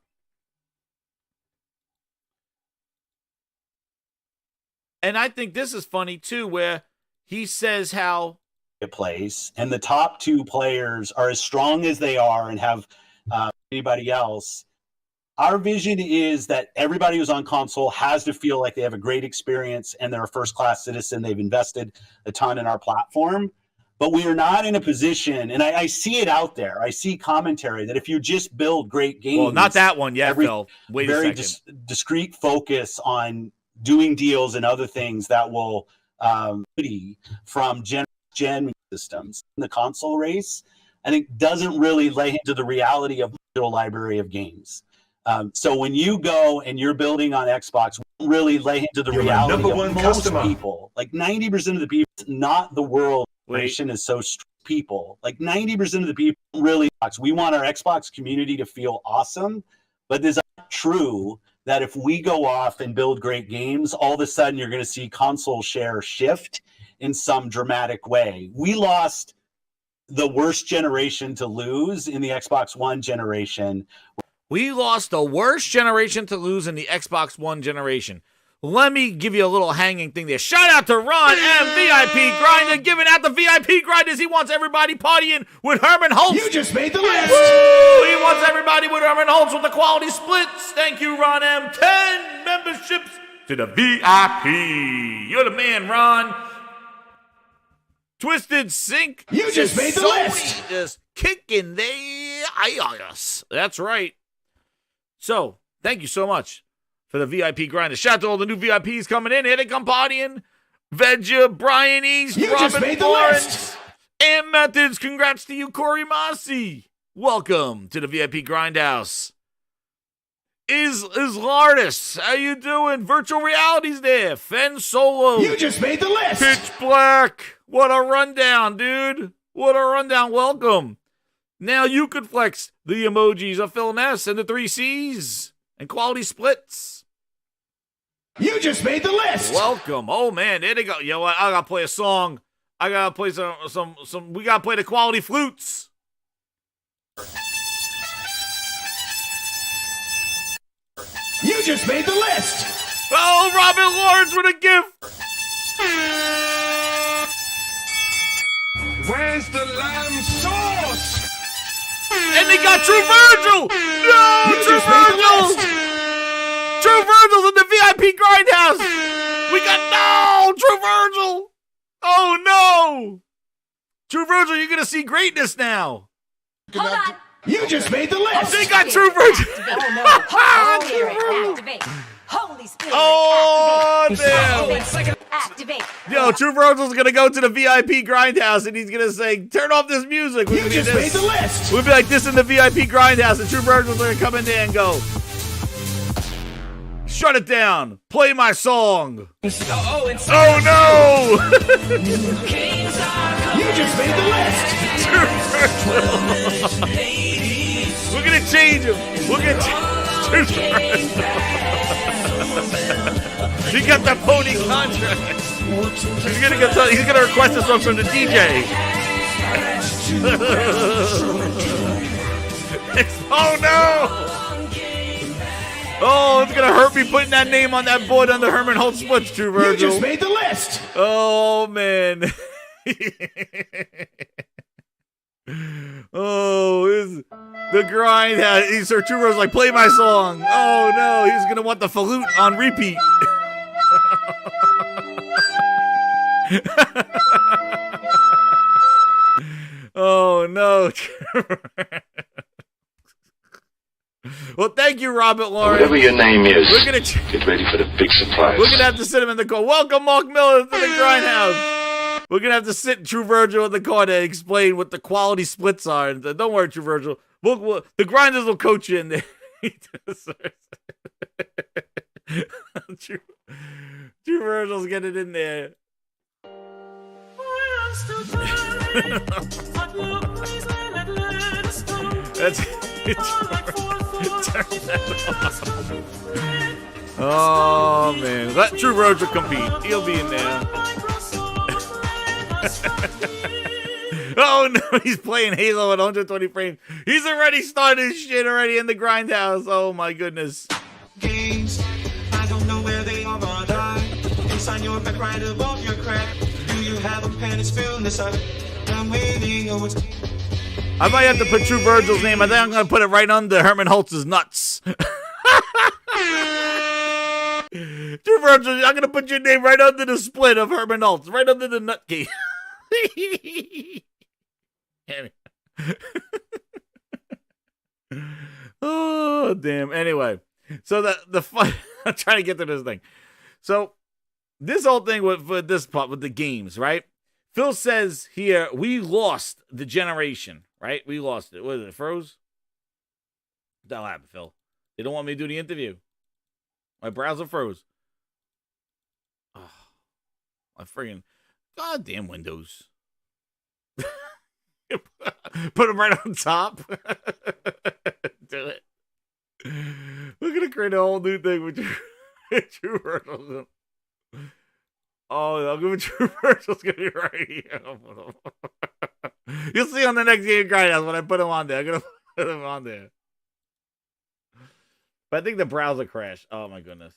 And I think this is funny, too, where he says how it plays, and the top two players are as strong as they are and have anybody else. Our vision is that everybody who's on console has to feel like they have a great experience and they're a first-class citizen. They've invested a ton in our platform, but we are not in a position, and I see it out there. I see commentary that if you just build great games. Well, not that one yet, Phil. Wait a second. Discrete focus on doing deals and other things that will from gen systems in the console race, I think doesn't really lay into the reality of digital library of games. So when you go and you're building on Xbox, really lay into the reality of most people. Like 90% of the people, not the world generation is so people. Like 90% of the people really, we want our Xbox community to feel awesome, but there's not true that if we go off and build great games, all of a sudden you're going to see console share shift in some dramatic way. We lost the worst generation to lose in the Xbox One generation. We lost the worst generation to lose in the Xbox One generation. Let me give you a little hanging thing there. Shout out to Ron M. VIP Grinder, giving out the VIP grinders. He wants everybody partying with Herman Holtz. You just made the list. Woo! He wants everybody with Herman Holtz with the quality splits. Thank you, Ron M. 10 memberships to the VIP. You're the man, Ron. Twisted Sync. You just made the list. Just kicking the ass. That's right. So, thank you so much for the VIP grinder. Shout out to all the new VIPs coming in. Here they come partying. Vedja, Brian East, you Robin just made the Lawrence, list. and Methods. Congrats to you, Corey Mossy. Welcome to the VIP Grindhouse. Is Lardis, how you doing? Virtual Reality's there. Fen Solo. You just made the list. Pitch Black. What a rundown, dude. What a rundown. Welcome. Now you could flex the emojis of Phil Ness and the 3 C's and quality splits. You just made the list. Welcome. Oh, man. There they go. You know what? I got to play a song. I got to play some. We got to play the quality flutes. You just made the list. Oh, Robin Lawrence with a gift. Where's the lamb sauce? And they got True Virgil. No, you True Virgil. True Virgil's in the VIP Grindhouse. We got True Virgil. Oh no, True Virgil, you're gonna see greatness now. Hold on. You just made the list. They got True Virgil. Holy Spirit, activate. Holy Spirit, Oh activate. damn. Activate. Yo, True Virgil's gonna go to the VIP Grindhouse and he's gonna say, "Turn off this music." You just made the list. We'll be like this in the VIP Grindhouse, and True Virgil's gonna come in there and go, "Shut it down. Play my song." Oh no! You just made the list. True Virgil. We're gonna change him. We're gonna change True Virgil. He got that pony contract. He's gonna request this one from the DJ. Oh no! Oh, it's gonna hurt me putting that name on that board under Herman Holtz Splits, True Virgil. You just made the list. Oh man. Oh, the grind has. Sir True Virgil's like, play my song. Oh no, he's gonna want the flute on repeat. Oh no. Well, thank you, Robert Lawrence. Whatever your name is, we're gonna get ready for the big surprise. We're gonna have to sit him in the call. Welcome, Mark Miller, to the Grindhouse. We're gonna have to sit True Virgil in the corner and explain what the quality splits are. And don't worry, True Virgil. The grinders will coach you in there. True Virgil's getting in there. That's Oh man, let True Virgil compete. He'll be in there. Oh no, he's playing Halo at 120 frames. He's already started his shit already in the grindhouse. Oh my goodness. Games, I don't know where they are, but inside your back right above your crack. Do you have a pen and fill this up? I'm waiting. I might have to put True Virgil's name. I think I'm gonna put it right under Herman Holtz's nuts. True Virgil, I'm gonna put your name right under the split of Herman Holtz, right under the nut key. Oh damn. Anyway, so the fun. I'm trying to get to this thing. So this whole thing with this part with the games, right? Phil says here we lost the generation, right? We lost it. What is it? Froze? That'll happen, Phil. They don't want me to do the interview. My browser froze. Oh, my friggin' goddamn Windows. Put them right on top. Do it. We're gonna create a whole new thing with True Virgil. Oh, I'm gonna True Virgil's gonna be right here. You'll see on the next game grindhouse when I put him on there. I'm gonna put him on there. But I think the browser crashed. Oh my goodness.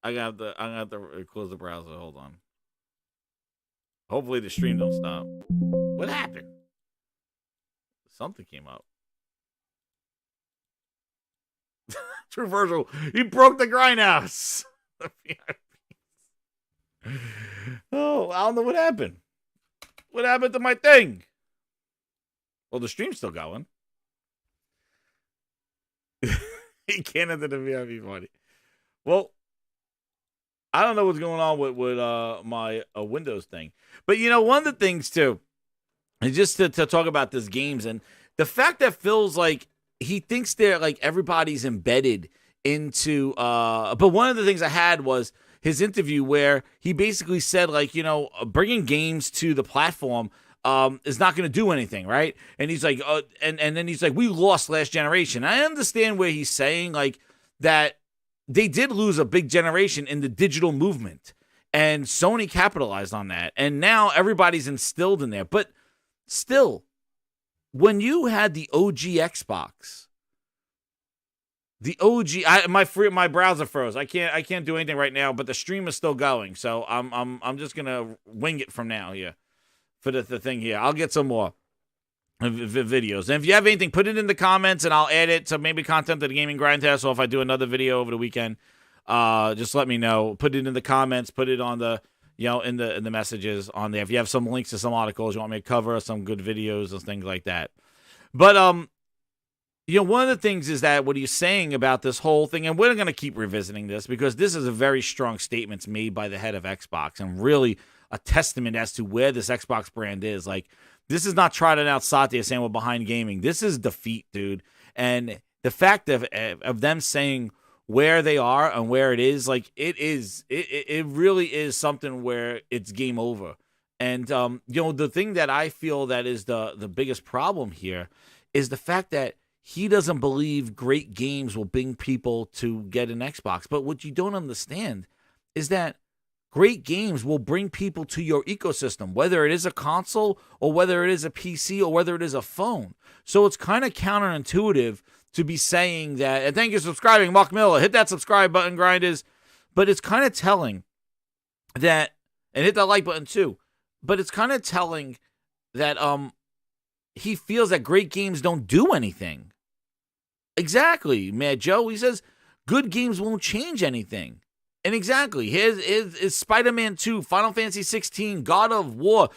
I'm gonna have to close the browser. Hold on. Hopefully the stream don't stop. What happened? Something came up. True Virgil, he broke the grindhouse. Oh, I don't know what happened. What happened to my thing? Well, the stream's still going. He can't enter the VIP party. Well, I don't know what's going on with my Windows thing. But, you know, one of the things, too, is just to talk about this games and the fact that Phil's like, he thinks they're like everybody's embedded into, but one of the things I had was his interview where he basically said, like, you know, bringing games to the platform is not going to do anything, right? And he's like, and then he's like, we lost last generation. I understand where he's saying, like, that they did lose a big generation in the digital movement, and Sony capitalized on that, and now everybody's instilled in there. But still, when you had the OG Xbox, the OG, my browser froze. I can't do anything right now, but the stream is still going. So I'm just gonna wing it from now here for the thing here. I'll get some more videos, and if you have anything, put it in the comments, and I'll add it to maybe content of the gaming grind test. So if I do another video over the weekend, just let me know. Put it in the comments. Put it on the in the messages on there. If you have some links to some articles you want me to cover, some good videos and things like that. But one of the things is that what he's saying about this whole thing, and we're going to keep revisiting this because this is a very strong statements made by the head of Xbox and really a testament as to where this Xbox brand is. Like, this is not trotting out Satya saying we're behind gaming. This is defeat, dude. And the fact of them saying where they are and where it is, like, it really is something where it's game over. And, the thing that I feel that is the biggest problem here is the fact that he doesn't believe great games will bring people to get an Xbox. But what you don't understand is that great games will bring people to your ecosystem, whether it is a console or whether it is a PC or whether it is a phone. So it's kind of counterintuitive to be saying that, and thank you for subscribing, Mark Miller, hit that subscribe button, grinders. But it's kind of telling that, and hit that like button too, but it's kind of telling that he feels that great games don't do anything. Exactly, Mad Joe. He says good games won't change anything. And exactly, his Spider-Man 2, Final Fantasy 16, God of War,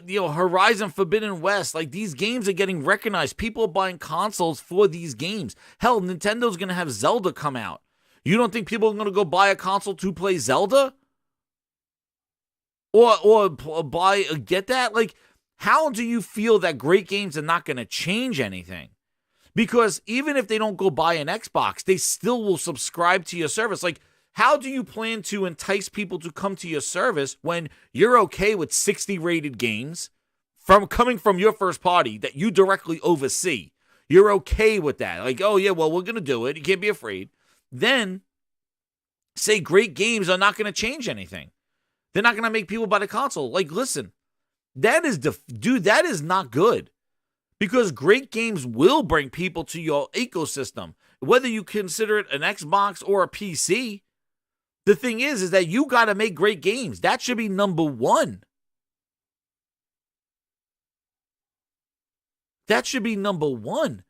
Horizon Forbidden West. Like, these games are getting recognized. People are buying consoles for these games. Hell, Nintendo's going to have Zelda come out. You don't think people are going to go buy a console to play Zelda? get that? Like, how do you feel that great games are not going to change anything? Because even if they don't go buy an Xbox, they still will subscribe to your service. Like, how do you plan to entice people to come to your service when you're okay with 60 rated games coming from your first party that you directly oversee? You're okay with that. Like, oh yeah, well, we're going to do it. You can't be afraid. Then say great games are not going to change anything. They're not going to make people buy the console. Like, listen, that is not good. Because great games will bring people to your ecosystem, whether you consider it an Xbox or a PC. The thing is that you got to make great games. That should be number one. That should be number one.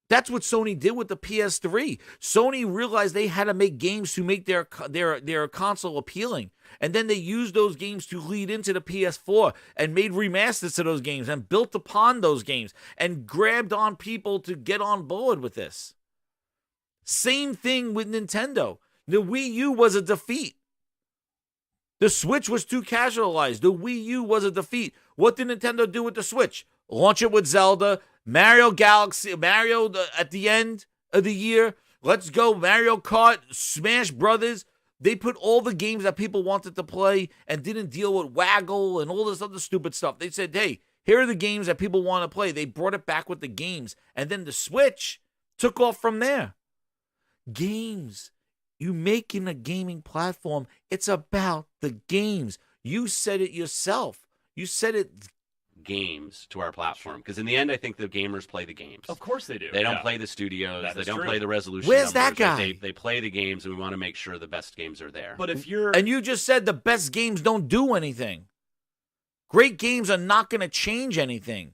That's what Sony did with the PS3. Sony realized they had to make games to make their console appealing. And then they used those games to lead into the PS4 and made remasters to those games and built upon those games and grabbed on people to get on board with this. Same thing with Nintendo. The Wii U was a defeat. The Switch was too casualized. The Wii U was a defeat. What did Nintendo do with the Switch? Launch it with Zelda, Mario Galaxy, Mario at the end of the year. Let's go, Mario Kart, Smash Brothers. They put all the games that people wanted to play and didn't deal with Waggle and all this other stupid stuff. They said, hey, here are the games that people want to play. They brought it back with the games. And then the Switch took off from there. Games. You making a gaming platform, it's about the games. You said it yourself. You said it. Games to our platform, because in the end I think the gamers play the games. Of course they do. They don't play the studios. They don't play the resolution. Where's numbers. that guy? Like they play the games, and we want to make sure the best games are there. But if you're and you just said the best games don't do anything. Great games are not going to change anything.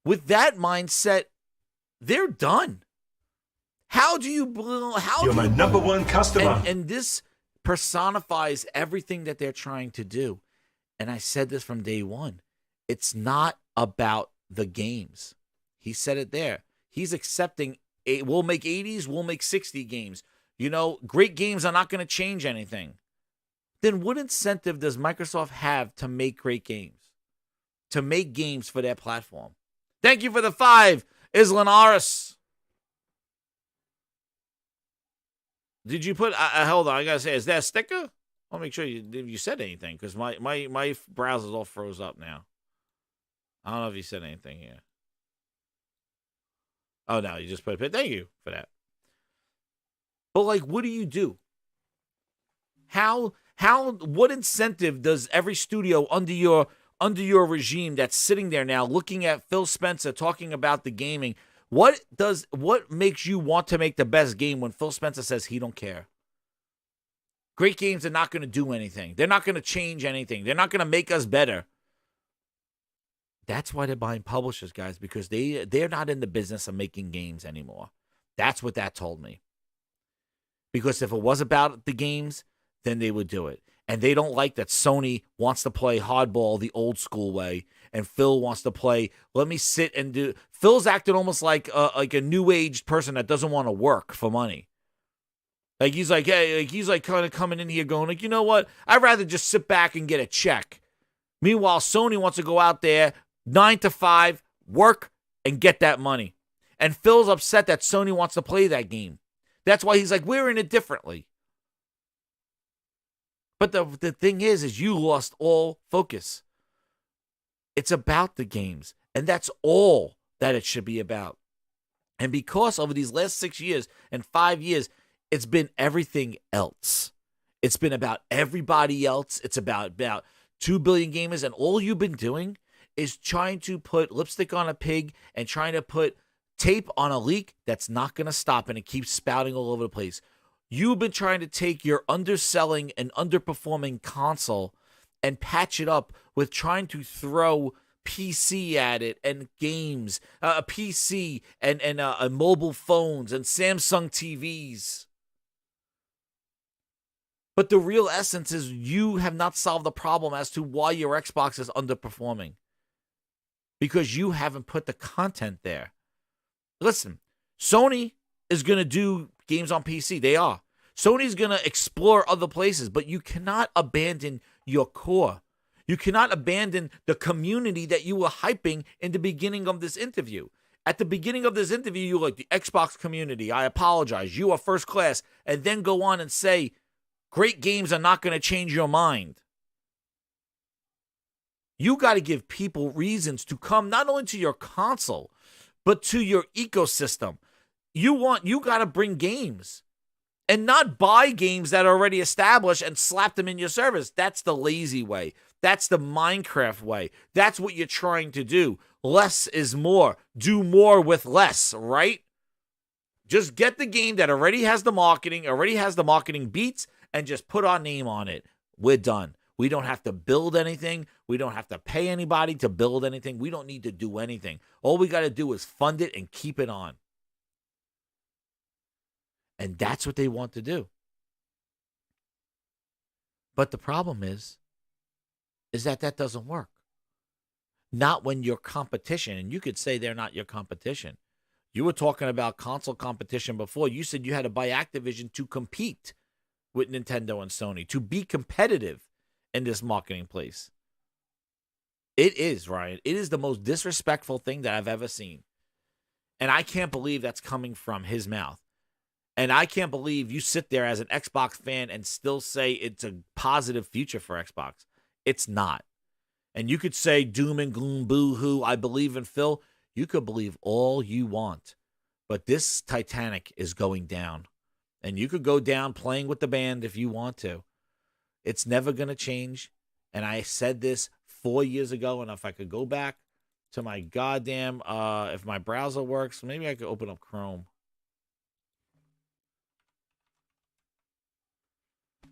With that mindset, they're done. How do you? You're my number one customer. And this personifies everything that they're trying to do. And I said this from day one. It's not about the games. He said it there. He's accepting, we'll make 80s, we'll make 60 games. You know, great games are not going to change anything. Then what incentive does Microsoft have to make great games? To make games for their platform? Thank you for the 5, Islan Aris. Did you put, hold on, I got to say, is that a sticker? I'll make sure you said anything, because my browser's all froze up now. I don't know if you said anything here. Oh, no, you just put a pin. Thank you for that. But, like, what do you do? What incentive does every studio under your regime that's sitting there now looking at Phil Spencer talking about the gaming, what makes you want to make the best game when Phil Spencer says he don't care? Great games are not going to do anything. They're not going to change anything. They're not going to make us better. That's why they're buying publishers, guys, because they're not in the business of making games anymore. That's what that told me. Because if it was about the games, then they would do it. And they don't like that Sony wants to play hardball the old school way, and Phil wants to play, let me sit and do. Phil's acting almost like a new-aged person that doesn't want to work for money. Like, he's like, hey, like, he's like kind of coming in here going, like, you know what? I'd rather just sit back and get a check. Meanwhile, Sony wants to go out there, 9 to 5, work, and get that money. And Phil's upset that Sony wants to play that game. That's why he's like, we're in it differently. But the thing is you lost all focus. It's about the games. And that's all that it should be about. And because over these last 6 years and 5 years, it's been everything else. It's been about everybody else. It's about 2 billion gamers. And all you've been doing is trying to put lipstick on a pig and trying to put tape on a leak that's not going to stop, and it keeps spouting all over the place. You've been trying to take your underselling and underperforming console and patch it up with trying to throw PC at it and games, a PC and mobile phones and Samsung TVs. But the real essence is you have not solved the problem as to why your Xbox is underperforming. Because you haven't put the content there. Listen, Sony is going to do games on PC. They are. Sony's going to explore other places, but you cannot abandon your core. You cannot abandon the community that you were hyping in the beginning of this interview. At the beginning of this interview, you were like, the Xbox community, I apologize. You are first class. And then go on and say, great games are not going to change your mind. You got to give people reasons to come not only to your console, but to your ecosystem. You got to bring games and not buy games that are already established and slap them in your service. That's the lazy way. That's the Minecraft way. That's what you're trying to do. Less is more. Do more with less, right? Just get the game that already has the marketing beats, and just put our name on it. We're done. We don't have to build anything. We don't have to pay anybody to build anything. We don't need to do anything. All we got to do is fund it and keep it on. And that's what they want to do. But the problem is that doesn't work. Not when your competition, and you could say they're not your competition. You were talking about console competition before. You said you had to buy Activision to compete with Nintendo and Sony, to be competitive in this marketing place. It is, Ryan. It is the most disrespectful thing that I've ever seen. And I can't believe that's coming from his mouth. And I can't believe you sit there as an Xbox fan and still say it's a positive future for Xbox. It's not. And you could say doom and gloom, boo-hoo, I believe in Phil. You could believe all you want. But this Titanic is going down. And you could go down playing with the band if you want to. It's never going to change. And I said this 4 years ago. And if I could go back to my goddamn, if my browser works, maybe I could open up Chrome.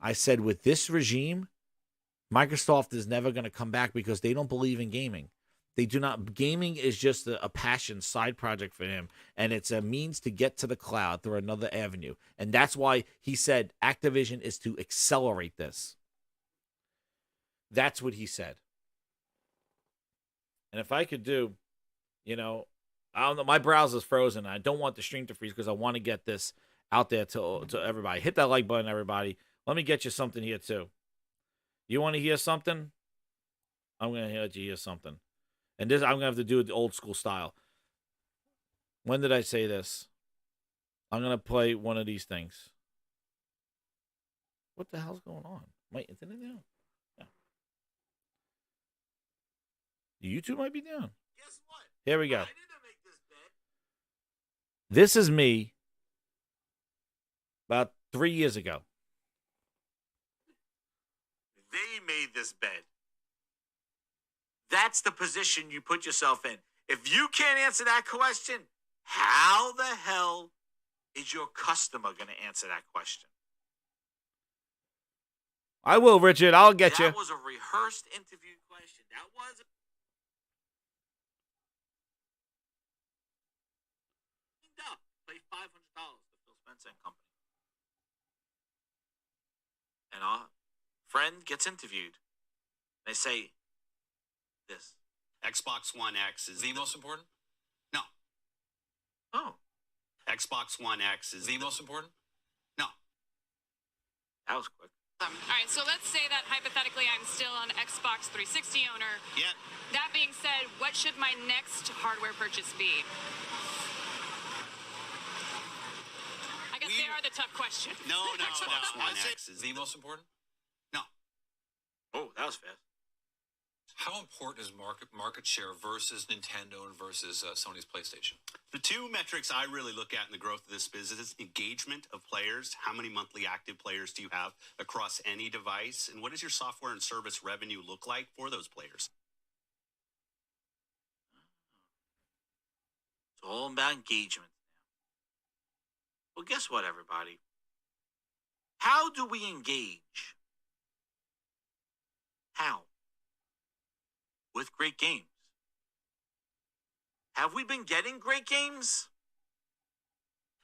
I said with this regime, Microsoft is never going to come back because they don't believe in gaming. They do not. Gaming is just a passion side project for him, and it's a means to get to the cloud through another avenue. And that's why he said Activision is to accelerate this. That's what he said. And if I could do, I don't know, my browser's frozen. I don't want the stream to freeze because I want to get this out there to everybody. Hit that like button, everybody. Let me get you something here, too. You want to hear something? I'm going to let you hear something. And this, I'm going to have to do it the old school style. When did I say this? I'm going to play one of these things. What the hell's going on? My internet down? Yeah. The YouTube might be down. Guess what? Here we go. I didn't make this bed. This is me about 3 years ago. They made this bed. That's the position you put yourself in. If you can't answer that question, how the hell is your customer going to answer that question? I will, Richard. I'll get you. That was a rehearsed interview question. That was pay $500 to Phil Spencer and Company. And our friend gets interviewed. They say this. Xbox One X is the most important? No. Oh. Xbox One X is the most important? No. That was quick. All right, so let's say that hypothetically I'm still an Xbox 360 owner. Yeah. That being said, what should my next hardware purchase be? I guess they are the tough questions. No. Xbox One X is the most important? No. Oh, that was fast. How important is market share versus Nintendo and versus Sony's PlayStation? The two metrics I really look at in the growth of this business is engagement of players. How many monthly active players do you have across any device? And what does your software and service revenue look like for those players? It's all about engagement now. Well, guess what, everybody? How do we engage? How? With great games. Have we been getting great games?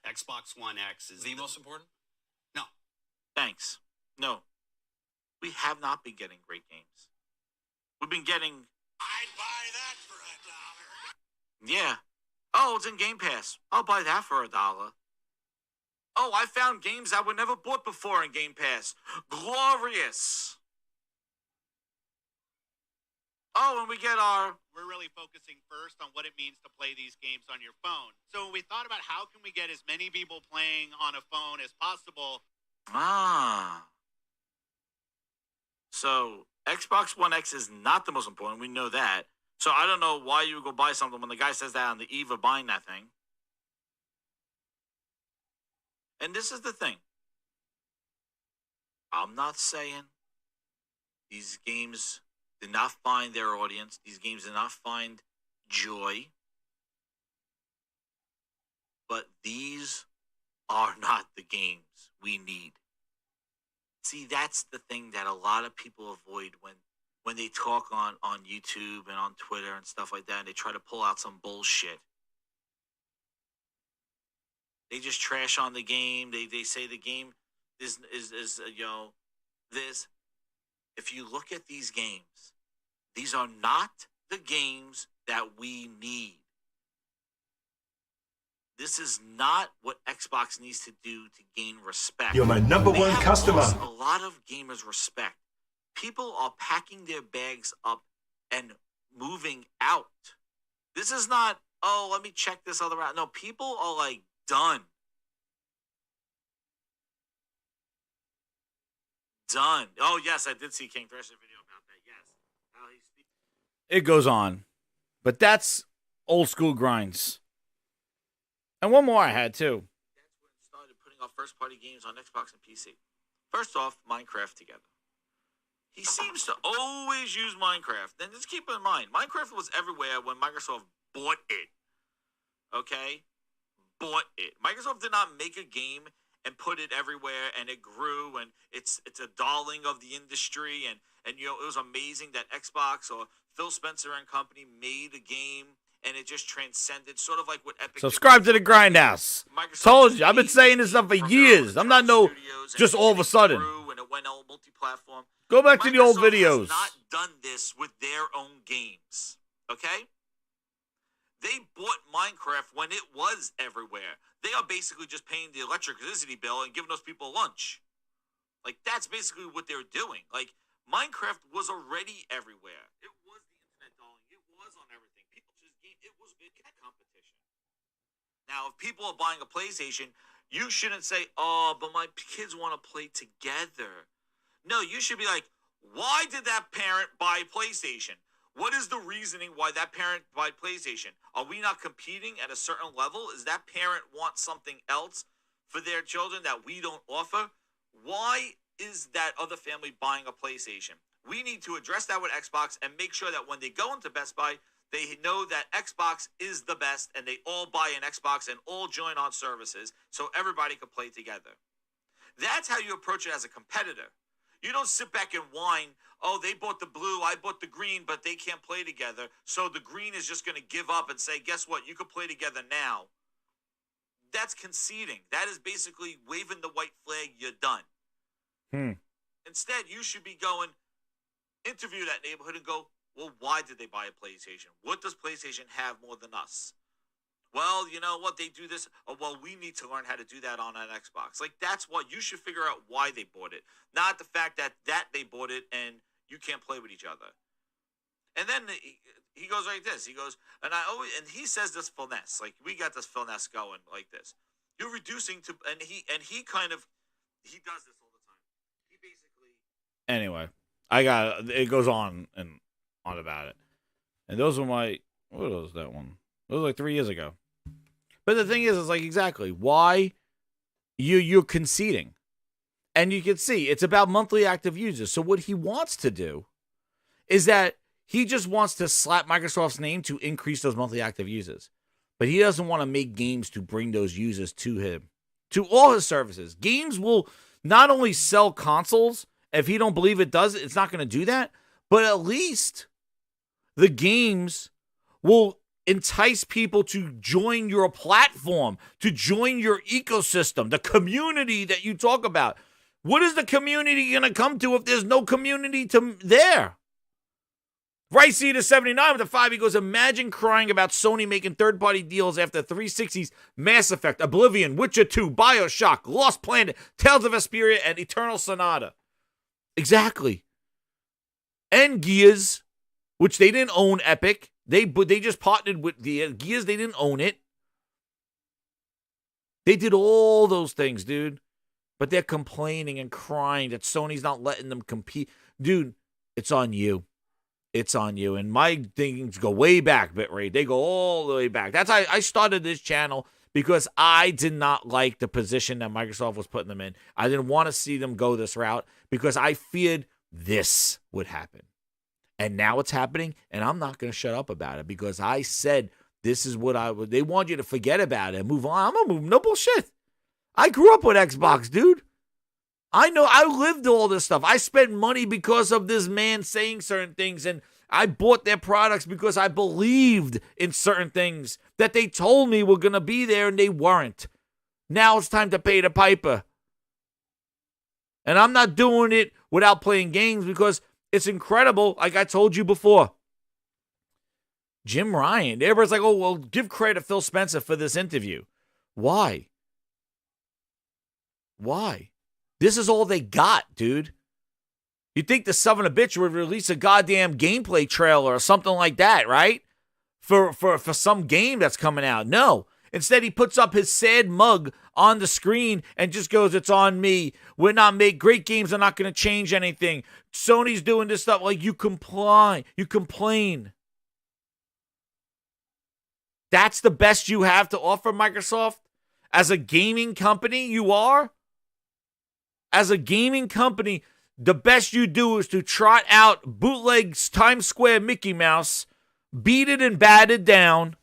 Xbox One X is the most important? No. Thanks. No. We have not been getting great games. We've been getting... I'd buy that for $1. Yeah. Oh, it's in Game Pass. I'll buy that for $1. Oh, I found games I were never bought before in Game Pass. Glorious. Oh, and we get our... We're really focusing first on what it means to play these games on your phone. So when we thought about how can we get as many people playing on a phone as possible. So Xbox One X is not the most important. We know that. So I don't know why you would go buy something when the guy says that on the eve of buying that thing. And this is the thing. I'm not saying these games did not find their audience. These games did not find joy. But these are not the games we need. See, that's the thing that a lot of people avoid when they talk on YouTube and on Twitter and stuff like that, and they try to pull out some bullshit. They just trash on the game. They say the game is this. If you look at these games, these are not the games that we need. This is not what Xbox needs to do to gain respect. You're my number one customer. A lot of gamers respect. People are packing their bags up and moving out. This is not, oh, let me check this other out. No, people are like done. Done. Oh, yes, I did see King Thrasher's video about that. Yes. How he speaks. It goes on. But that's old school grinds. And one more I had, too. That's when it started putting out first-party games on Xbox and PC. First off, Minecraft together. He seems to always use Minecraft. And just keep in mind, Minecraft was everywhere when Microsoft bought it. Okay? Bought it. Microsoft did not make a game and put it everywhere, and it grew, and it's a darling of the industry, and it was amazing that Xbox or Phil Spencer and company made a game, and it just transcended, sort of like what Epic. Subscribe to the Grindhouse. Told you, I've been saying this stuff for years. I'm not just all of a sudden. And it went all multi-platform. Go back to the old videos. Has not done this with their own games, okay? They bought Minecraft when it was everywhere. They are basically just paying the electricity bill and giving those people lunch. Like, that's basically what they're doing. Like, Minecraft was already everywhere. It was the internet, darling. It was on everything. People just it was a competition. Now, if people are buying a PlayStation, you shouldn't say, oh, but my kids want to play together. No, you should be like, why did that parent buy PlayStation? What is the reasoning why that parent buy PlayStation? Are we not competing at a certain level? Is that parent want something else for their children that we don't offer? Why is that other family buying a PlayStation? We need to address that with Xbox and make sure that when they go into Best Buy, they know that Xbox is the best and they all buy an Xbox and all join on services so everybody can play together. That's how you approach it as a competitor. You don't sit back and whine, oh, they bought the blue, I bought the green, but they can't play together. So the green is just going to give up and say, guess what? You can play together now. That's conceding. That is basically waving the white flag, you're done. Instead, you should be going, interview that neighborhood and go, well, why did they buy a PlayStation? What does PlayStation have more than us? Well, you know what? They do this. Oh, well, we need to learn how to do that on an Xbox. Like, that's what you should figure out why they bought it. Not the fact that they bought it and you can't play with each other. And then he goes like this. He goes, and he says this finesse. Like, we got this finesse going like this. You're reducing to, and he does this all the time. He basically. Anyway, it goes on and on about it. And those were what was that one? It was like 3 years ago. But the thing is, it's like, exactly, why you're conceding. And you can see, it's about monthly active users. So what he wants to do is that he just wants to slap Microsoft's name to increase those monthly active users. But he doesn't want to make games to bring those users to him, to all his services. Games will not only sell consoles, if he don't believe it does, it's not going to do that, but at least the games will entice people to join your platform, to join your ecosystem, the community that you talk about. What is the community going to come to if there's no community there? Right, see to 79 with the 5, he goes, imagine crying about Sony making third-party deals after 360's Mass Effect, Oblivion, Witcher 2, Bioshock, Lost Planet, Tales of Vesperia, and Eternal Sonata. Exactly. And Gears which they didn't own Epic. They just partnered with the Gears. They didn't own it. They did all those things, dude. But they're complaining and crying that Sony's not letting them compete. Dude, it's on you. It's on you. And my things go way back, Bitrate. They go all the way back. That's how I started this channel, because I did not like the position that Microsoft was putting them in. I didn't want to see them go this route because I feared this would happen. And now it's happening, and I'm not going to shut up about it because I said this is what I would. They want you to forget about it and move on. I'm going to move. No bullshit. I grew up with Xbox, dude. I know. I lived all this stuff. I spent money because of this man saying certain things, and I bought their products because I believed in certain things that they told me were going to be there, and they weren't. Now it's time to pay the piper. And I'm not doing it without playing games because it's incredible, like I told you before. Jim Ryan, everybody's like, oh, well, give credit to Phil Spencer for this interview. Why? Why? This is all they got, dude. You think the son of a bitch would release a goddamn gameplay trailer or something like that, right? For some game that's coming out. No. Instead, he puts up his sad mug on the screen and just goes, it's on me. We're not great games are not going to change anything. Sony's doing this stuff. Like, you complain. That's the best you have to offer, Microsoft? As a gaming company, you are? As a gaming company, the best you do is to trot out bootlegs Times Square Mickey Mouse, beat it and bat it down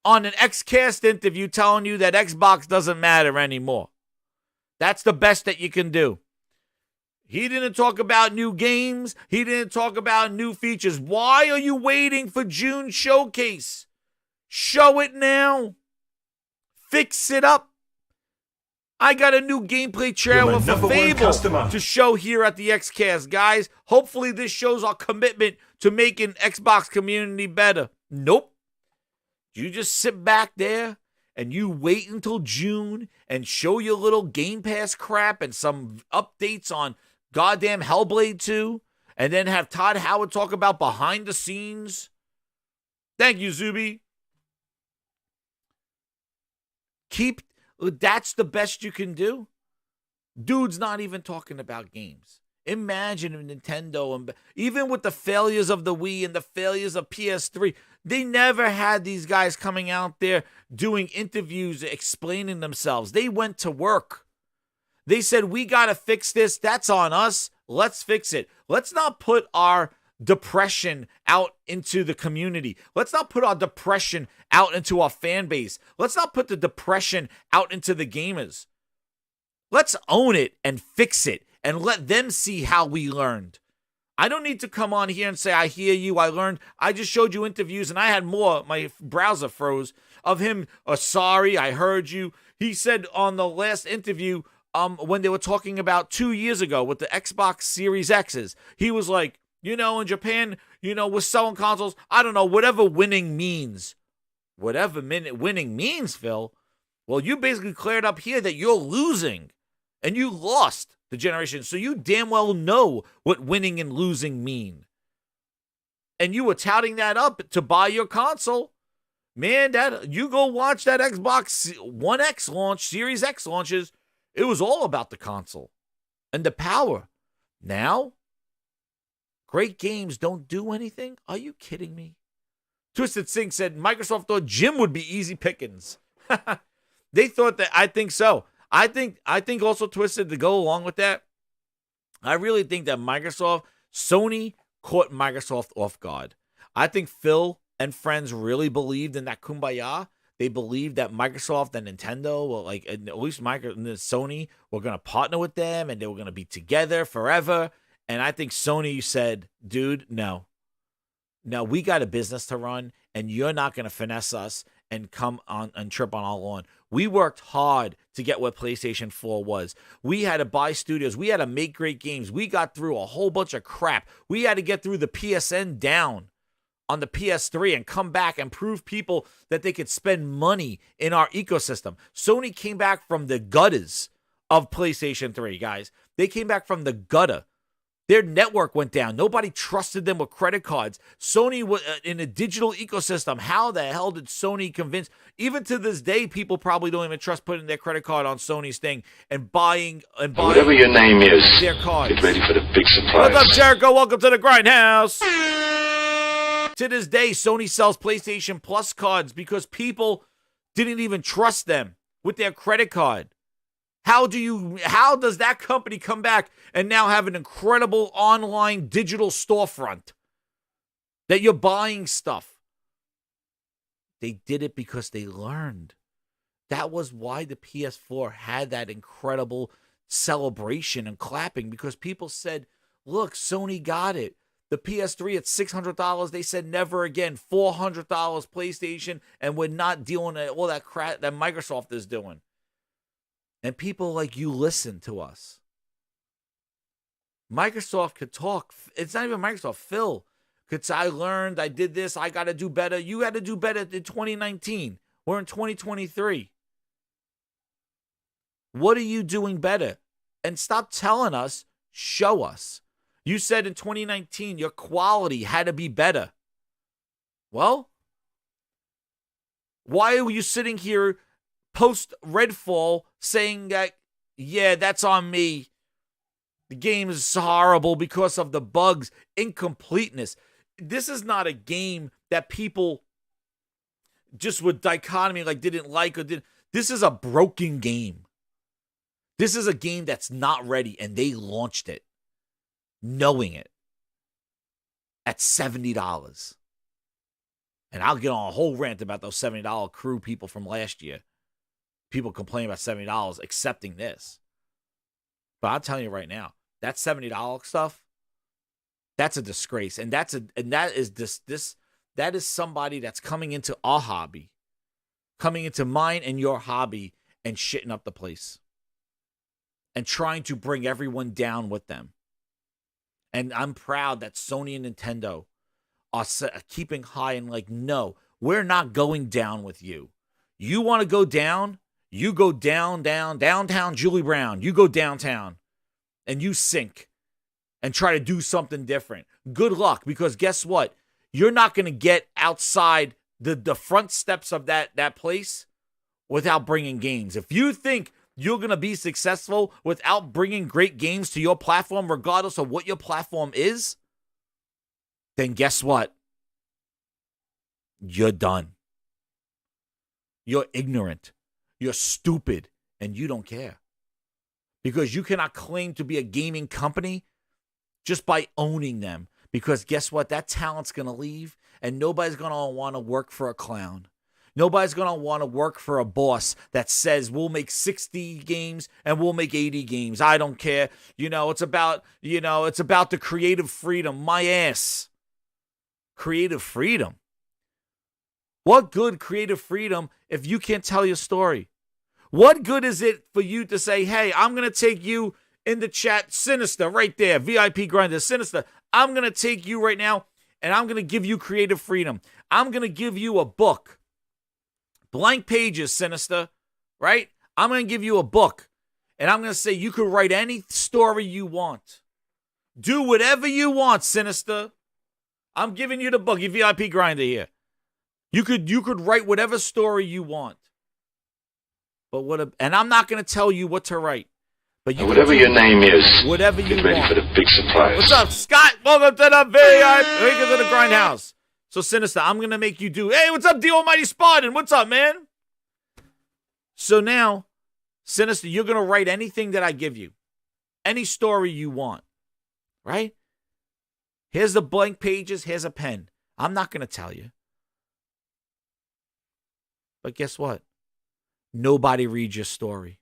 on an XCast interview telling you that Xbox doesn't matter anymore. That's the best that you can do. He didn't talk about new games. He didn't talk about new features. Why are you waiting for June showcase? Show it now. Fix it up. I got a new gameplay trailer for Fable to show here at the XCast, guys. Hopefully this shows our commitment to making Xbox community better. Nope. You just sit back there and you wait until June and show your little Game Pass crap and some updates on goddamn Hellblade 2, and then have Todd Howard talk about behind the scenes. Thank you, Zuby. That's the best you can do. Dude's not even talking about games. Imagine if Nintendo, and even with the failures of the Wii and the failures of PS3, they never had these guys coming out there doing interviews, explaining themselves. They went to work. They said, we got to fix this. That's on us. Let's fix it. Let's not put our depression out into the community. Let's not put our depression out into our fan base. Let's not put the depression out into the gamers. Let's own it and fix it and let them see how we learned. I don't need to come on here and say, I hear you, I learned. I just showed you interviews and I had more. My browser froze of him. Sorry, I heard you. He said on the last interview, when they were talking about 2 years ago with the Xbox Series X's, he was like, in Japan, we're selling consoles. I don't know, whatever winning means. Whatever winning means, Phil. Well, you basically cleared up here that you're losing. And you lost the generation. So you damn well know what winning and losing mean. And you were touting that up to buy your console. Man, you go watch that Xbox One X launch, Series X launches. It was all about the console and the power. Now, great games don't do anything? Are you kidding me? Twisted Singh said Microsoft thought Jim would be easy pickings. They thought that. I think so. I think also, Twisted, to go along with that, I really think that Sony caught Microsoft off guard. I think Phil and friends really believed in that kumbaya. They believed that Microsoft and Nintendo, at least Sony, were going to partner with them and they were going to be together forever. And I think Sony said, dude, no. No, we got a business to run, and you're not going to finesse us and come on and trip on our lawn. We worked hard to get what PlayStation 4 was. We had to buy studios. We had to make great games. We got through a whole bunch of crap. We had to get through the PSN down on the PS3 and come back and prove people that they could spend money in our ecosystem. Sony came back from the gutters of PlayStation 3, guys. They came back from the gutter. Their network went down. Nobody trusted them with credit cards. Sony was in a digital ecosystem. How the hell did Sony convince? Even to this day, people probably don't even trust putting their credit card on Sony's thing and buying Whatever your name is, their cards. get ready for the big surprise. What's up, Jericho? Welcome to the Grindhouse. To this day, Sony sells PlayStation Plus cards because people didn't even trust them with their credit card. How does that company come back and now have an incredible online digital storefront that you're buying stuff? They did it because they learned. That was why the PS4 had that incredible celebration and clapping, because people said, look, Sony got it. The PS3 at $600, they said never again. $400 PlayStation, and we're not dealing with all that crap that Microsoft is doing. And people like you listen to us. Microsoft could talk. It's not even Microsoft. Phil could say, I learned, I did this, I got to do better. You got to do better in 2019. We're in 2023. What are you doing better? And stop telling us, show us. You said in 2019 your quality had to be better. Well, why are you sitting here post Redfall saying that, yeah, that's on me. The game is horrible because of the bugs, incompleteness. This is not a game that people just with dichotomy like didn't like or didn't. This is a broken game. This is a game that's not ready, and they launched it knowing it at $70. And I'll get on a whole rant about those $70 crew people from last year. People complain about $70 accepting this. But I'm telling you right now, that $70 stuff, that's a that is somebody that's coming into our hobby, coming into mine and your hobby and shitting up the place and trying to bring everyone down with them. And I'm proud that Sony and Nintendo are keeping high and like, no, we're not going down with you. You want to go down? You go downtown Julie Brown. You go downtown and you sink and try to do something different. Good luck, because guess what? You're not going to get outside the front steps of that place without bringing games. If you think you're going to be successful without bringing great games to your platform, regardless of what your platform is, then guess what? You're done. You're ignorant. You're stupid, and you don't care. Because you cannot claim to be a gaming company just by owning them. Because guess what? That talent's going to leave, and nobody's going to want to work for a clown. Nobody's going to want to work for a boss that says we'll make 60 games and we'll make 80 games. I don't care. It's about the creative freedom. My ass. Creative freedom. What good creative freedom if you can't tell your story? What good is it for you to say, hey, I'm going to take you in the chat, Sinister, right there, VIP Grinder, Sinister. I'm going to take you right now, and I'm going to give you creative freedom. I'm going to give you a book. Blank pages, Sinister, right? I'm going to give you a book, and I'm going to say you could write any story you want. Do whatever you want, Sinister. I'm giving you the book, you VIP Grinder here. You could write whatever story you want. But and I'm not going to tell you what to write. But whatever your name is, whatever you get ready want. for the big surprise. What's up, Scott? Welcome to the VIP. Welcome to the Grindhouse. So, Sinister, I'm going to make you do. Hey, what's up, the Almighty Spartan? What's up, man? So now, Sinister, you're going to write anything that I give you. Any story you want. Right? Here's the blank pages. Here's a pen. I'm not going to tell you. But guess what? Nobody reads your story.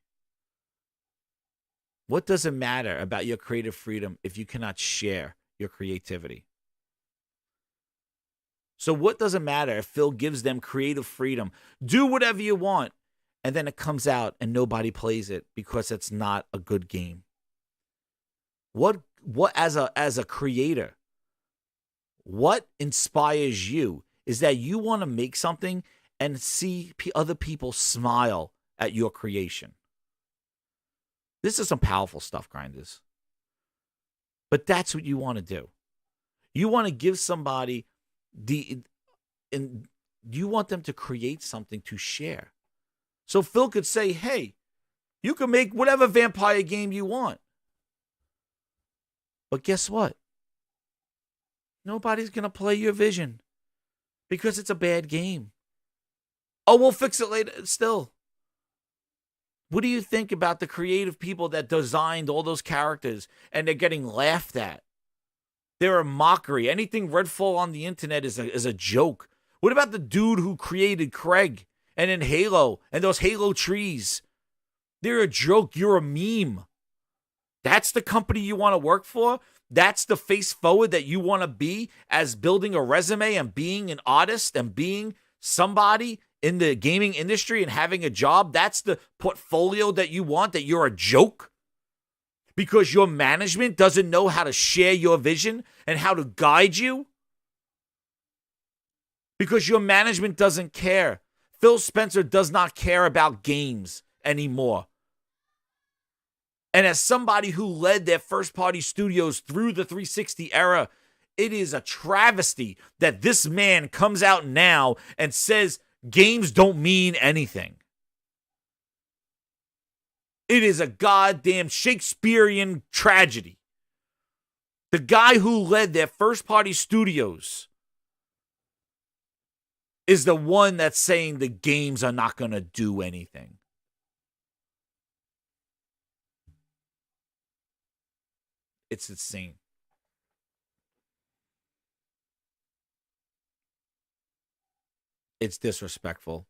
What does it matter about your creative freedom if you cannot share your creativity? So what does it matter if Phil gives them creative freedom? Do whatever you want, and then it comes out and nobody plays it because it's not a good game. What as a creator, what inspires you is that you want to make something and see other people smile at your creation. This is some powerful stuff, Grinders. But that's what you want to do. You want to give somebody and you want them to create something to share. So Phil could say, hey, you can make whatever vampire game you want. But guess what? Nobody's going to play your vision because it's a bad game. Oh, we'll fix it later. Still. What do you think about the creative people that designed all those characters and they're getting laughed at? They're a mockery. Anything Redfall on the internet is a joke. What about the dude who created Craig and in Halo and those Halo trees? They're a joke. You're a meme. That's the company you want to work for? That's the face forward that you want to be as building a resume and being an artist and being somebody in the gaming industry and having a job? That's the portfolio that you want, that you're a joke? Because your management doesn't know how to share your vision and how to guide you? Because your management doesn't care. Phil Spencer does not care about games anymore. And as somebody who led their first-party studios through the 360 era, it is a travesty that this man comes out now and says games don't mean anything. It is a goddamn Shakespearean tragedy. The guy who led their first-party studios is the one that's saying the games are not going to do anything. It's insane. It's disrespectful.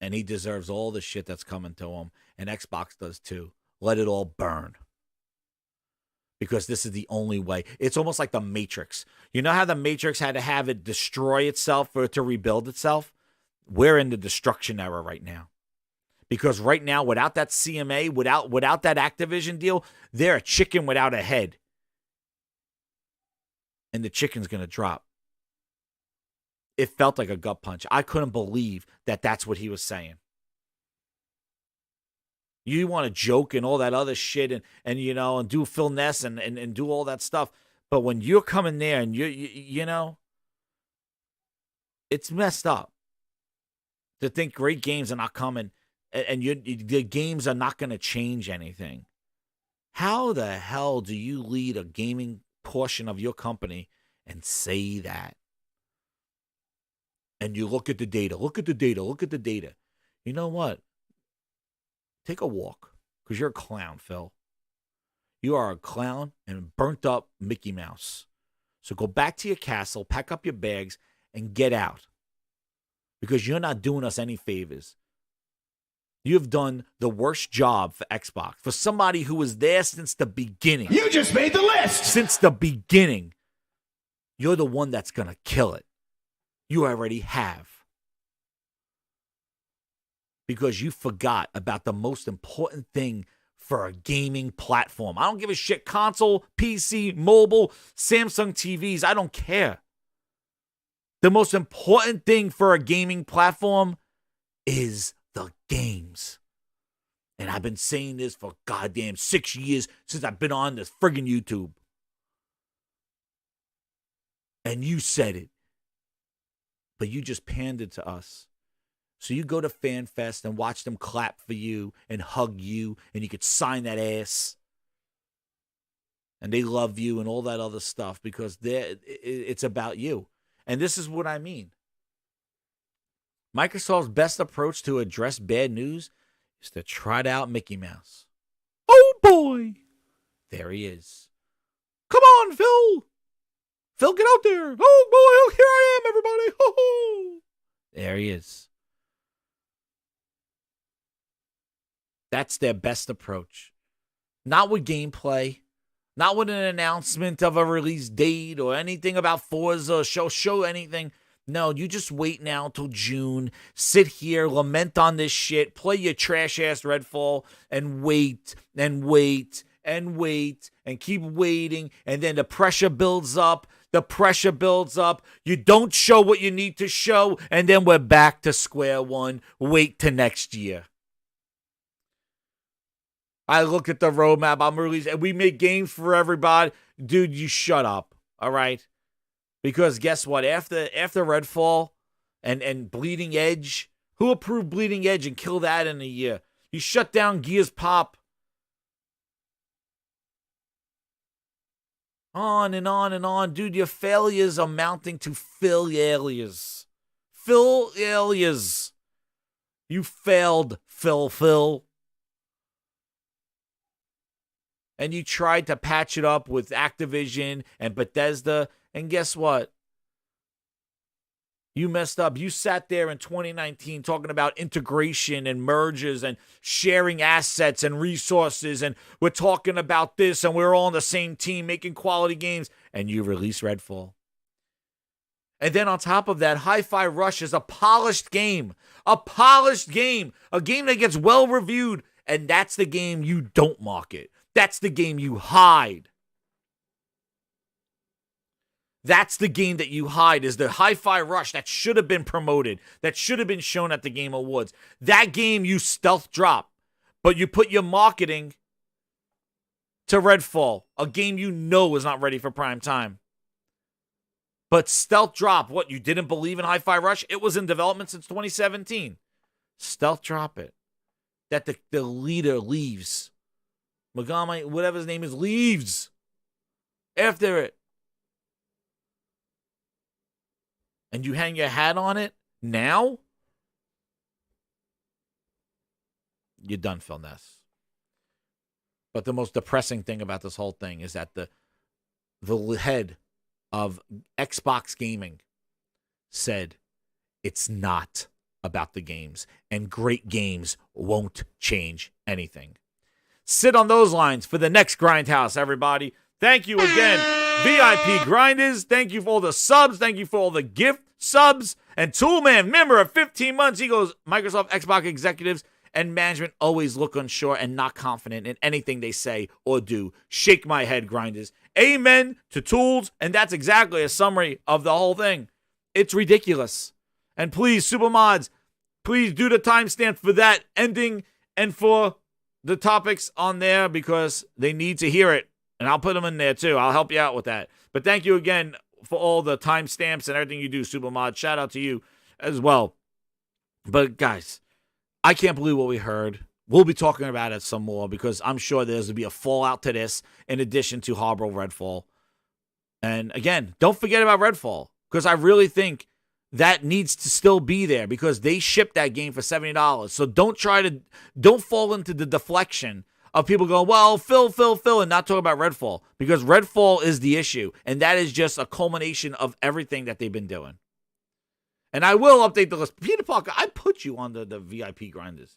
And he deserves all the shit that's coming to him. And Xbox does too. Let it all burn. Because this is the only way. It's almost like the Matrix. You know how the Matrix had to have it destroy itself for it to rebuild itself? We're in the destruction era right now. Because right now, without that CMA, without that Activision deal, they're a chicken without a head. And the chicken's going to drop. It felt like a gut punch. I couldn't believe that that's what he was saying. You want to joke and all that other shit and you know, and do Phil Ness and do all that stuff. But when you're coming there and you know, it's messed up to think great games are not coming and the games are not going to change anything. How the hell do you lead a gaming portion of your company and say that? And you look at the data, look at the data. You know what? Take a walk, because you're a clown, Phil. You are a clown and a burnt up Mickey Mouse. So go back to your castle, pack up your bags, and get out. Because you're not doing us any favors. You have done the worst job for Xbox. For somebody who was there since the beginning. You just made the list! Since the beginning. You're the one that's going to kill it. You already have. Because you forgot about the most important thing for a gaming platform. I don't give a shit. Console, PC, mobile, Samsung TVs. I don't care. The most important thing for a gaming platform is the games. And I've been saying this for goddamn 6 years since I've been on this friggin' YouTube. And you said it. But you just pandered to us. So you go to FanFest and watch them clap for you and hug you and you could sign that ass. And they love you and all that other stuff because it's about you. And this is what I mean. Microsoft's best approach to address bad news is to trot out Mickey Mouse. Oh, boy. There he is. Come on, Phil. Phil, get out there. Oh, boy, here I am, everybody. Ho-ho. There he is. That's their best approach. Not with gameplay. Not with an announcement of a release date or anything about Forza, show anything. No, you just wait now till June. Sit here, lament on this shit, play your trash-ass Redfall, and wait, and wait, and wait, and keep waiting. And then the pressure builds up. You don't show what you need to show, and then we're back to square one. Wait till next year. I look at the roadmap. I'm releasing, and we make games for everybody. Dude, you shut up. All right. Because guess what? After Redfall and Bleeding Edge, who approved Bleeding Edge and killed that in a year? You shut down Gears Pop. On and on and on. Dude, your failures are mounting to failures. Failures. You failed, Phil. And you tried to patch it up with Activision and Bethesda. And guess what? You messed up. You sat there in 2019 talking about integration and mergers and sharing assets and resources. And we're talking about this and we're all on the same team making quality games. And you release Redfall. And then on top of that, Hi-Fi Rush is a polished game. A polished game. A game that gets well reviewed. And that's the game you don't market. That's the game you hide. That's the game that you hide, is the Hi-Fi Rush that should have been promoted, that should have been shown at the Game Awards. That game you stealth drop, but you put your marketing to Redfall, a game you know is not ready for prime time. But stealth drop, what, you didn't believe in Hi-Fi Rush? It was in development since 2017. Stealth drop it. That the leader leaves. Megami, whatever his name is, leaves after it. And you hang your hat on it now? You're done, Phil Ness. But the most depressing thing about this whole thing is that the head of Xbox Gaming said it's not about the games, and great games won't change anything. Sit on those lines for the next Grindhouse, everybody. Thank you again, VIP Grinders. Thank you for all the subs. Thank you for all the gift subs. And Toolman, member of 15 months, he goes, Microsoft Xbox executives and management always look unsure and not confident in anything they say or do. Shake my head, Grinders. Amen to Tools. And that's exactly a summary of the whole thing. It's ridiculous. And please, Supermods, please do the timestamp for that ending and for the topics on there because they need to hear it. And I'll put them in there too. I'll help you out with that. But thank you again for all the timestamps and everything you do, Supermod. Shout out to you as well. But guys, I can't believe what we heard. We'll be talking about it some more because I'm sure there's going to be a fallout to this in addition to Harbor Redfall. And again, don't forget about Redfall because I really think that needs to still be there because they shipped that game for $70. So don't fall into the deflection of people going, well, Phil, and not talk about Redfall because Redfall is the issue. And that is just a culmination of everything that they've been doing. And I will update the list. Peter Parker, I put you on the VIP Grinders.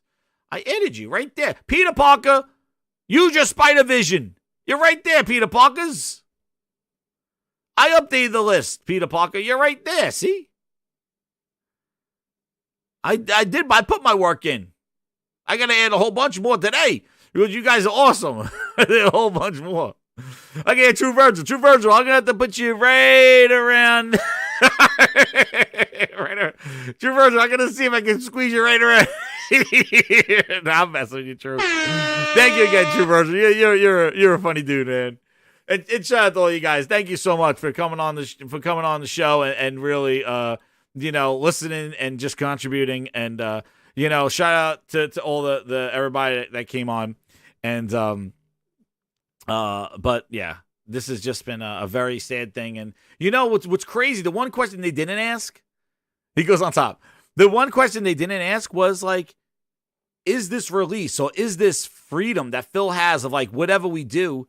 I added you right there. Peter Parker, use your spider vision. You're right there, Peter Parkers. I updated the list, Peter Parker. You're right there, see? I did. I put my work in. I got to add a whole bunch more today because you guys are awesome. I did a whole bunch more. I can add True Virgil. True Virgil, I'm going to have to put you right around. True Virgil, I'm going to see if I can squeeze you right around. No, I'm messing with you, True. Thank you again, True Virgil. You're a funny dude, man. And shout out to all you guys. Thank you so much for coming on the show and really listening and just contributing and shout out to all the everybody that came on and but yeah, this has just been a very sad thing. And what's crazy, the one question they didn't ask, he goes on top. The one question they didn't ask was like, is this release or is this freedom that Phil has of like whatever we do,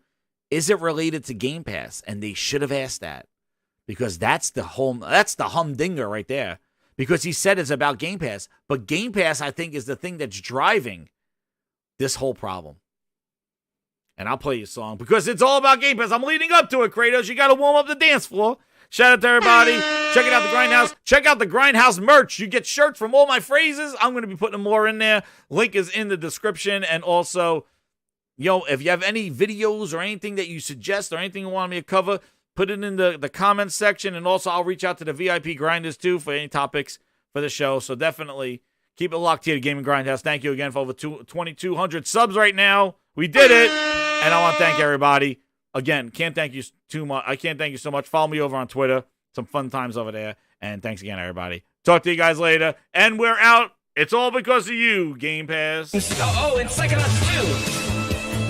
is it related to Game Pass? And they should have asked that. Because that's the humdinger right there. Because he said it's about Game Pass. But Game Pass, I think, is the thing that's driving this whole problem. And I'll play you a song because it's all about Game Pass. I'm leading up to it, Kratos. You got to warm up the dance floor. Shout out to everybody. Check it out, the Grindhouse. Check out the Grindhouse merch. You get shirts from all my phrases. I'm going to be putting more in there. Link is in the description. And also, if you have any videos or anything that you suggest or anything you want me to cover, put it in the comments section, and also I'll reach out to the VIP Grinders, too, for any topics for the show. So definitely keep it locked here to Gaming Grindhouse. Thank you again for over 2,200 subs right now. We did it. And I want to thank everybody. Again, can't thank you too much. I can't thank you so much. Follow me over on Twitter. Some fun times over there. And thanks again, everybody. Talk to you guys later. And we're out. It's all because of you, Game Pass. Oh, and Psychonauts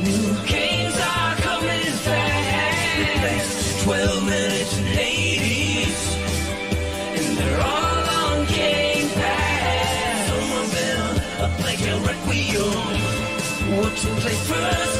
2. New games are coming fast. 12 minutes and Hades. And they're all on Game Pass. Some of them are like a Requiem. What to play first?